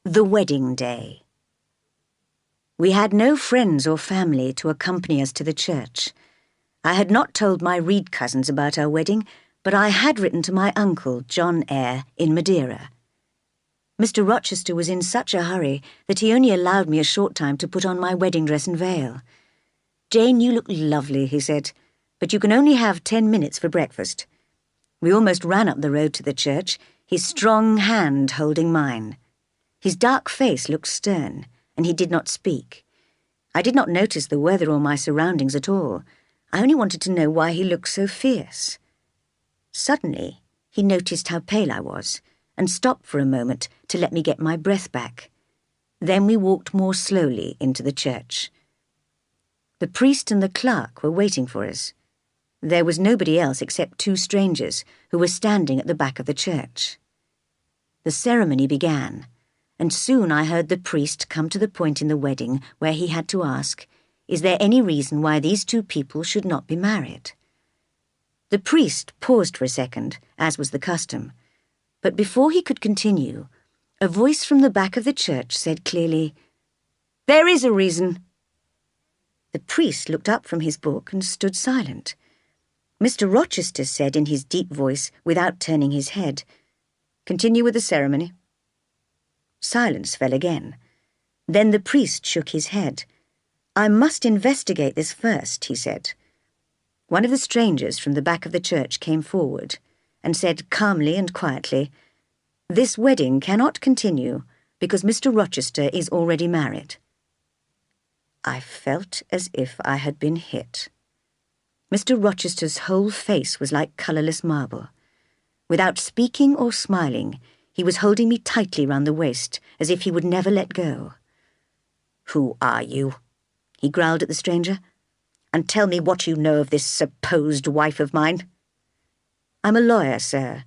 The Wedding Day. We had no friends or family to accompany us to the church. I had not told my Reed cousins about our wedding, but I had written to my uncle, John Eyre, in Madeira. Mr. Rochester was in such a hurry that he only allowed me a short time to put on my wedding dress and veil. "Jane, you look lovely," he said, "but you can only have 10 minutes for breakfast." We almost ran up the road to the church, his strong hand holding mine. His dark face looked stern, and he did not speak. I did not notice the weather or my surroundings at all. I only wanted to know why he looked so fierce. Suddenly, he noticed how pale I was, and stopped for a moment to let me get my breath back. Then we walked more slowly into the church. The priest and the clerk were waiting for us. There was nobody else except 2 strangers who were standing at the back of the church. The ceremony began, and soon I heard the priest come to the point in the wedding where he had to ask, "Is there any reason why these 2 people should not be married?" The priest paused for a second, as was the custom, but before he could continue, a voice from the back of the church said clearly, "There is a reason." The priest looked up from his book and stood silent. Mr. Rochester said in his deep voice, without turning his head, "Continue with the ceremony." Silence fell again. Then the priest shook his head. "I must investigate this first," he said. One of the strangers from the back of the church came forward and said calmly and quietly, "This wedding cannot continue because Mr. Rochester is already married." I felt as if I had been hit. Mr. Rochester's whole face was like colourless marble. Without speaking or smiling, he was holding me tightly round the waist, as if he would never let go. "Who are you?" he growled at the stranger. "And tell me what you know of this supposed wife of mine." "I'm a lawyer, sir.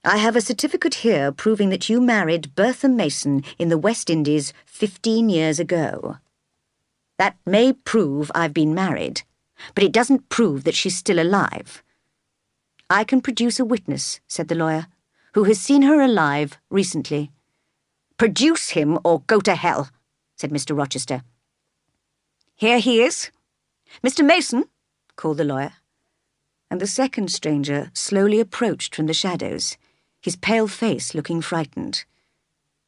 I have a certificate here proving that you married Bertha Mason in the West Indies 15 years ago." "That may prove I've been married, but it doesn't prove that she's still alive." "I can produce a witness," said the lawyer, "who has seen her alive recently." "Produce him or go to hell," said Mr. Rochester. "Here he is. Mr. Mason," called the lawyer. And the second stranger slowly approached from the shadows, his pale face looking frightened.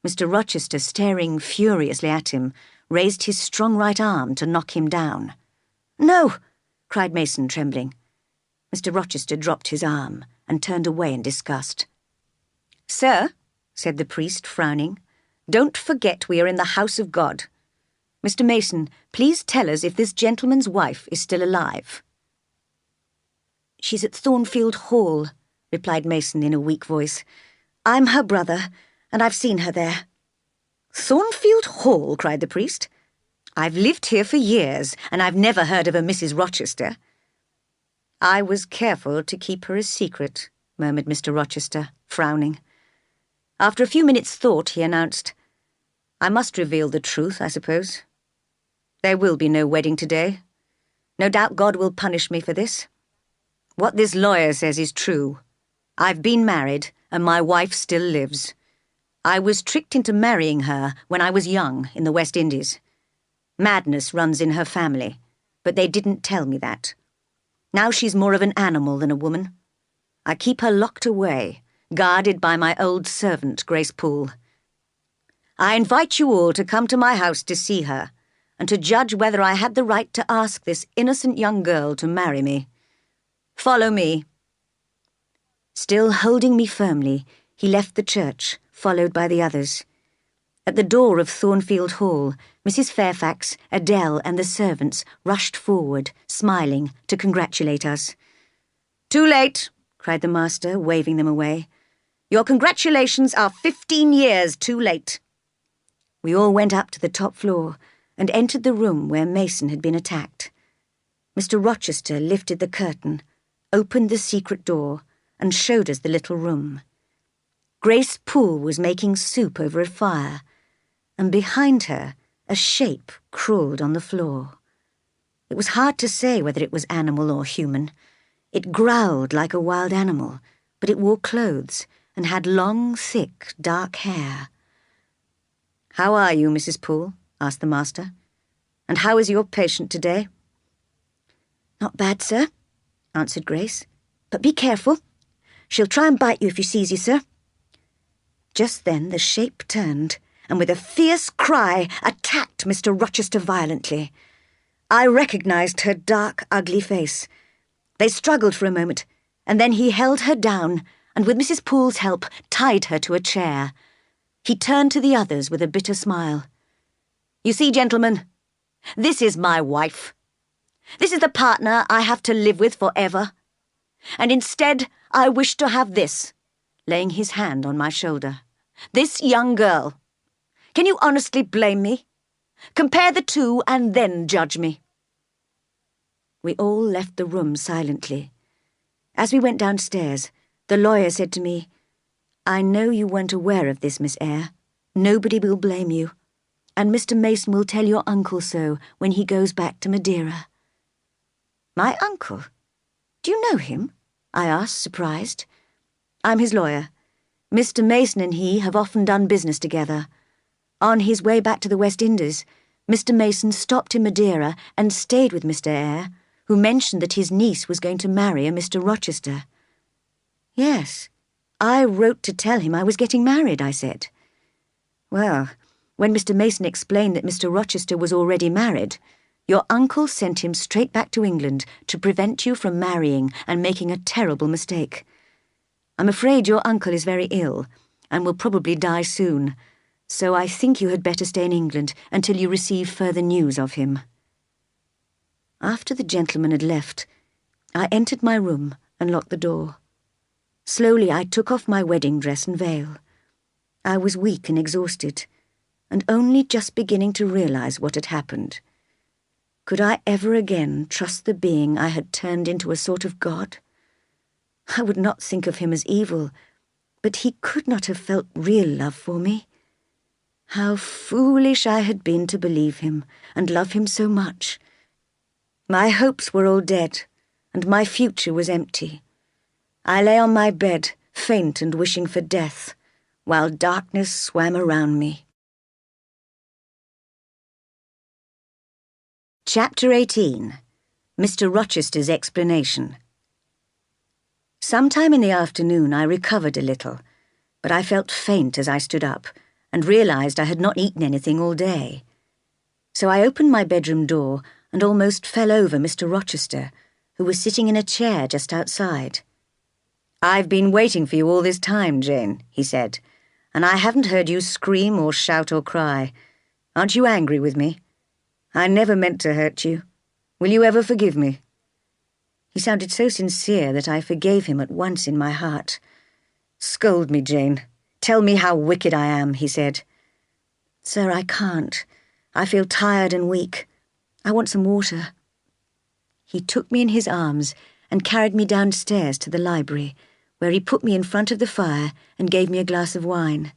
Mr. Rochester, staring furiously at him, raised his strong right arm to knock him down. "No!" cried Mason, trembling. Mr. Rochester dropped his arm and turned away in disgust. "Sir," said the priest, frowning, "don't forget we are in the house of God. Mr. Mason, please tell us if this gentleman's wife is still alive." "She's at Thornfield Hall," replied Mason in a weak voice. "I'm her brother, and I've seen her there." "Thornfield Hall?" cried the priest. "I've lived here for years, and I've never heard of a Mrs. Rochester." "I was careful to keep her a secret," murmured Mr. Rochester, frowning. After a few minutes' thought, he announced, "I must reveal the truth, I suppose. There will be no wedding today. No doubt God will punish me for this. What this lawyer says is true. I've been married, and my wife still lives. I was tricked into marrying her when I was young in the West Indies. Madness runs in her family, but they didn't tell me that. Now she's more of an animal than a woman. I keep her locked away, guarded by my old servant, Grace Poole. I invite you all to come to my house to see her, and to judge whether I had the right to ask this innocent young girl to marry me. Follow me." Still holding me firmly, he left the church, followed by the others. At the door of Thornfield Hall, Mrs. Fairfax, Adele, and the servants rushed forward, smiling, to congratulate us. "Too late," cried the master, waving them away. Your congratulations are 15 years too late." We all went up to the top floor and entered the room where Mason had been attacked. Mr. Rochester lifted the curtain, opened the secret door, and showed us the little room. Grace Poole was making soup over a fire, and behind her a shape crawled on the floor. It was hard to say whether it was animal or human. It growled like a wild animal, but it wore clothes and had long, thick, dark hair. "How are you, Mrs. Poole?" asked the master. "And how is your patient today?" "Not bad, sir," answered Grace. "But be careful. She'll try and bite you if she sees you, sir." Just then the shape turned, and with a fierce cry attacked Mr. Rochester violently. I recognized her dark, ugly face. They struggled for a moment, and then he held her down and, with Mrs. Poole's help, tied her to a chair. He turned to the others with a bitter smile. "You see, gentlemen, this is my wife. This is the partner I have to live with forever. And instead, I wish to have this," laying his hand on my shoulder. "This young girl. Can you honestly blame me? Compare the two and then judge me." We all left the room silently. As we went downstairs, the lawyer said to me, "I know you weren't aware of this, Miss Eyre. Nobody will blame you. And Mr. Mason will tell your uncle so when he goes back to Madeira." "My uncle? Do you know him?" I asked, surprised. "I'm his lawyer. Mr. Mason and he have often done business together. On his way back to the West Indies, Mr. Mason stopped in Madeira and stayed with Mr. Eyre, who mentioned that his niece was going to marry a Mr. Rochester." "Yes, I wrote to tell him I was getting married," I said. "Well, when Mr. Mason explained that Mr. Rochester was already married, your uncle sent him straight back to England to prevent you from marrying and making a terrible mistake. I'm afraid your uncle is very ill and will probably die soon, so I think you had better stay in England until you receive further news of him." After the gentleman had left, I entered my room and locked the door. Slowly I took off my wedding dress and veil. I was weak and exhausted, and only just beginning to realize what had happened. Could I ever again trust the being I had turned into a sort of god? I would not think of him as evil, but he could not have felt real love for me. How foolish I had been to believe him and love him so much. My hopes were all dead, and my future was empty. I lay on my bed, faint and wishing for death, while darkness swam around me. Chapter 18. Mr. Rochester's Explanation. Sometime in the afternoon I recovered a little, but I felt faint as I stood up and realized I had not eaten anything all day. So I opened my bedroom door and almost fell over Mr. Rochester, who was sitting in a chair just outside. "I've been waiting for you all this time, Jane," he said, "and I haven't heard you scream or shout or cry. Aren't you angry with me? I never meant to hurt you. Will you ever forgive me?" He sounded so sincere that I forgave him at once in my heart. "Scold me, Jane. Tell me how wicked I am," he said. "Sir, I can't. I feel tired and weak. I want some water." He took me in his arms and carried me downstairs to the library, where he put me in front of the fire and gave me a glass of wine.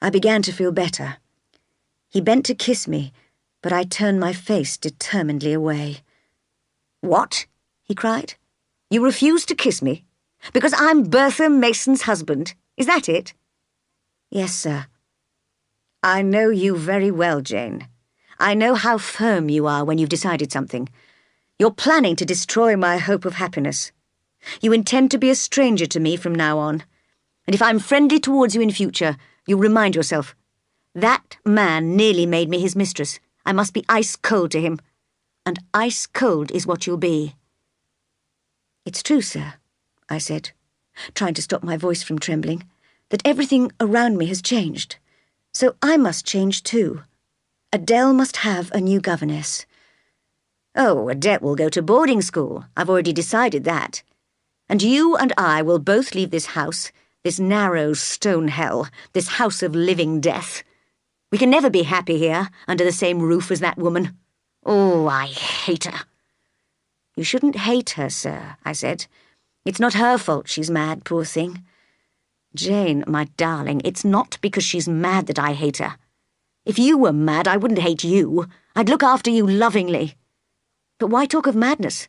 I began to feel better. He bent to kiss me, but I turned my face determinedly away. "What?" he cried. "You refuse to kiss me? Because I'm Bertha Mason's husband? Is that it?" "Yes, sir." "I know you very well, Jane. I know how firm you are when you've decided something. You're planning to destroy my hope of happiness. You intend to be a stranger to me from now on. And if I'm friendly towards you in future, you'll remind yourself. That man nearly made me his mistress. I must be ice cold to him. And ice cold is what you'll be." "It's true, sir," I said, trying to stop my voice from trembling, "that everything around me has changed. So I must change too. Adele must have a new governess." "Oh, Adele will go to boarding school. I've already decided that. And you and I will both leave this house, This narrow stone hell, this house of living death. We can never be happy here, under the same roof as that woman. Oh, I hate her." "You shouldn't hate her, sir," I said. "It's not her fault she's mad, poor thing." "Jane, my darling, it's not because she's mad that I hate her. If you were mad, I wouldn't hate you. I'd look after you lovingly. But why talk of madness?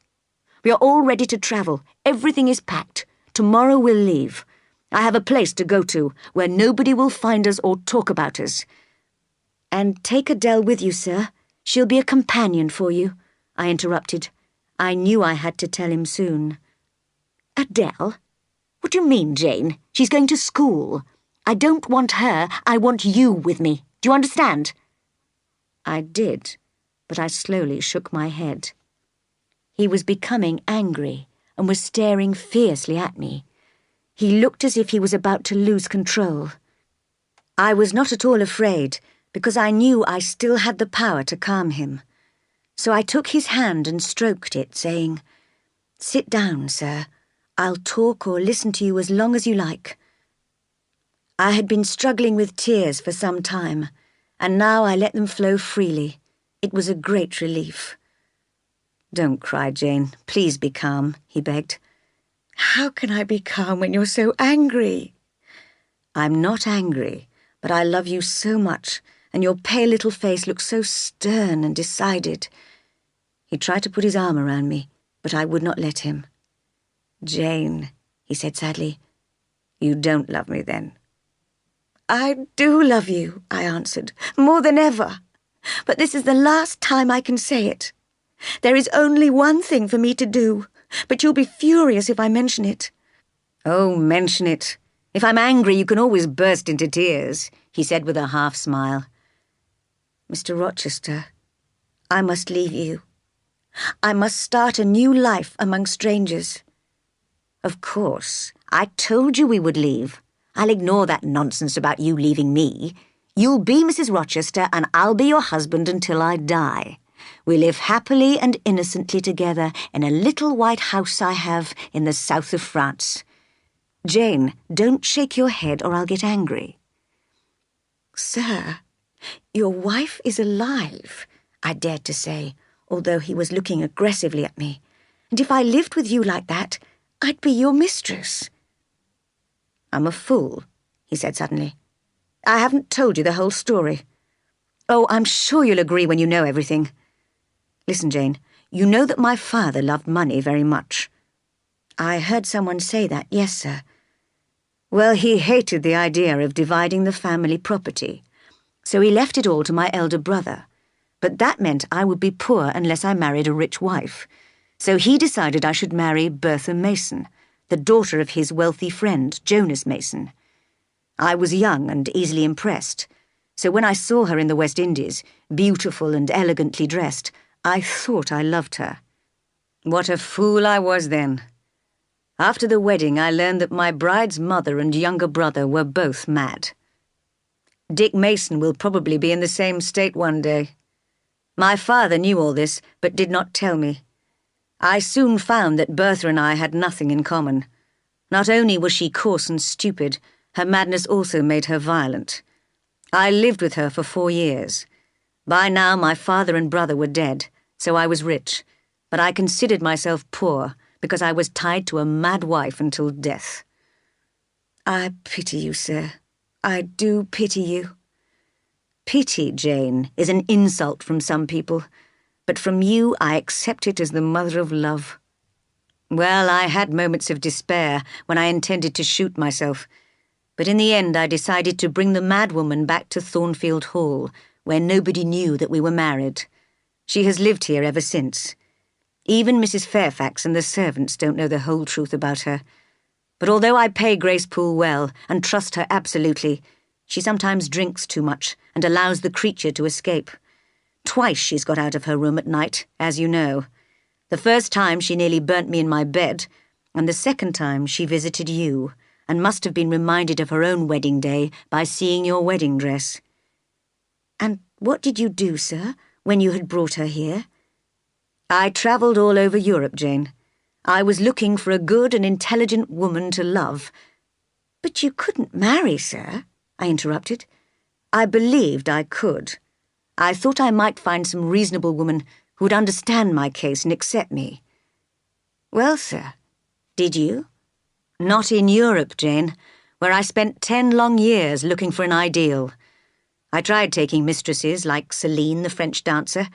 We are all ready to travel. Everything is packed. Tomorrow we'll leave. I have a place to go to, where nobody will find us or talk about us." "And take Adele with you, sir. She'll be a companion for you," I interrupted. I knew I had to tell him soon. "Adele? What do you mean, Jane? She's going to school. I don't want her, I want you with me. Do you understand?" I did, but I slowly shook my head. He was becoming angry and was staring fiercely at me. He looked as if he was about to lose control. I was not at all afraid, because I knew I still had the power to calm him. So I took his hand and stroked it, saying, "Sit down, sir. I'll talk or listen to you as long as you like." I had been struggling with tears for some time, and now I let them flow freely. It was a great relief. "Don't cry, Jane. Please be calm," he begged. "How can I be calm when you're so angry?" "I'm not angry, but I love you so much, and your pale little face looks so stern and decided." He tried to put his arm around me, but I would not let him. "Jane," he said sadly, "you don't love me then." "I do love you," I answered, "more than ever. But this is the last time I can say it. There is only one thing for me to do, but you'll be furious if I mention it." "Oh, mention it. If I'm angry, you can always burst into tears," he said with a half-smile. "Mr. Rochester, I must leave you. I must start a new life among strangers." "Of course. I told you we would leave. I'll ignore that nonsense about you leaving me. You'll be Mrs. Rochester, and I'll be your husband until I die. We live happily and innocently together in a little white house I have in the south of France. Jane, don't shake your head or I'll get angry." "Sir, your wife is alive," I dared to say, although he was looking aggressively at me. "And if I lived with you like that, I'd be your mistress." "I'm a fool," he said suddenly. "I haven't told you the whole story. Oh, I'm sure you'll agree when you know everything. Listen, Jane, you know that my father loved money very much." "I heard someone say that, yes, sir." "Well, he hated the idea of dividing the family property, so he left it all to my elder brother. But that meant I would be poor unless I married a rich wife. So he decided I should marry Bertha Mason, the daughter of his wealthy friend, Jonas Mason. I was young and easily impressed, so when I saw her in the West Indies, beautiful and elegantly dressed, I thought I loved her. What a fool I was then. After the wedding, I learned that my bride's mother and younger brother were both mad. Dick Mason will probably be in the same state one day. My father knew all this, but did not tell me. I soon found that Bertha and I had nothing in common. Not only was she coarse and stupid, her madness also made her violent. I lived with her for 4 years. By now my father and brother were dead, so I was rich, but I considered myself poor because I was tied to a mad wife until death." "I pity you, sir. I do pity you." "Pity, Jane, is an insult from some people, but from you I accept it as the mother of love. Well, I had moments of despair when I intended to shoot myself, but in the end I decided to bring the madwoman back to Thornfield Hall, where nobody knew that we were married. She has lived here ever since. Even Mrs. Fairfax and the servants don't know the whole truth about her. But although I pay Grace Poole well and trust her absolutely, she sometimes drinks too much and allows the creature to escape. Twice she's got out of her room at night, as you know. The first time she nearly burnt me in my bed, and the second time she visited you, and must have been reminded of her own wedding day by seeing your wedding dress." "And what did you do, sir, when you had brought her here?" "I travelled all over Europe, Jane. I was looking for a good and intelligent woman to love. But you couldn't marry, sir, I interrupted. I believed I could. I thought I might find some reasonable woman who would understand my case and accept me. Well, sir, did you? Not in Europe, Jane, where I spent 10 long years looking for an ideal. I tried taking mistresses like Celine, the French dancer,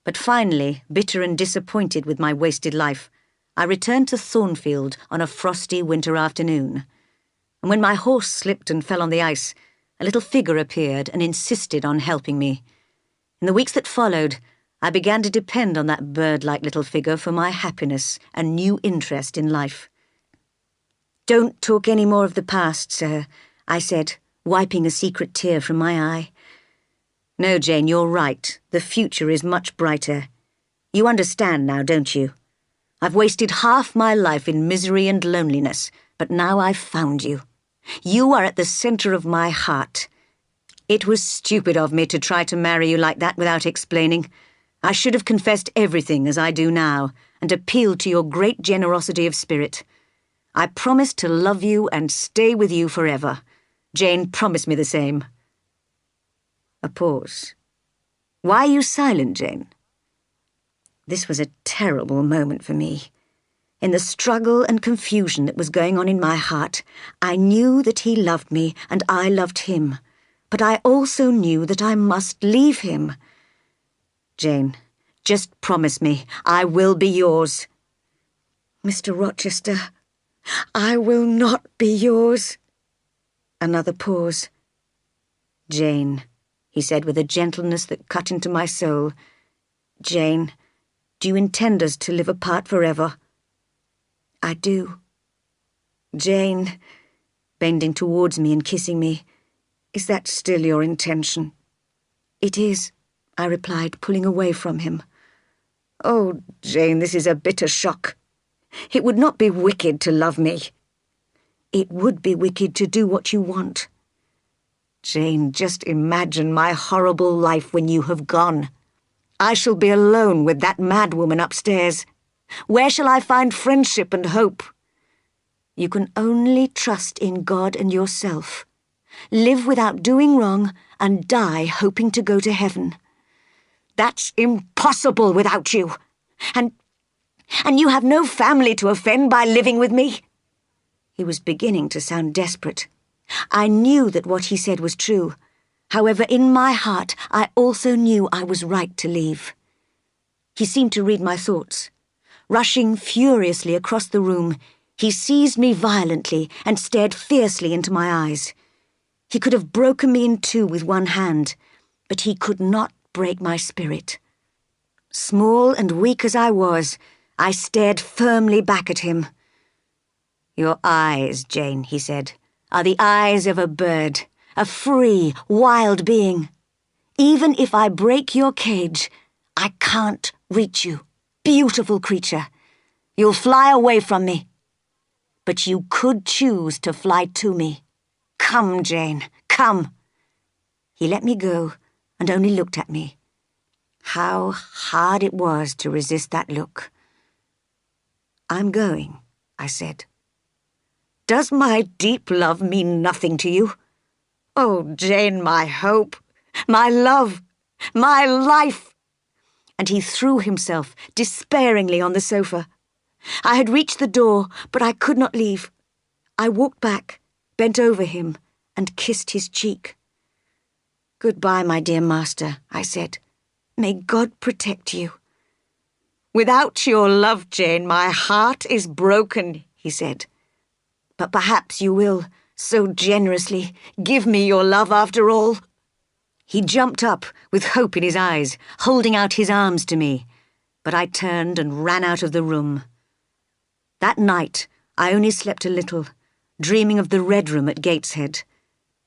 but finally, bitter and disappointed with my wasted life, I returned to Thornfield on a frosty winter afternoon. And when my horse slipped and fell on the ice, a little figure appeared and insisted on helping me. In the weeks that followed, I began to depend on that bird-like little figure for my happiness and new interest in life. Don't talk any more of the past, sir, I said, wiping a secret tear from my eye. No, Jane, you're right. The future is much brighter. You understand now, don't you? I've wasted half my life in misery and loneliness, but now I've found you. You are at the centre of my heart. It was stupid of me to try to marry you like that without explaining. I should have confessed everything as I do now, and appealed to your great generosity of spirit. I promised to love you and stay with you forever. Jane promised me the same. A pause. Why are you silent, Jane? This was a terrible moment for me. In the struggle and confusion that was going on in my heart, I knew that he loved me and I loved him, but I also knew that I must leave him. Jane, just promise me I will be yours. Mr. Rochester, I will not be yours. Another pause. Jane, he said with a gentleness that cut into my soul. Jane, do you intend us to live apart forever? I do. Jane, bending towards me and kissing me, is that still your intention? It is, I replied, pulling away from him. Oh, Jane, this is a bitter shock. It would not be wicked to love me. It would be wicked to do what you want. Jane, just imagine my horrible life when you have gone. I shall be alone with that madwoman upstairs. Where shall I find friendship and hope? You can only trust in God and yourself. Live without doing wrong and die hoping to go to heaven. That's impossible without you. And you have no family to offend by living with me. He was beginning to sound desperate. I knew that what he said was true. However, in my heart, I also knew I was right to leave. He seemed to read my thoughts. Rushing furiously across the room, he seized me violently and stared fiercely into my eyes. He could have broken me in two with one hand, but he could not break my spirit. Small and weak as I was, I stared firmly back at him. Your eyes, Jane, he said, are the eyes of a bird, a free, wild being. Even if I break your cage, I can't reach you. Beautiful creature. You'll fly away from me. But you could choose to fly to me. Come, Jane, come. He let me go and only looked at me. How hard it was to resist that look. I'm going, I said. Does my deep love mean nothing to you? Oh, Jane, my hope, my love, my life. And he threw himself despairingly on the sofa. I had reached the door, but I could not leave. I walked back, bent over him, and kissed his cheek. Goodbye, my dear master, I said. May God protect you. Without your love, Jane, my heart is broken, he said. But perhaps you will, so generously, give me your love after all. He jumped up, with hope in his eyes, holding out his arms to me, but I turned and ran out of the room. That night, I only slept a little, dreaming of the Red Room at Gateshead.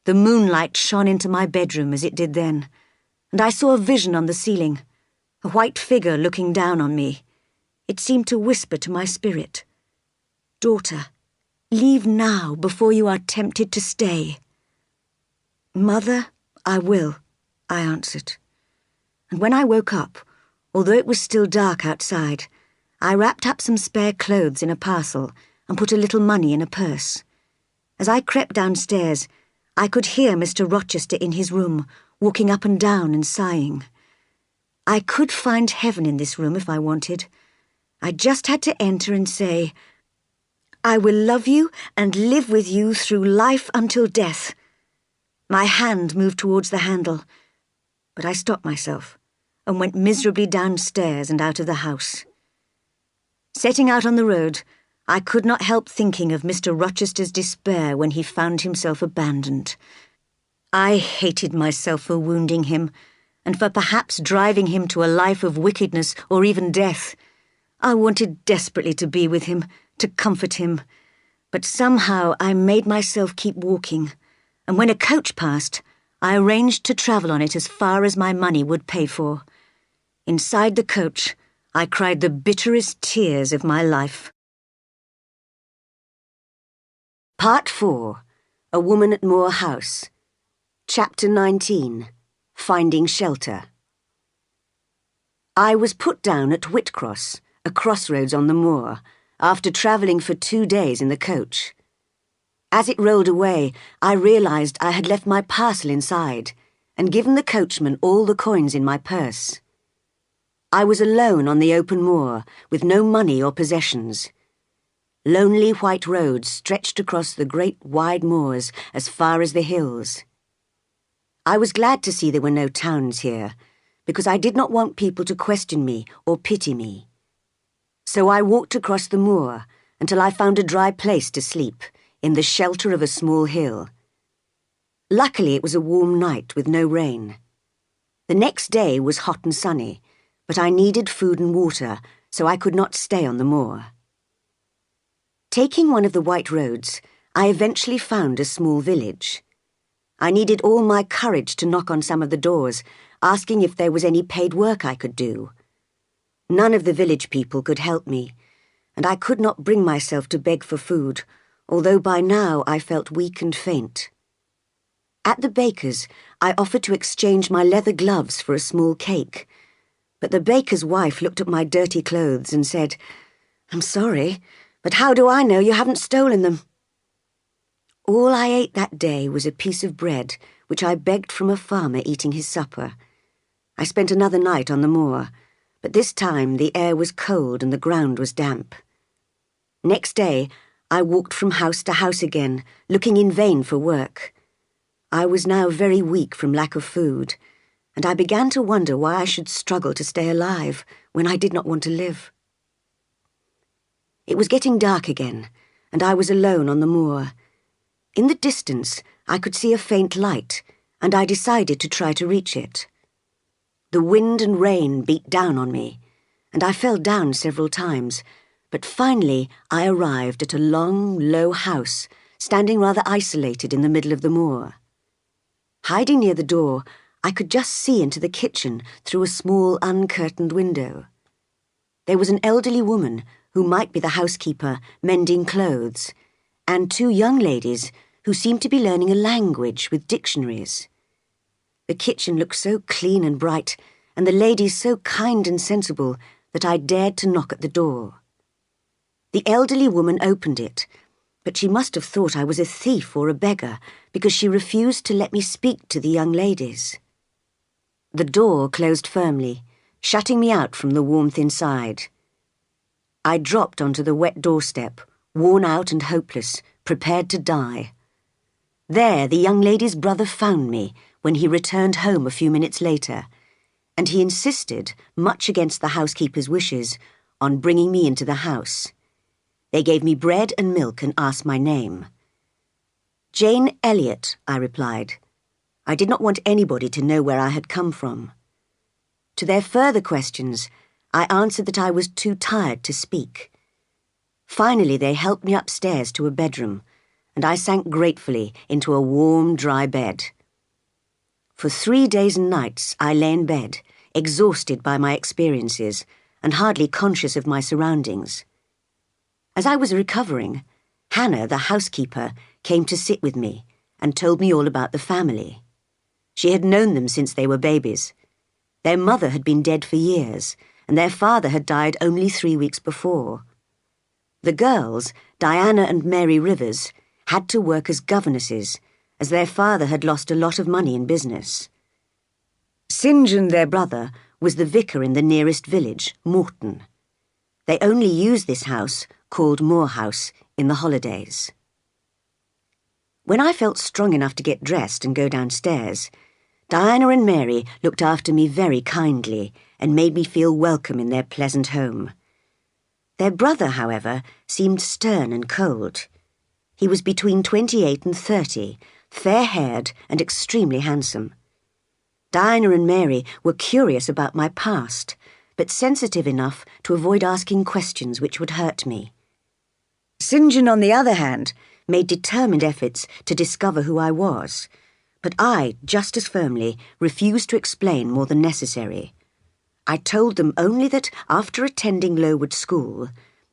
The moonlight shone into my bedroom as it did then, and I saw a vision on the ceiling, a white figure looking down on me. It seemed to whisper to my spirit, "Daughter, leave now before you are tempted to stay." "Mother, I will," I answered. And when I woke up, although it was still dark outside, I wrapped up some spare clothes in a parcel and put a little money in a purse. As I crept downstairs, I could hear Mr. Rochester in his room, walking up and down and sighing. I could find heaven in this room if I wanted. I just had to enter and say, "I will love you and live with you through life until death." My hand moved towards the handle, but I stopped myself and went miserably downstairs and out of the house. Setting out on the road, I could not help thinking of Mr. Rochester's despair when he found himself abandoned. I hated myself for wounding him, and for perhaps driving him to a life of wickedness or even death. I wanted desperately to be with him, to comfort him, but somehow I made myself keep walking, and when a coach passed, I arranged to travel on it as far as my money would pay for. Inside the coach, I cried the bitterest tears of my life. Part 4. A Woman at Moor House. Chapter 19. Finding Shelter. I was put down at Whitcross, a crossroads on the moor, after travelling for 2 days in the coach. As it rolled away, I realised I had left my parcel inside and given the coachman all the coins in my purse. I was alone on the open moor, with no money or possessions. Lonely white roads stretched across the great wide moors as far as the hills. I was glad to see there were no towns here, because I did not want people to question me or pity me. So I walked across the moor until I found a dry place to sleep, in the shelter of a small hill. Luckily it was a warm night with no rain. The next day was hot and sunny, but I needed food and water, so I could not stay on the moor. Taking one of the white roads, I eventually found a small village. I needed all my courage to knock on some of the doors, asking if there was any paid work I could do. None of the village people could help me, and I could not bring myself to beg for food, although by now I felt weak and faint. At the baker's, I offered to exchange my leather gloves for a small cake, but the baker's wife looked at my dirty clothes and said, "I'm sorry, but how do I know you haven't stolen them?" All I ate that day was a piece of bread, which I begged from a farmer eating his supper. I spent another night on the moor, but this time the air was cold and the ground was damp. Next day, I walked from house to house again, looking in vain for work. I was now very weak from lack of food, and I began to wonder why I should struggle to stay alive when I did not want to live. It was getting dark again, and I was alone on the moor. In the distance, I could see a faint light, and I decided to try to reach it. The wind and rain beat down on me, and I fell down several times, but finally I arrived at a long, low house, standing rather isolated in the middle of the moor. Hiding near the door, I could just see into the kitchen through a small, uncurtained window. There was an elderly woman, who might be the housekeeper, mending clothes, and 2 young ladies who seemed to be learning a language with dictionaries. The kitchen looked so clean and bright, and the ladies so kind and sensible, that I dared to knock at the door. The elderly woman opened it, but she must have thought I was a thief or a beggar, because she refused to let me speak to the young ladies. The door closed firmly, shutting me out from the warmth inside. I dropped onto the wet doorstep, worn out and hopeless, prepared to die. There, the young lady's brother found me when he returned home a few minutes later, and he insisted, much against the housekeeper's wishes, on bringing me into the house. They gave me bread and milk and asked my name. "Jane Elliot," I replied. I did not want anybody to know where I had come from. To their further questions, I answered that I was too tired to speak. Finally, they helped me upstairs to a bedroom, and I sank gratefully into a warm, dry bed. For 3 days and nights, I lay in bed, exhausted by my experiences, and hardly conscious of my surroundings. As I was recovering, Hannah, the housekeeper, came to sit with me and told me all about the family. She had known them since they were babies. Their mother had been dead for years, and their father had died only 3 weeks before. The girls, Diana and Mary Rivers, had to work as governesses, as their father had lost a lot of money in business. St. John, their brother, was the vicar in the nearest village, Morton. They only used this house, called Moor House, in the holidays. When I felt strong enough to get dressed and go downstairs, Diana and Mary looked after me very kindly and made me feel welcome in their pleasant home. Their brother, however, seemed stern and cold. He was between 28 and 30, fair-haired and extremely handsome. Diana and Mary were curious about my past, but sensitive enough to avoid asking questions which would hurt me. St. John, on the other hand, made determined efforts to discover who I was, but I, just as firmly, refused to explain more than necessary. I told them only that after attending Lowood School,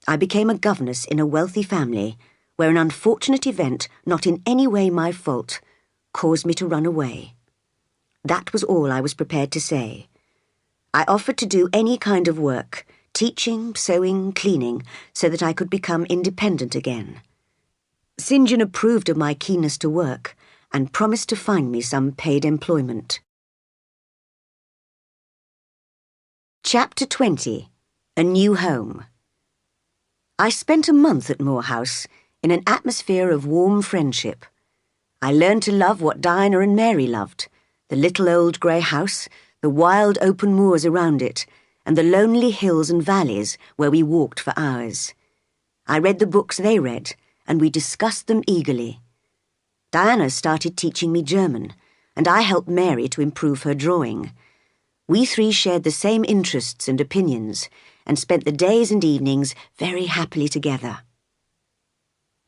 I became a governess in a wealthy family where an unfortunate event, not in any way my fault, caused me to run away. That was all I was prepared to say. I offered to do any kind of work, teaching, sewing, cleaning, so that I could become independent again. St. John approved of my keenness to work and promised to find me some paid employment. Chapter 20. A New Home. I spent a month at Moor House in an atmosphere of warm friendship. I learned to love what Diana and Mary loved, the little old grey house, the wild open moors around it, and the lonely hills and valleys where we walked for hours. I read the books they read, and we discussed them eagerly. Diana started teaching me German, and I helped Mary to improve her drawing. We three shared the same interests and opinions, and spent the days and evenings very happily together.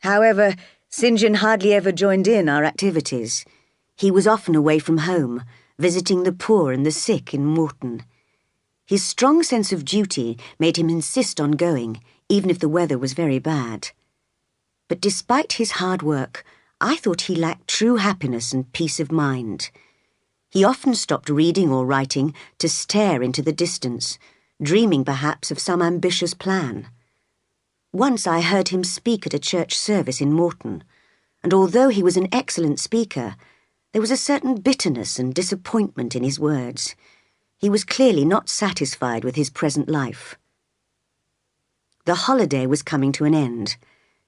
However, St. John hardly ever joined in our activities. He was often away from home, visiting the poor and the sick in Morton. His strong sense of duty made him insist on going, even if the weather was very bad. But despite his hard work, I thought he lacked true happiness and peace of mind. He often stopped reading or writing to stare into the distance, dreaming perhaps of some ambitious plan. Once I heard him speak at a church service in Morton, and although he was an excellent speaker, there was a certain bitterness and disappointment in his words. He was clearly not satisfied with his present life. The holiday was coming to an end.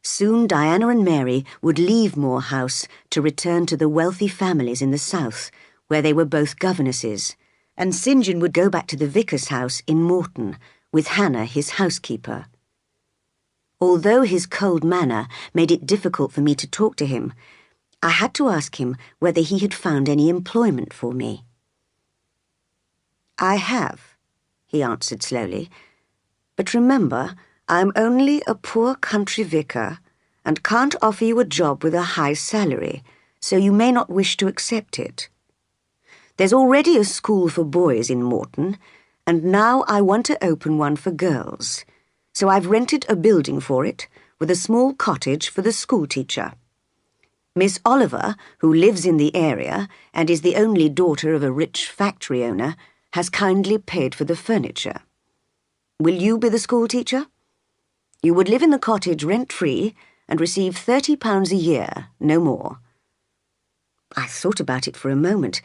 Soon Diana and Mary would leave Moor House to return to the wealthy families in the south, where they were both governesses, and St. John would go back to the vicar's house in Morton, with Hannah, his housekeeper. Although his cold manner made it difficult for me to talk to him, I had to ask him whether he had found any employment for me. "I have," he answered slowly, "but remember, I'm only a poor country vicar and can't offer you a job with a high salary, so you may not wish to accept it. There's already a school for boys in Morton, and now I want to open one for girls, so I've rented a building for it with a small cottage for the schoolteacher. Miss Oliver, who lives in the area and is the only daughter of a rich factory owner, has kindly paid for the furniture. Will you be the schoolteacher? You would live in the cottage rent-free and receive £30 a year, no more." I thought about it for a moment.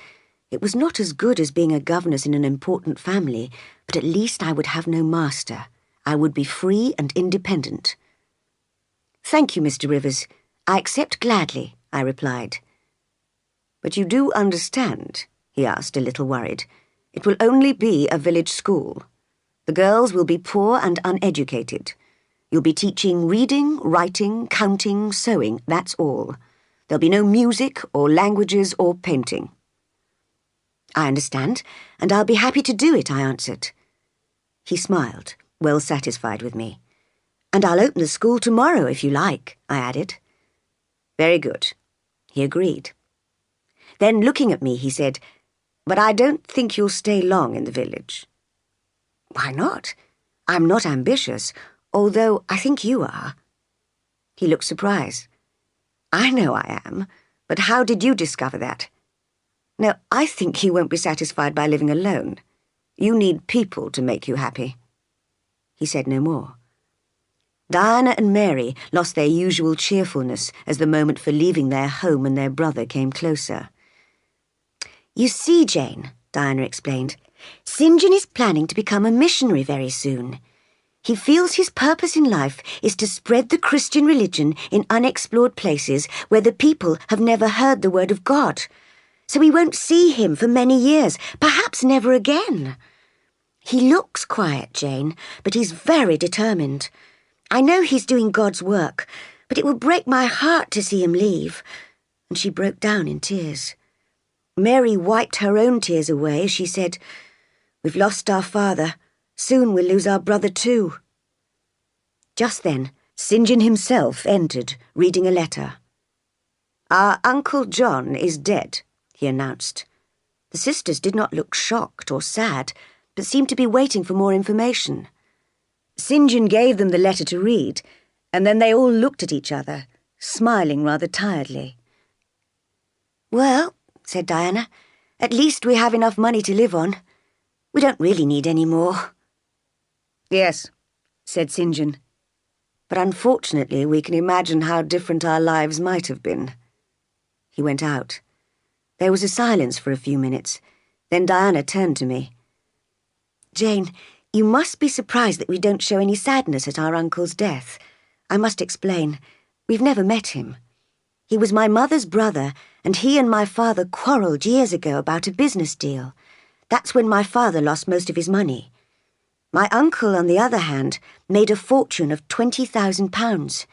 It was not as good as being a governess in an important family, but at least I would have no master. I would be free and independent. "Thank you, Mr. Rivers. I accept gladly," I replied. "But you do understand?" he asked, a little worried. "It will only be a village school. The girls will be poor and uneducated. You'll be teaching reading, writing, counting, sewing, that's all. There'll be no music or languages or painting." "I understand, and I'll be happy to do it," I answered. He smiled, well satisfied with me. "And I'll open the school tomorrow if you like," I added. "Very good," he agreed. Then, looking at me, he said, "But I don't think you'll stay long in the village." "Why not? I'm not ambitious, although I think you are." He looked surprised. "I know I am, but how did you discover that? No, I think you won't be satisfied by living alone. You need people to make you happy." He said no more. Diana and Mary lost their usual cheerfulness as the moment for leaving their home and their brother came closer. "You see, Jane," Diana explained, "St. John is planning to become a missionary very soon. He feels his purpose in life is to spread the Christian religion in unexplored places where the people have never heard the word of God. So we won't see him for many years, perhaps never again. He looks quiet, Jane, but he's very determined. I know he's doing God's work, but it will break my heart to see him leave." And she broke down in tears. Mary wiped her own tears away as she said, "We've lost our father. Soon we'll lose our brother too." Just then, St. John himself entered, reading a letter. "Our Uncle John is dead," he announced. The sisters did not look shocked or sad, but seemed to be waiting for more information. St. John gave them the letter to read, and then they all looked at each other, smiling rather tiredly. "Well," said Diana, "at least we have enough money to live on. We don't really need any more." "Yes," said St. John, "but unfortunately we can imagine how different our lives might have been." He went out. There was a silence for a few minutes. Then Diana turned to me. "Jane, you must be surprised that we don't show any sadness at our uncle's death. I must explain. We've never met him. He was my mother's brother, and he and my father quarrelled years ago about a business deal. That's when my father lost most of his money. My uncle, on the other hand, made a fortune of £20,000.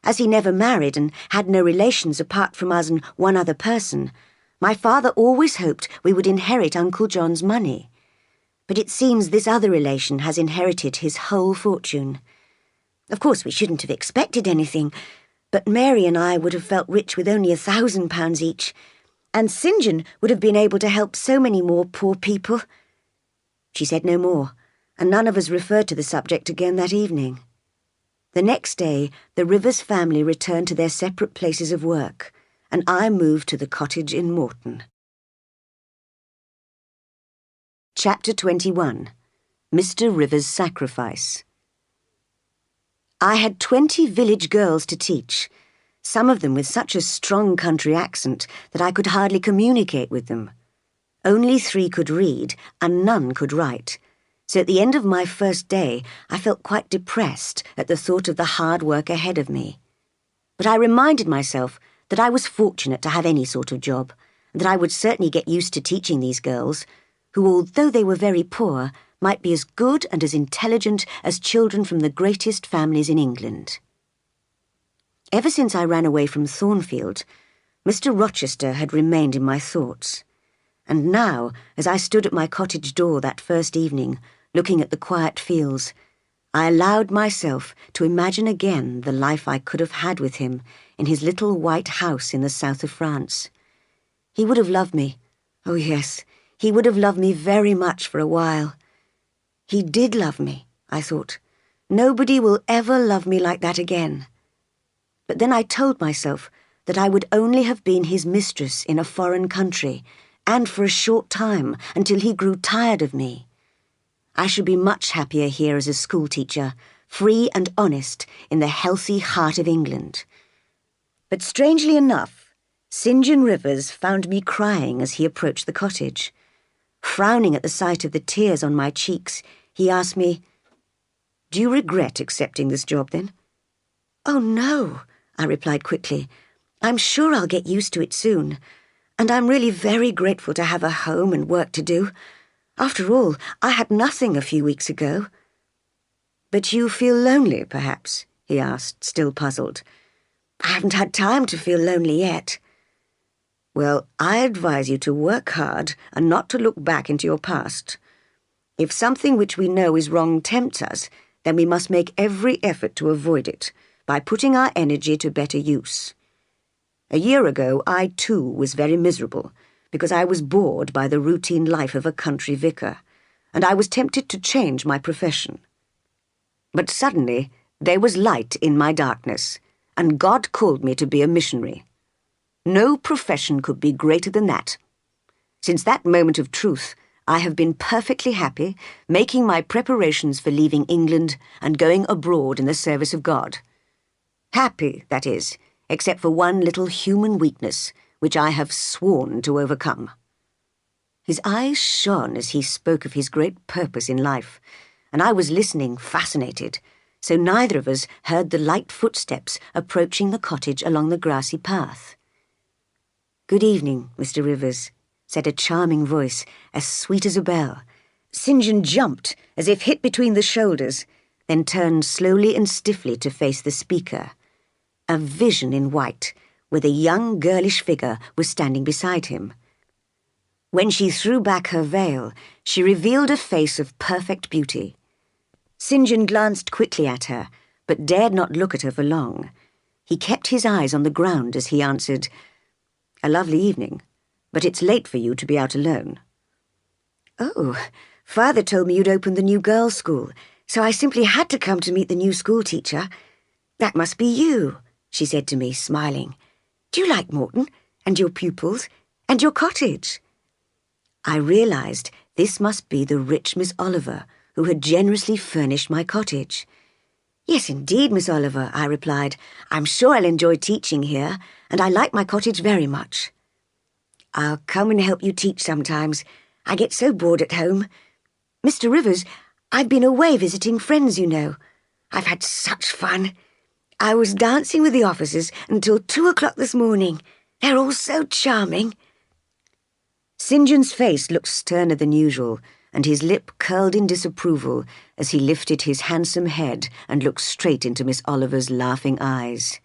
As he never married and had no relations apart from us and one other person, my father always hoped we would inherit Uncle John's money. But it seems this other relation has inherited his whole fortune. Of course, we shouldn't have expected anything, but Mary and I would have felt rich with only £1,000 each, and St. John would have been able to help so many more poor people." She said no more, and none of us referred to the subject again that evening. The next day, the Rivers family returned to their separate places of work, and I moved to the cottage in Morton. Chapter 21. Mr. Rivers' Sacrifice. I had 20 village girls to teach, some of them with such a strong country accent that I could hardly communicate with them. Only 3 could read, and none could write, so at the end of my first day I felt quite depressed at the thought of the hard work ahead of me. But I reminded myself that I was fortunate to have any sort of job, and that I would certainly get used to teaching these girls, who, although they were very poor, might be as good and as intelligent as children from the greatest families in England. Ever since I ran away from Thornfield, Mr. Rochester had remained in my thoughts. And now, as I stood at my cottage door that first evening, looking at the quiet fields, I allowed myself to imagine again the life I could have had with him in his little white house in the south of France. He would have loved me. Oh yes, he would have loved me very much for a while. He did love me, I thought. Nobody will ever love me like that again. But then I told myself that I would only have been his mistress in a foreign country, and for a short time, until he grew tired of me. I should be much happier here as a schoolteacher, free and honest, in the healthy heart of England. But strangely enough, St. John Rivers found me crying as he approached the cottage. Frowning at the sight of the tears on my cheeks, he asked me, "Do you regret accepting this job, then?" "Oh, no," I replied quickly. "I'm sure I'll get used to it soon, and I'm really very grateful to have a home and work to do. After all, I had nothing a few weeks ago." "But you feel lonely, perhaps?" he asked, still puzzled. "I haven't had time to feel lonely yet." "Well, I advise you to work hard and not to look back into your past. If something which we know is wrong tempts us, then we must make every effort to avoid it, by putting our energy to better use. A year ago, I too was very miserable, because I was bored by the routine life of a country vicar, and I was tempted to change my profession. But suddenly, there was light in my darkness, and God called me to be a missionary. No profession could be greater than that. Since that moment of truth, I have been perfectly happy, making my preparations for leaving England and going abroad in the service of God. Happy, that is, except for one little human weakness, which I have sworn to overcome." His eyes shone as he spoke of his great purpose in life, and I was listening, fascinated, so neither of us heard the light footsteps approaching the cottage along the grassy path. "Good evening, Mr. Rivers," said a charming voice, as sweet as a bell. St. John jumped, as if hit between the shoulders, then turned slowly and stiffly to face the speaker. A vision in white, with a young girlish figure, was standing beside him. When she threw back her veil, she revealed a face of perfect beauty. St. John glanced quickly at her, but dared not look at her for long. He kept his eyes on the ground as he answered, "A lovely evening, but it's late for you to be out alone." "Oh, Father told me you'd opened the new girls' school, so I simply had to come to meet the new school teacher. That must be you," she said to me, smiling. "Do you like Morton, and your pupils, and your cottage?" I realized this must be the rich Miss Oliver, who had generously furnished my cottage. "Yes, indeed, Miss Oliver," I replied. "I'm sure I'll enjoy teaching here, and I like my cottage very much." "I'll come and help you teach sometimes. I get so bored at home. Mr. Rivers, I've been away visiting friends, you know. I've had such fun. I was dancing with the officers until 2 o'clock this morning. They're all so charming." St. John's face looked sterner than usual, and his lip curled in disapproval as he lifted his handsome head and looked straight into Miss Oliver's laughing eyes.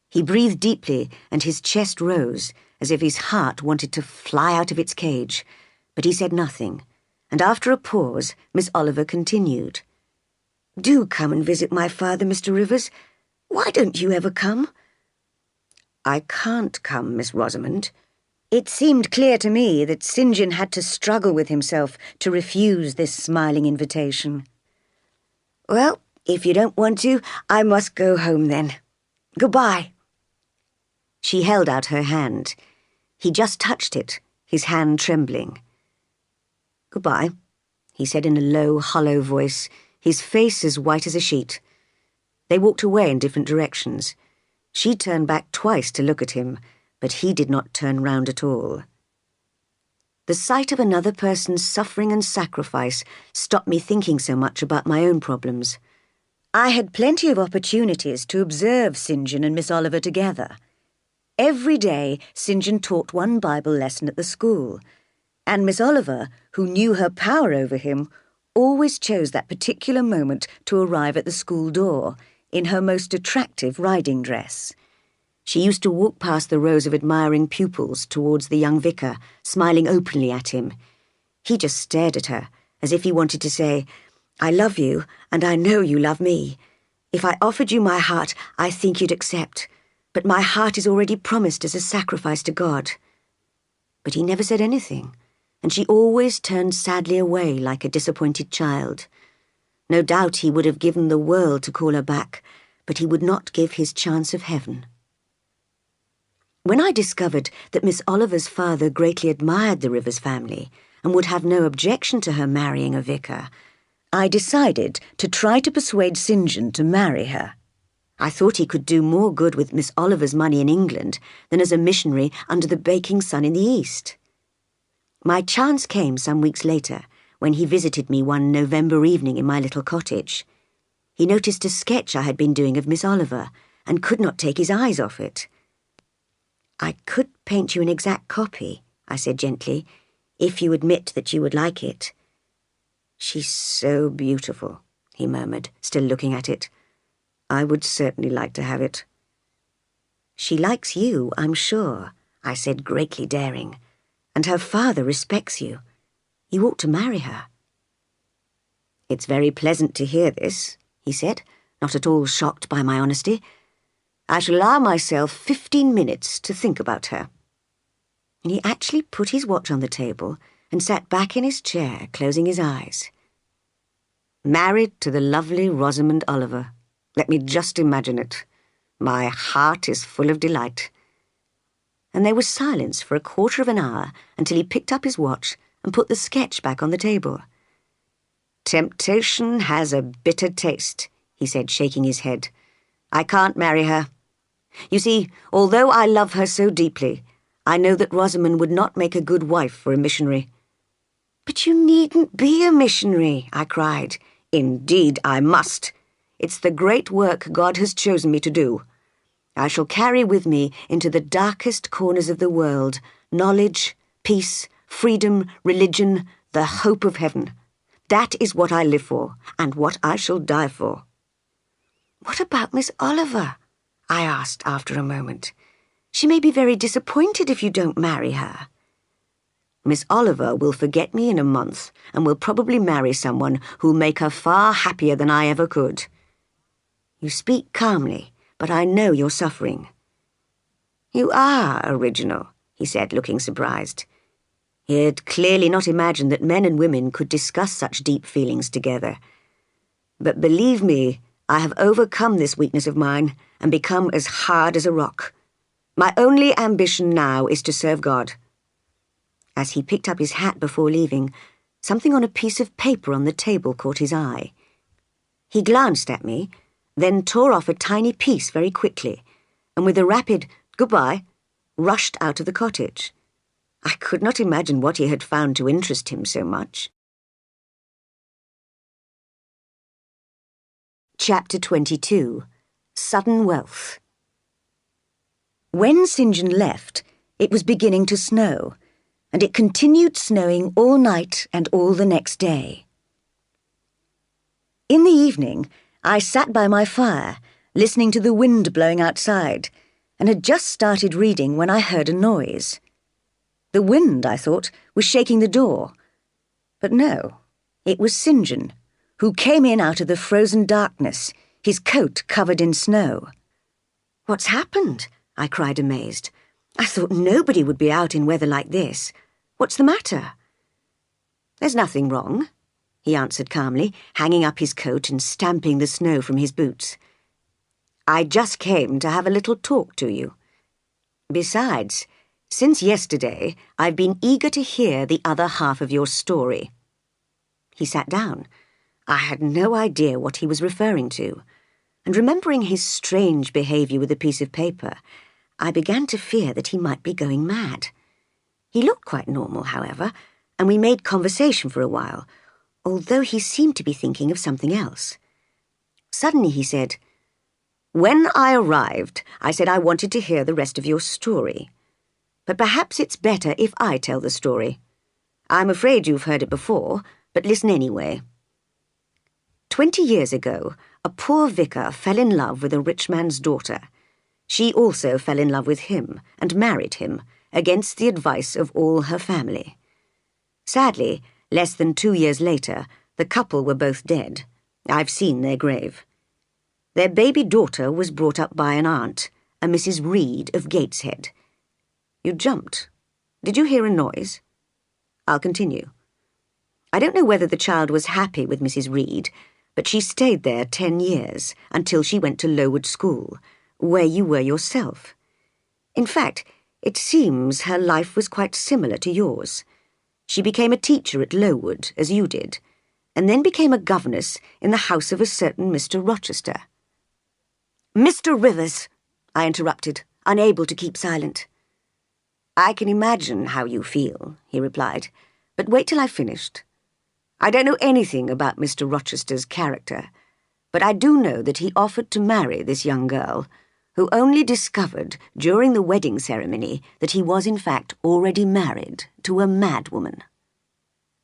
He breathed deeply, and his chest rose, as if his heart wanted to fly out of its cage, but he said nothing, and after a pause, Miss Oliver continued. "Do come and visit my father, Mr. Rivers. Why don't you ever come?" "I can't come, Miss Rosamond." It seemed clear to me that St. John had to struggle with himself to refuse this smiling invitation. "Well, if you don't want to, I must go home then. Goodbye." She held out her hand. He just touched it, his hand trembling. "Goodbye," he said in a low, hollow voice, his face as white as a sheet. They walked away in different directions. She turned back twice to look at him, but he did not turn round at all. The sight of another person's suffering and sacrifice stopped me thinking so much about my own problems. I had plenty of opportunities to observe St. John and Miss Oliver together. Every day, St. John taught one Bible lesson at the school, and Miss Oliver, who knew her power over him, always chose that particular moment to arrive at the school door, in her most attractive riding dress. She used to walk past the rows of admiring pupils towards the young vicar, smiling openly at him. He just stared at her, as if he wanted to say, "I love you, and I know you love me. If I offered you my heart, I think you'd accept. But my heart is already promised as a sacrifice to God." But he never said anything, and she always turned sadly away like a disappointed child. No doubt he would have given the world to call her back, but he would not give his chance of heaven. When I discovered that Miss Oliver's father greatly admired the Rivers family and would have no objection to her marrying a vicar, I decided to try to persuade St. John to marry her. I thought he could do more good with Miss Oliver's money in England than as a missionary under the baking sun in the East. My chance came some weeks later, when he visited me one November evening in my little cottage. He noticed a sketch I had been doing of Miss Oliver and could not take his eyes off it. "I could paint you an exact copy," I said gently, "if you admit that you would like it." "She's so beautiful," he murmured, still looking at it. "I would certainly like to have it." "She likes you, I'm sure," I said, greatly daring, "and her father respects you. You ought to marry her." "It's very pleasant to hear this," he said, not at all shocked by my honesty. "I shall allow myself 15 minutes to think about her." And he actually put his watch on the table and sat back in his chair, closing his eyes. Married to the lovely Rosamond Oliver. Let me just imagine it. My heart is full of delight. And there was silence for a quarter of an hour until he picked up his watch and put the sketch back on the table. "Temptation has a bitter taste," he said, shaking his head. "I can't marry her. You see, although I love her so deeply, I know that Rosamond would not make a good wife for a missionary." "But you needn't be a missionary," I cried. "Indeed I must. It's the great work God has chosen me to do. I shall carry with me into the darkest corners of the world knowledge, peace, freedom, religion, the hope of heaven. That is what I live for, and what I shall die for." "What about Miss Oliver?" I asked after a moment. "She may be very disappointed if you don't marry her." "Miss Oliver will forget me in a month and will probably marry someone who'll make her far happier than I ever could." "You speak calmly, but I know you're suffering." "You are original," he said, looking surprised. He had clearly not imagined that men and women could discuss such deep feelings together. "But believe me, I have overcome this weakness of mine and become as hard as a rock. My only ambition now is to serve God." As he picked up his hat before leaving, something on a piece of paper on the table caught his eye. He glanced at me, then tore off a tiny piece very quickly, and with a rapid "goodbye," rushed out of the cottage. I could not imagine what he had found to interest him so much. Chapter 22. Sudden Wealth. When St. John left, it was beginning to snow, and it continued snowing all night and all the next day. In the evening, I sat by my fire, listening to the wind blowing outside, and had just started reading when I heard a noise. The wind, I thought, was shaking the door. But no, it was St. John, who came in out of the frozen darkness, his coat covered in snow. "What's happened?" I cried, amazed. "I thought nobody would be out in weather like this. What's the matter?" "There's nothing wrong," he answered calmly, hanging up his coat and stamping the snow from his boots. "I just came to have a little talk to you. Besides, since yesterday, I've been eager to hear the other half of your story." He sat down. I had no idea what he was referring to, and remembering his strange behaviour with a piece of paper, I began to fear that he might be going mad. He looked quite normal, however, and we made conversation for a while, although he seemed to be thinking of something else. Suddenly he said, "When I arrived, I said I wanted to hear the rest of your story. But perhaps it's better if I tell the story. I'm afraid you've heard it before, but listen anyway. 20 years ago, a poor vicar fell in love with a rich man's daughter. She also fell in love with him and married him, against the advice of all her family. Sadly, less than 2 years later, the couple were both dead. I've seen their grave. Their baby daughter was brought up by an aunt, a Mrs. Reed of Gateshead. You jumped. Did you hear a noise? I'll continue. I don't know whether the child was happy with Mrs. Reed, but she stayed there 10 years, until she went to Lowood School, where you were yourself. In fact, it seems her life was quite similar to yours. She became a teacher at Lowood, as you did, and then became a governess in the house of a certain Mr. Rochester." "Mr. Rivers," I interrupted, unable to keep silent. "I can imagine how you feel," he replied, "but wait till I've finished. I don't know anything about Mr. Rochester's character, but I do know that he offered to marry this young girl, who only discovered during the wedding ceremony that he was in fact already married to a madwoman.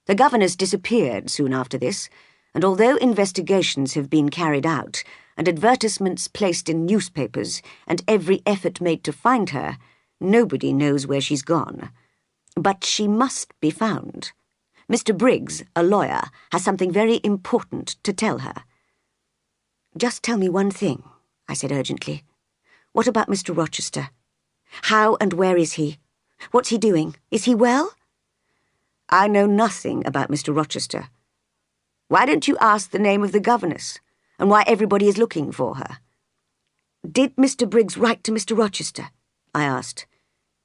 The governess disappeared soon after this, and although investigations have been carried out, and advertisements placed in newspapers, and every effort made to find her, nobody knows where she's gone. But she must be found. Mr. Briggs, a lawyer, has something very important to tell her." "Just tell me one thing," I said urgently. "What about Mr. Rochester? How and where is he? What's he doing? Is he well?" "I know nothing about Mr. Rochester. Why don't you ask the name of the governess, and why everybody is looking for her?" "Did Mr. Briggs write to Mr. Rochester?" I asked.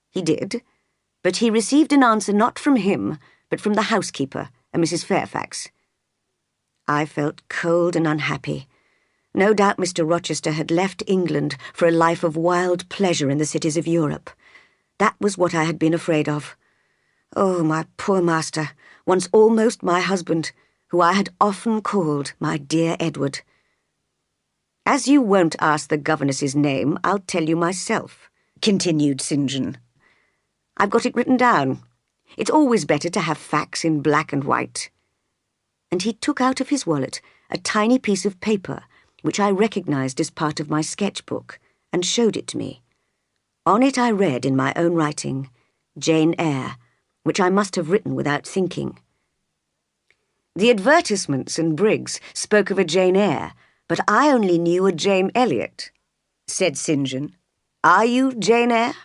"He did, but he received an answer not from him, but from the housekeeper, a Mrs. Fairfax. I felt cold and unhappy. No doubt Mr. Rochester had left England for a life of wild pleasure in the cities of Europe. That was what I had been afraid of. Oh, my poor master, once almost my husband, who I had often called my dear Edward. "As you won't ask the governess's name, I'll tell you myself," continued St. John. "I've got it written down. It's always better to have facts in black and white." And he took out of his wallet a tiny piece of paper, which I recognised as part of my sketchbook, and showed it to me. On it I read in my own writing, Jane Eyre, which I must have written without thinking. The advertisements in Briggs spoke of a Jane Eyre, but I only knew a Jane Elliot, said St. John. "Are you Jane Eyre?"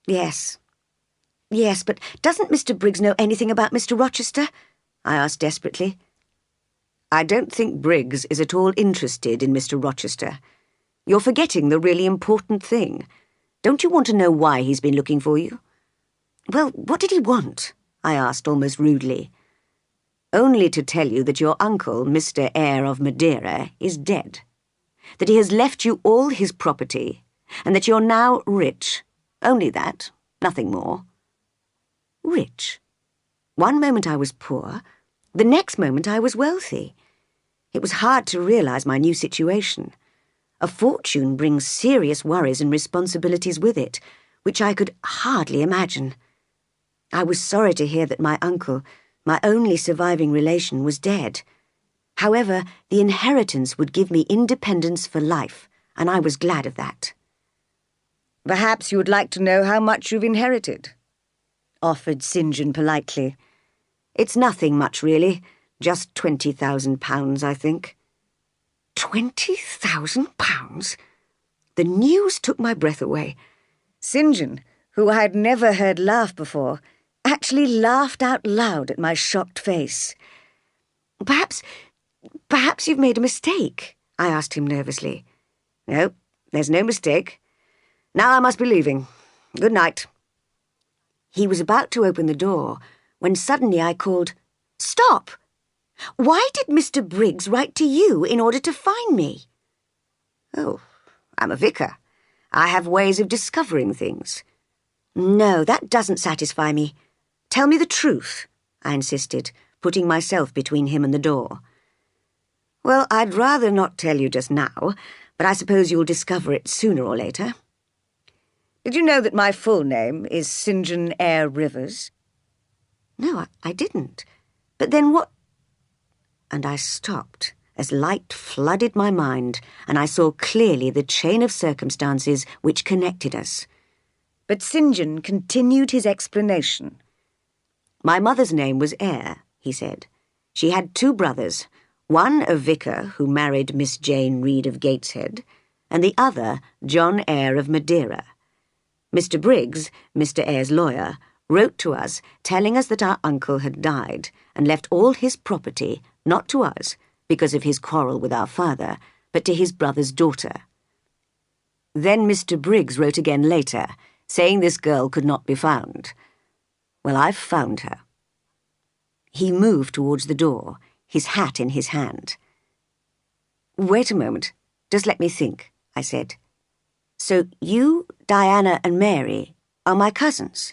Yes, but doesn't Mr. Briggs know anything about Mr. Rochester?" I asked desperately. "I don't think Briggs is at all interested in Mr. Rochester. You're forgetting the really important thing. Don't you want to know why he's been looking for you?" "Well, what did he want?" I asked almost rudely. "Only to tell you that your uncle, Mr. Eyre of Madeira, is dead. That he has left you all his property, and that you're now rich. Only that, nothing more." Rich? One moment I was poor, the next moment I was wealthy. It was hard to realise my new situation. A fortune brings serious worries and responsibilities with it, which I could hardly imagine. I was sorry to hear that my uncle, my only surviving relation, was dead. However, the inheritance would give me independence for life, and I was glad of that. "Perhaps you would like to know how much you've inherited?" offered St. John politely. "It's nothing much, really. Just £20,000, I think." £20,000? The news took my breath away. St. John, who I had never heard laugh before, actually laughed out loud at my shocked face. Perhaps you've made a mistake," I asked him nervously. "No, there's no mistake. Now I must be leaving. Good night." He was about to open the door when suddenly I called, "Stop! Why did Mr. Briggs write to you in order to find me?" "Oh, I'm a vicar. I have ways of discovering things." "No, that doesn't satisfy me. Tell me the truth," I insisted, putting myself between him and the door. "Well, I'd rather not tell you just now, but I suppose you'll discover it sooner or later. Did you know that my full name is St. John Eyre Rivers?" "No, I didn't. But then what—" And I stopped as light flooded my mind, and I saw clearly the chain of circumstances which connected us. But St. John continued his explanation. "My mother's name was Eyre," he said. "She had 2 brothers, one a vicar who married Miss Jane Reed of Gateshead, and the other John Eyre of Madeira. Mr. Briggs, Mr. Eyre's lawyer, wrote to us telling us that our uncle had died and left all his property, not to us, because of his quarrel with our father, but to his brother's daughter. Then Mr. Briggs wrote again later, saying this girl could not be found. Well, I've found her." He moved towards the door, his hat in his hand. "Wait a moment. Just let me think," I said. "So you, Diana and Mary, are my cousins?"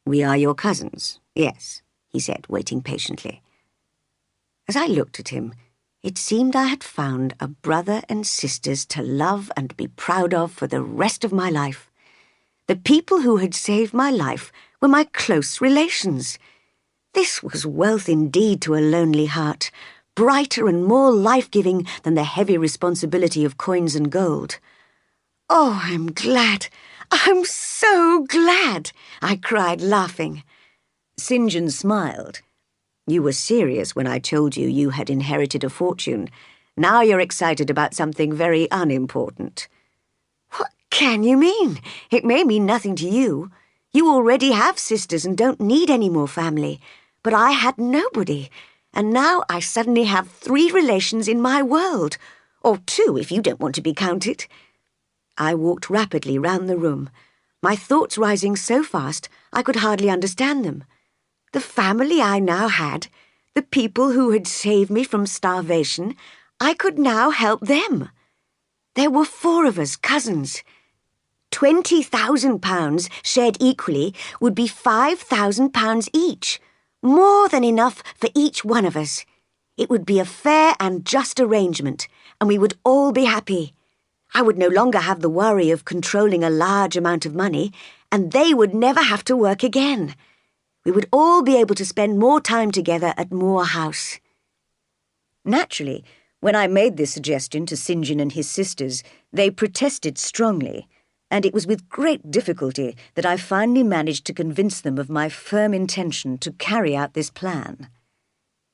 "We are your cousins, yes," he said, waiting patiently. As I looked at him, it seemed I had found a brother and sisters to love and be proud of for the rest of my life. The people who had saved my life were my close relations. This was wealth indeed to a lonely heart, brighter and more life-giving than the heavy responsibility of coins and gold. "Oh, I'm glad! I'm so glad!" I cried, laughing. St. John smiled. "You were serious when I told you you had inherited a fortune. Now you're excited about something very unimportant." "What can you mean? It may mean nothing to you. You already have sisters and don't need any more family. But I had nobody, and now I suddenly have 3 relations in my world, or 2 if you don't want to be counted." I walked rapidly round the room, my thoughts rising so fast I could hardly understand them. The family I now had, the people who had saved me from starvation, I could now help them. There were 4 of us, cousins. £20,000 shared equally would be £5,000 each, more than enough for each one of us. It would be a fair and just arrangement, and we would all be happy. I would no longer have the worry of controlling a large amount of money, and they would never have to work again. We would all be able to spend more time together at Moor House. Naturally, when I made this suggestion to St. John and his sisters, they protested strongly, and it was with great difficulty that I finally managed to convince them of my firm intention to carry out this plan.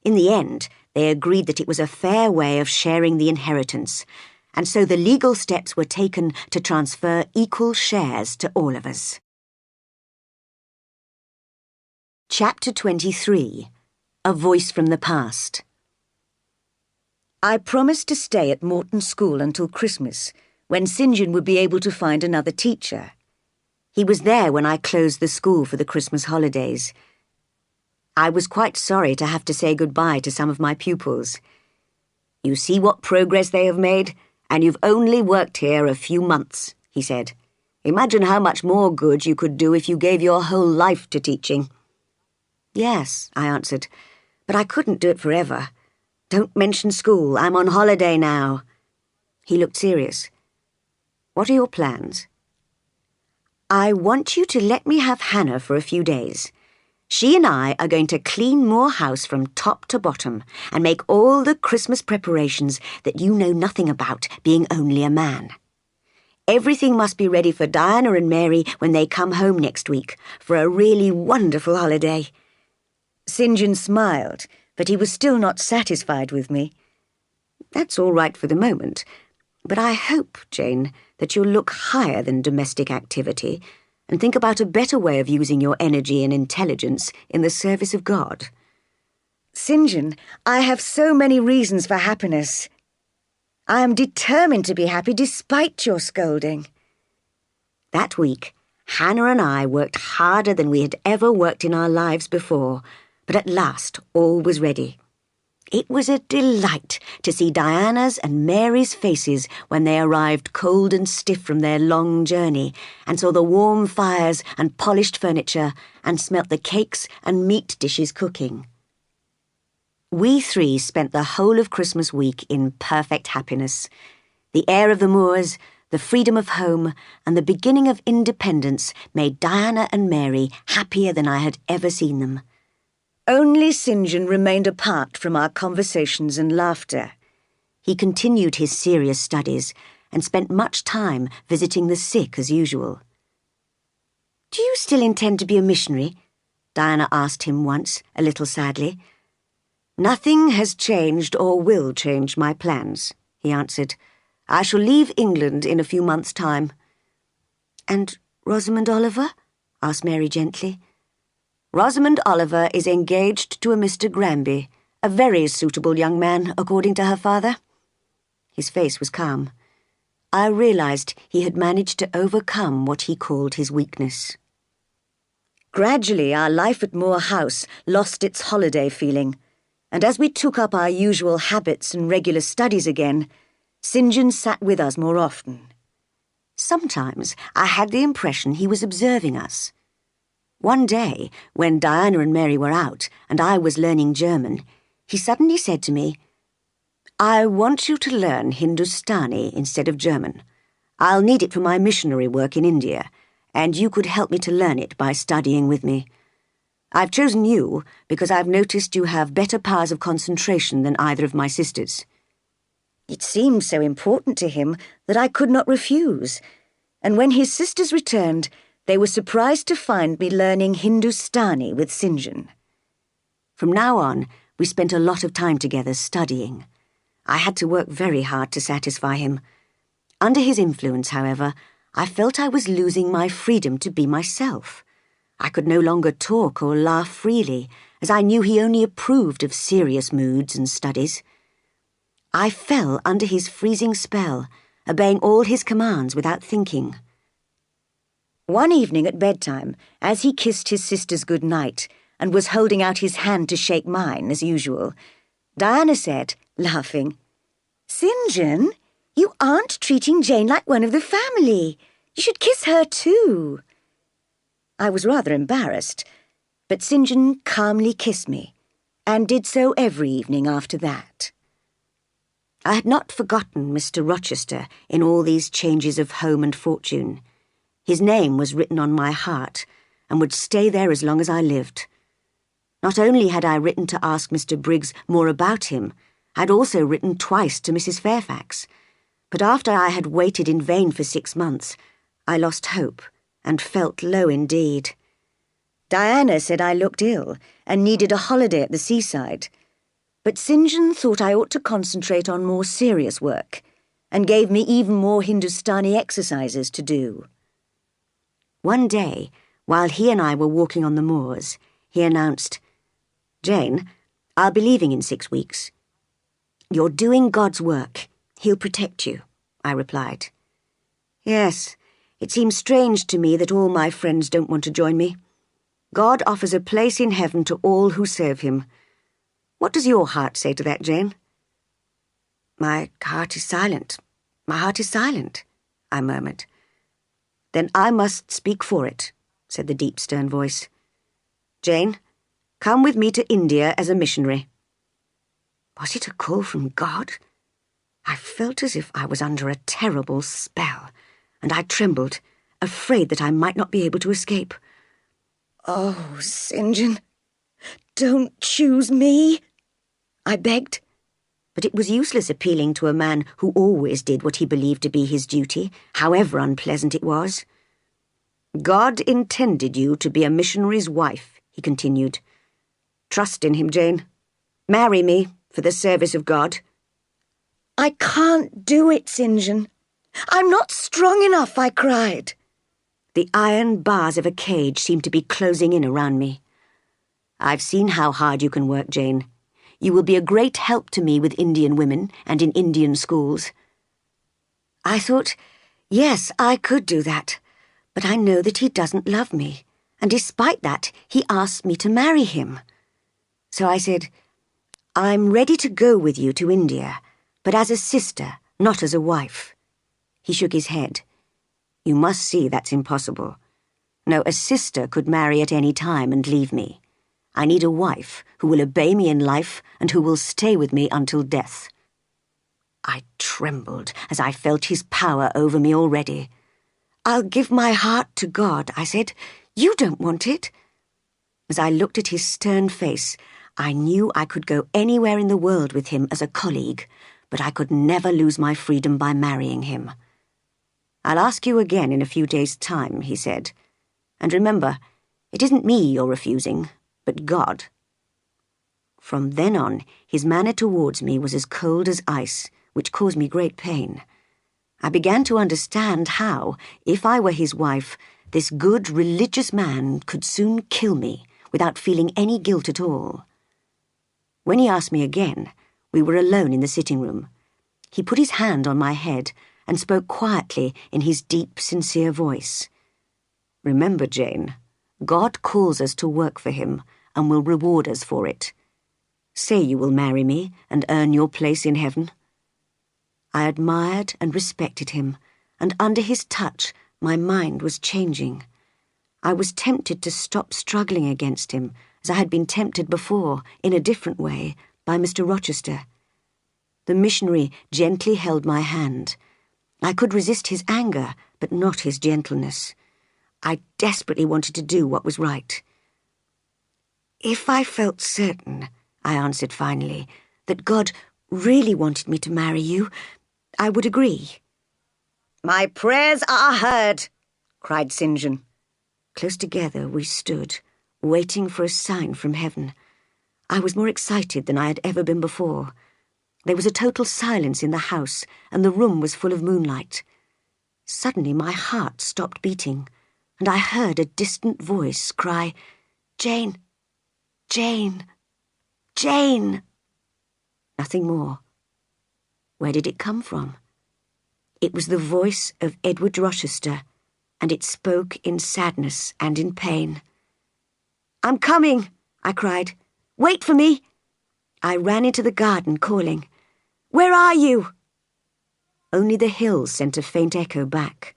In the end, they agreed that it was a fair way of sharing the inheritance, and so the legal steps were taken to transfer equal shares to all of us. Chapter 23. A Voice from the Past. I promised to stay at Morton School until Christmas, when St. John would be able to find another teacher. He was there when I closed the school for the Christmas holidays. I was quite sorry to have to say goodbye to some of my pupils. "You see what progress they have made, and you've only worked here a few months," he said. "Imagine how much more good you could do if you gave your whole life to teaching." "Yes," I answered, "but I couldn't do it forever. Don't mention school. I'm on holiday now." He looked serious. "What are your plans?" "I want you to let me have Hannah for a few days. She and I are going to clean Moor House from top to bottom and make all the Christmas preparations that you know nothing about, being only a man. Everything must be ready for Diana and Mary when they come home next week for a really wonderful holiday." St. John smiled, but he was still not satisfied with me. "That's all right for the moment, but I hope, Jane, that you'll look higher than domestic activity and think about a better way of using your energy and intelligence in the service of God." "St. John, I have so many reasons for happiness. I am determined to be happy despite your scolding." That week, Hannah and I worked harder than we had ever worked in our lives before, but at last all was ready. It was a delight to see Diana's and Mary's faces when they arrived cold and stiff from their long journey and saw the warm fires and polished furniture and smelt the cakes and meat dishes cooking. We 3 spent the whole of Christmas week in perfect happiness. The air of the moors, the freedom of home, and the beginning of independence made Diana and Mary happier than I had ever seen them. Only St. John remained apart from our conversations and laughter. He continued his serious studies and spent much time visiting the sick as usual. "Do you still intend to be a missionary?" Diana asked him once, a little sadly. "Nothing has changed or will change my plans," he answered. "I shall leave England in a few months' time." "And Rosamond Oliver?" asked Mary gently. "Rosamond Oliver is engaged to a Mr. Granby, a very suitable young man, according to her father." His face was calm. I realized he had managed to overcome what he called his weakness. Gradually, our life at Moor House lost its holiday feeling, and as we took up our usual habits and regular studies again, St. John sat with us more often. Sometimes I had the impression he was observing us. One day, when Diana and Mary were out and I was learning German, he suddenly said to me, "I want you to learn Hindustani instead of German. I'll need it for my missionary work in India, and you could help me to learn it by studying with me. I've chosen you because I've noticed you have better powers of concentration than either of my sisters." It seemed so important to him that I could not refuse, and when his sisters returned, they were surprised to find me learning Hindustani with St. John. From now on, we spent a lot of time together studying. I had to work very hard to satisfy him. Under his influence, however, I felt I was losing my freedom to be myself. I could no longer talk or laugh freely, as I knew he only approved of serious moods and studies. I fell under his freezing spell, obeying all his commands without thinking. One evening at bedtime, as he kissed his sisters good night, and was holding out his hand to shake mine, as usual, Diana said, laughing, "St. John, you aren't treating Jane like one of the family. You should kiss her too." I was rather embarrassed, but St. John calmly kissed me, and did so every evening after that. I had not forgotten Mr. Rochester in all these changes of home and fortune. His name was written on my heart, and would stay there as long as I lived. Not only had I written to ask Mr. Briggs more about him, I had also written twice to Mrs. Fairfax. But after I had waited in vain for 6 months, I lost hope and felt low indeed. Diana said I looked ill and needed a holiday at the seaside, but St. John thought I ought to concentrate on more serious work and gave me even more Hindustani exercises to do. One day, while he and I were walking on the moors, he announced, "Jane, I'll be leaving in 6 weeks." "You're doing God's work. He'll protect you," I replied. "Yes, it seems strange to me that all my friends don't want to join me. God offers a place in heaven to all who serve him. What does your heart say to that, Jane?" My heart is silent, I murmured. "Then I must speak for it," said the deep, stern voice. "Jane, come with me to India as a missionary." Was it a call from God? I felt as if I was under a terrible spell, and I trembled, afraid that I might not be able to escape. "Oh, St. John, don't choose me," I begged. But it was useless appealing to a man who always did what he believed to be his duty, however unpleasant it was. "God intended you to be a missionary's wife," he continued. "Trust in him, Jane. Marry me for the service of God." "I can't do it, St. John. I'm not strong enough," I cried. The iron bars of a cage seemed to be closing in around me. "I've seen how hard you can work, Jane. You will be a great help to me with Indian women and in Indian schools." I thought, yes, I could do that, but I know that he doesn't love me, and despite that, he asked me to marry him. So I said, "I'm ready to go with you to India, but as a sister, not as a wife." He shook his head. "You must see that's impossible. No, a sister could marry at any time and leave me. I need a wife who will obey me in life and who will stay with me until death." I trembled as I felt his power over me already. "I'll give my heart to God," I said. "You don't want it." As I looked at his stern face, I knew I could go anywhere in the world with him as a colleague, but I could never lose my freedom by marrying him. "I'll ask you again in a few days' time," he said. "And remember, it isn't me you're refusing, but God." From then on, his manner towards me was as cold as ice, which caused me great pain. I began to understand how, if I were his wife, this good, religious man could soon kill me without feeling any guilt at all. When he asked me again, we were alone in the sitting room. He put his hand on my head and spoke quietly in his deep, sincere voice. "Remember, Jane, God calls us to work for him and will reward us for it. Say you will marry me and earn your place in heaven." I admired and respected him, and under his touch my mind was changing. I was tempted to stop struggling against him, as I had been tempted before, in a different way, by Mr. Rochester. The missionary gently held my hand. I could resist his anger, but not his gentleness. I desperately wanted to do what was right. "If I felt certain," I answered finally, "that God really wanted me to marry you, I would agree." "My prayers are heard," cried St. John. Close together we stood, waiting for a sign from heaven. I was more excited than I had ever been before. There was a total silence in the house, and the room was full of moonlight. Suddenly my heart stopped beating, and I heard a distant voice cry, "Jane, Jane, Jane." Nothing more. Where did it come from? It was the voice of Edward Rochester, and it spoke in sadness and in pain. "I'm coming," I cried. "Wait for me!" I ran into the garden, calling, "Where are you?" Only the hills sent a faint echo back.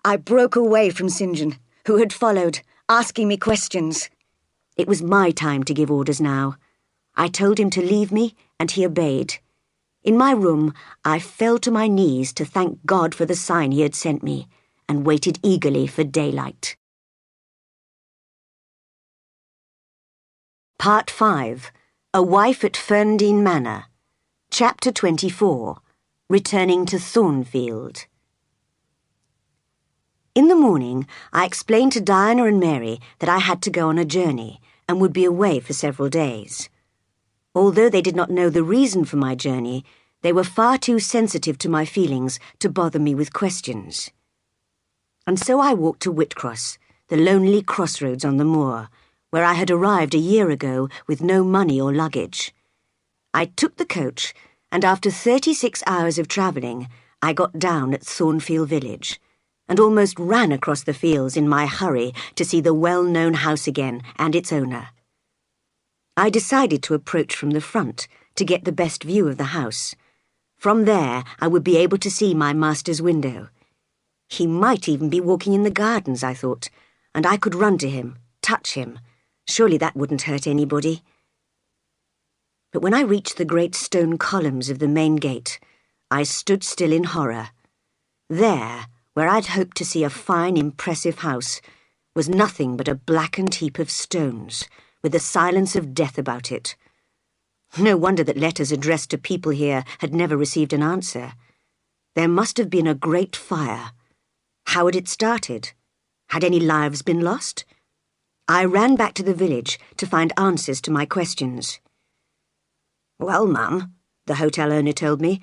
I broke away from St. John, who had followed, asking me questions. It was my time to give orders now. I told him to leave me, and he obeyed. In my room, I fell to my knees to thank God for the sign he had sent me, and waited eagerly for daylight. Part 5. A Wife at Ferndean Manor. Chapter 24. Returning to Thornfield. In the morning, I explained to Diana and Mary that I had to go on a journey and would be away for several days. Although they did not know the reason for my journey, they were far too sensitive to my feelings to bother me with questions. And so I walked to Whitcross, the lonely crossroads on the moor, where I had arrived a year ago with no money or luggage. I took the coach, and after 36 hours of travelling, I got down at Thornfield village, and almost ran across the fields in my hurry to see the well-known house again and its owner. I decided to approach from the front to get the best view of the house. From there, I would be able to see my master's window. He might even be walking in the gardens, I thought, and I could run to him, touch him. Surely that wouldn't hurt anybody. But when I reached the great stone columns of the main gate, I stood still in horror. There, where I'd hoped to see a fine, impressive house, was nothing but a blackened heap of stones, with the silence of death about it. No wonder that letters addressed to people here had never received an answer. There must have been a great fire. How had it started? Had any lives been lost? I ran back to the village to find answers to my questions. "Well, ma'am," the hotel owner told me,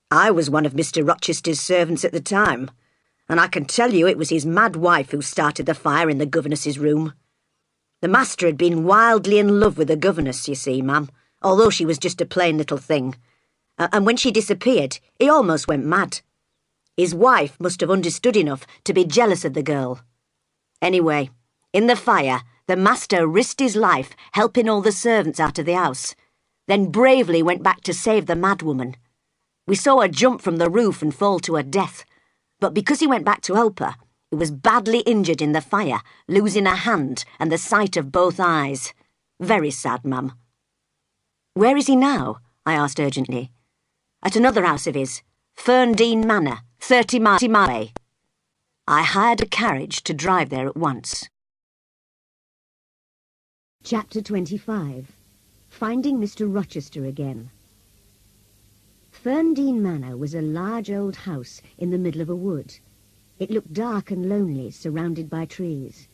"I was one of Mr. Rochester's servants at the time, and I can tell you it was his mad wife who started the fire in the governess's room. The master had been wildly in love with the governess, you see, ma'am, although she was just a plain little thing. And when she disappeared, he almost went mad. His wife must have understood enough to be jealous of the girl. Anyway, in the fire, the master risked his life helping all the servants out of the house, then bravely went back to save the madwoman. We saw her jump from the roof and fall to her death, but because he went back to help her, he was badly injured in the fire, losing a hand and the sight of both eyes. Very sad, ma'am." "Where is he now?" I asked urgently. "At another house of his, Ferndean Manor, 30 miles away." I hired a carriage to drive there at once. Chapter 25. Finding Mr. Rochester again. Ferndean Manor was a large old house in the middle of a wood. It looked dark and lonely, surrounded by trees.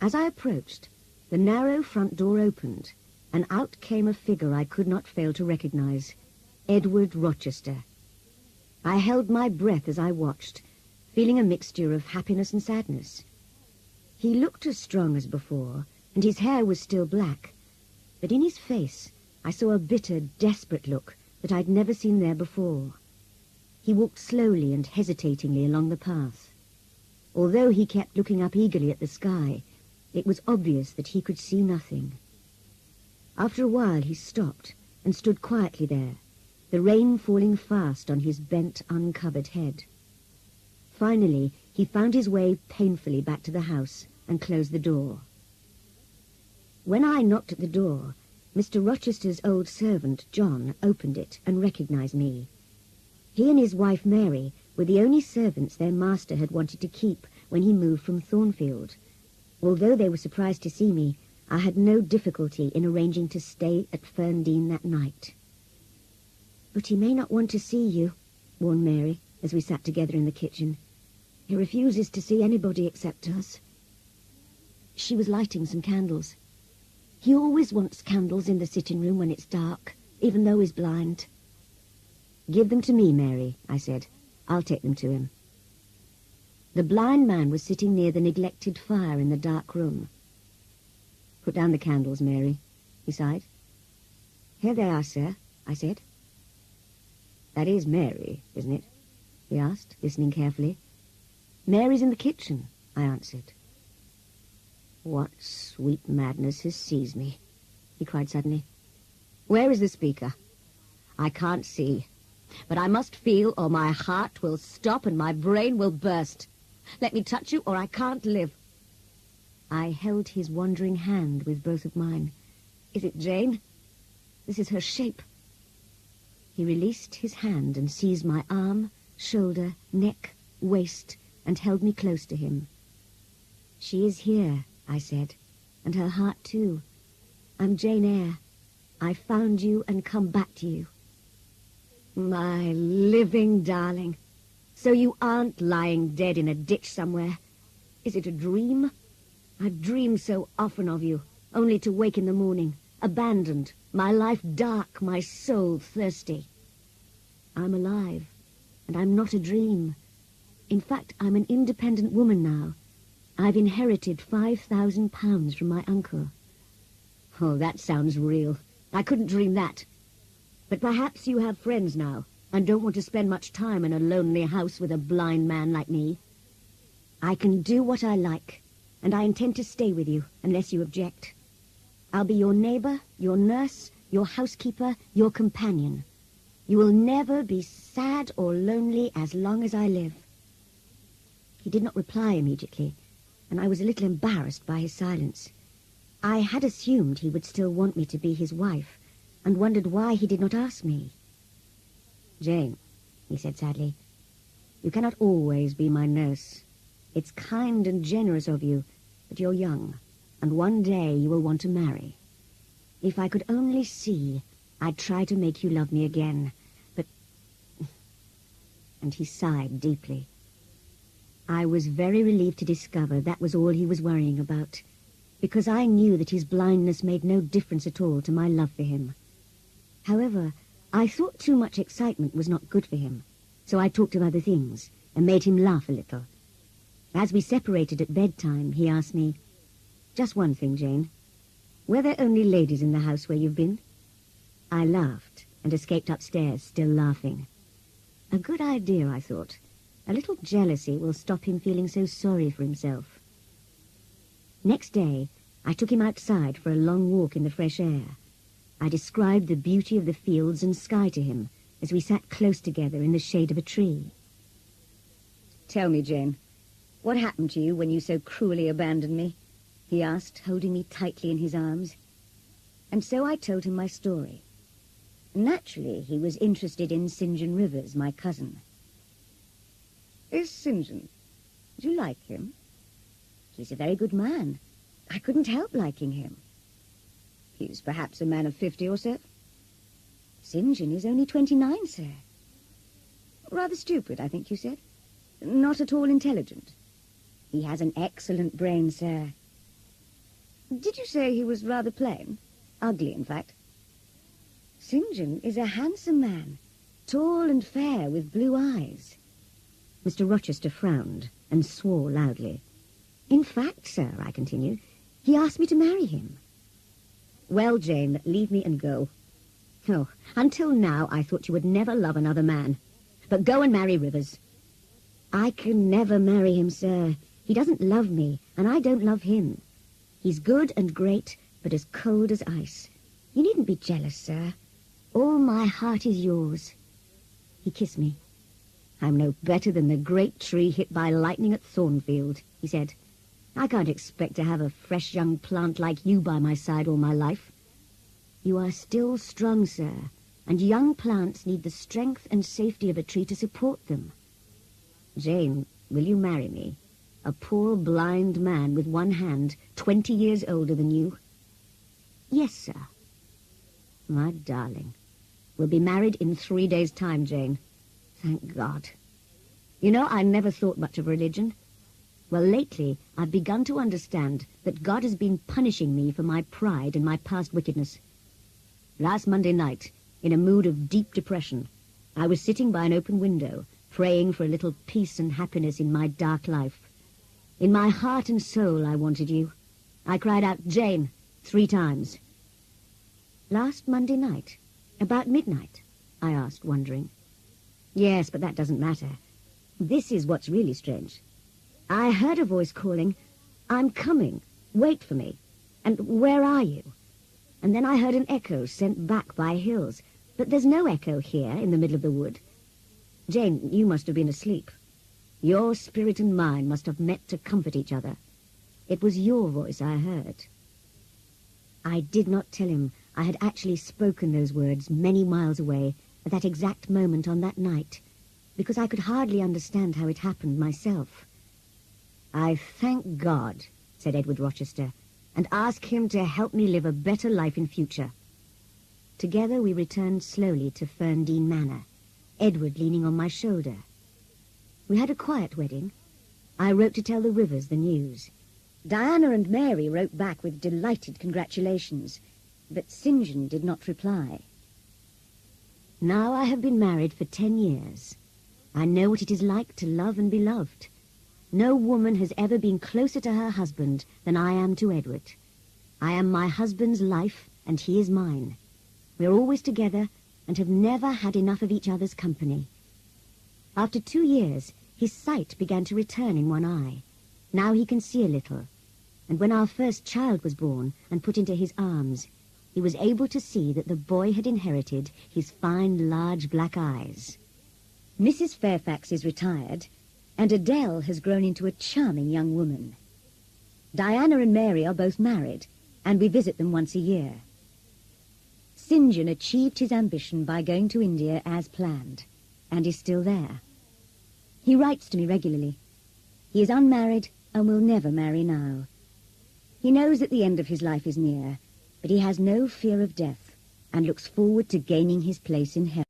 As I approached, the narrow front door opened, and out came a figure I could not fail to recognize, Edward Rochester. I held my breath as I watched, feeling a mixture of happiness and sadness. He looked as strong as before, and his hair was still black, but in his face I saw a bitter, desperate look that I'd never seen there before. He walked slowly and hesitatingly along the path. Although he kept looking up eagerly at the sky, it was obvious that he could see nothing. After a while he stopped and stood quietly there, the rain falling fast on his bent, uncovered head. Finally, he found his way painfully back to the house and closed the door. When I knocked at the door, Mr. Rochester's old servant, John, opened it and recognized me. He and his wife, Mary, were the only servants their master had wanted to keep when he moved from Thornfield. Although they were surprised to see me, I had no difficulty in arranging to stay at Ferndean that night. "But he may not want to see you," warned Mary, as we sat together in the kitchen. "He refuses to see anybody except us." She was lighting some candles. "He always wants candles in the sitting room when it's dark, even though he's blind." "Give them to me, Mary," I said. "I'll take them to him." The blind man was sitting near the neglected fire in the dark room. "Put down the candles, Mary," he sighed. "Here they are, sir," I said. "That is Mary, isn't it?" he asked, listening carefully. "Mary's in the kitchen," I answered. What sweet madness has seized me, he cried suddenly. Where is the speaker? I can't see, but I must feel or my heart will stop and my brain will burst. Let me touch you or I can't live. I held his wandering hand with both of mine. Is it Jane? This is her shape. He released his hand and seized my arm, shoulder, neck, waist, and held me close to him. She is here, I said, and her heart too. I'm Jane Eyre. I found you and come back to you. My living darling. So you aren't lying dead in a ditch somewhere. Is it a dream? I've dreamed so often of you, only to wake in the morning, abandoned, my life dark, my soul thirsty. I'm alive, and I'm not a dream. In fact, I'm an independent woman now. I've inherited £5,000 from my uncle. Oh, that sounds real. I couldn't dream that. But perhaps you have friends now, and don't want to spend much time in a lonely house with a blind man like me. I can do what I like, and I intend to stay with you, unless you object. I'll be your neighbor, your nurse, your housekeeper, your companion. You will never be sad or lonely as long as I live. He did not reply immediately, and I was a little embarrassed by his silence. I had assumed he would still want me to be his wife, and wondered why he did not ask me. Jane, he said sadly, you cannot always be my nurse. It's kind and generous of you, but you're young, and one day you will want to marry. If I could only see, I'd try to make you love me again, but... And he sighed deeply. I was very relieved to discover that was all he was worrying about, because I knew that his blindness made no difference at all to my love for him. However, I thought too much excitement was not good for him, so I talked of other things and made him laugh a little. As we separated at bedtime, he asked me, "Just one thing, Jane. Were there only ladies in the house where you've been?" I laughed and escaped upstairs, still laughing. A good idea, I thought. A little jealousy will stop him feeling so sorry for himself. Next day, I took him outside for a long walk in the fresh air. I described the beauty of the fields and sky to him as we sat close together in the shade of a tree. "Tell me, Jane, what happened to you when you so cruelly abandoned me?" he asked, holding me tightly in his arms. And so I told him my story. Naturally, he was interested in St. John Rivers, my cousin. "Is St. John? Do you like him?" "He's a very good man. I couldn't help liking him." "He's perhaps a man of 50 or so?" "St. John is only 29, sir." "Rather stupid, I think you said. Not at all intelligent." "He has an excellent brain, sir." "Did you say he was rather plain? Ugly, in fact?" "St. John is a handsome man, tall and fair with blue eyes." Mr. Rochester frowned and swore loudly. "In fact, sir," I continued, "he asked me to marry him." "Well, Jane, leave me and go. Oh, until now I thought you would never love another man. But go and marry Rivers." "I can never marry him, sir. He doesn't love me, and I don't love him. He's good and great, but as cold as ice. You needn't be jealous, sir. All my heart is yours." He kissed me. "I'm no better than the great tree hit by lightning at Thornfield," he said. "I can't expect to have a fresh young plant like you by my side all my life." "You are still strong, sir, and young plants need the strength and safety of a tree to support them." "Jane, will you marry me? A poor blind man with one hand, 20 years older than you?" "Yes, sir." "My darling, we'll be married in 3 days' time, Jane. Thank God. You know, I never thought much of religion. Well, lately, I've begun to understand that God has been punishing me for my pride and my past wickedness. Last Monday night, in a mood of deep depression, I was sitting by an open window, praying for a little peace and happiness in my dark life. In my heart and soul, I wanted you. I cried out, 'Jane,' 3 times. "Last Monday night? About midnight?" I asked, wondering. "Yes, but that doesn't matter. This is what's really strange. I heard a voice calling, 'I'm coming,' Wait for me. And where are you? And then I heard an echo sent back by hills. But there's no echo here in the middle of the wood. Jane, you must have been asleep. Your spirit and mine must have met to comfort each other. It was your voice I heard. I did not tell him I had actually spoken those words many miles away at that exact moment on that night, because I could hardly understand how it happened myself. I thank God, said Edward Rochester, and ask him to help me live a better life in future. Together we returned slowly to Ferndean Manor, Edward leaning on my shoulder. We had a quiet wedding. I wrote to tell the Rivers the news. Diana and Mary wrote back with delighted congratulations, but St. John did not reply. Now I have been married for 10 years. I know what it is like to love and be loved. No woman has ever been closer to her husband than I am to Edward. I am my husband's life, and he is mine. We are always together and have never had enough of each other's company. After 2 years, his sight began to return in one eye. Now he can see a little. And when our first child was born and put into his arms, he was able to see that the boy had inherited his fine, large black eyes. Mrs. Fairfax is retired, and Adele has grown into a charming young woman. Diana and Mary are both married, and we visit them once a year. St. John achieved his ambition by going to India as planned, and is still there. He writes to me regularly. He is unmarried and will never marry now. He knows that the end of his life is near, but he has no fear of death and looks forward to gaining his place in heaven.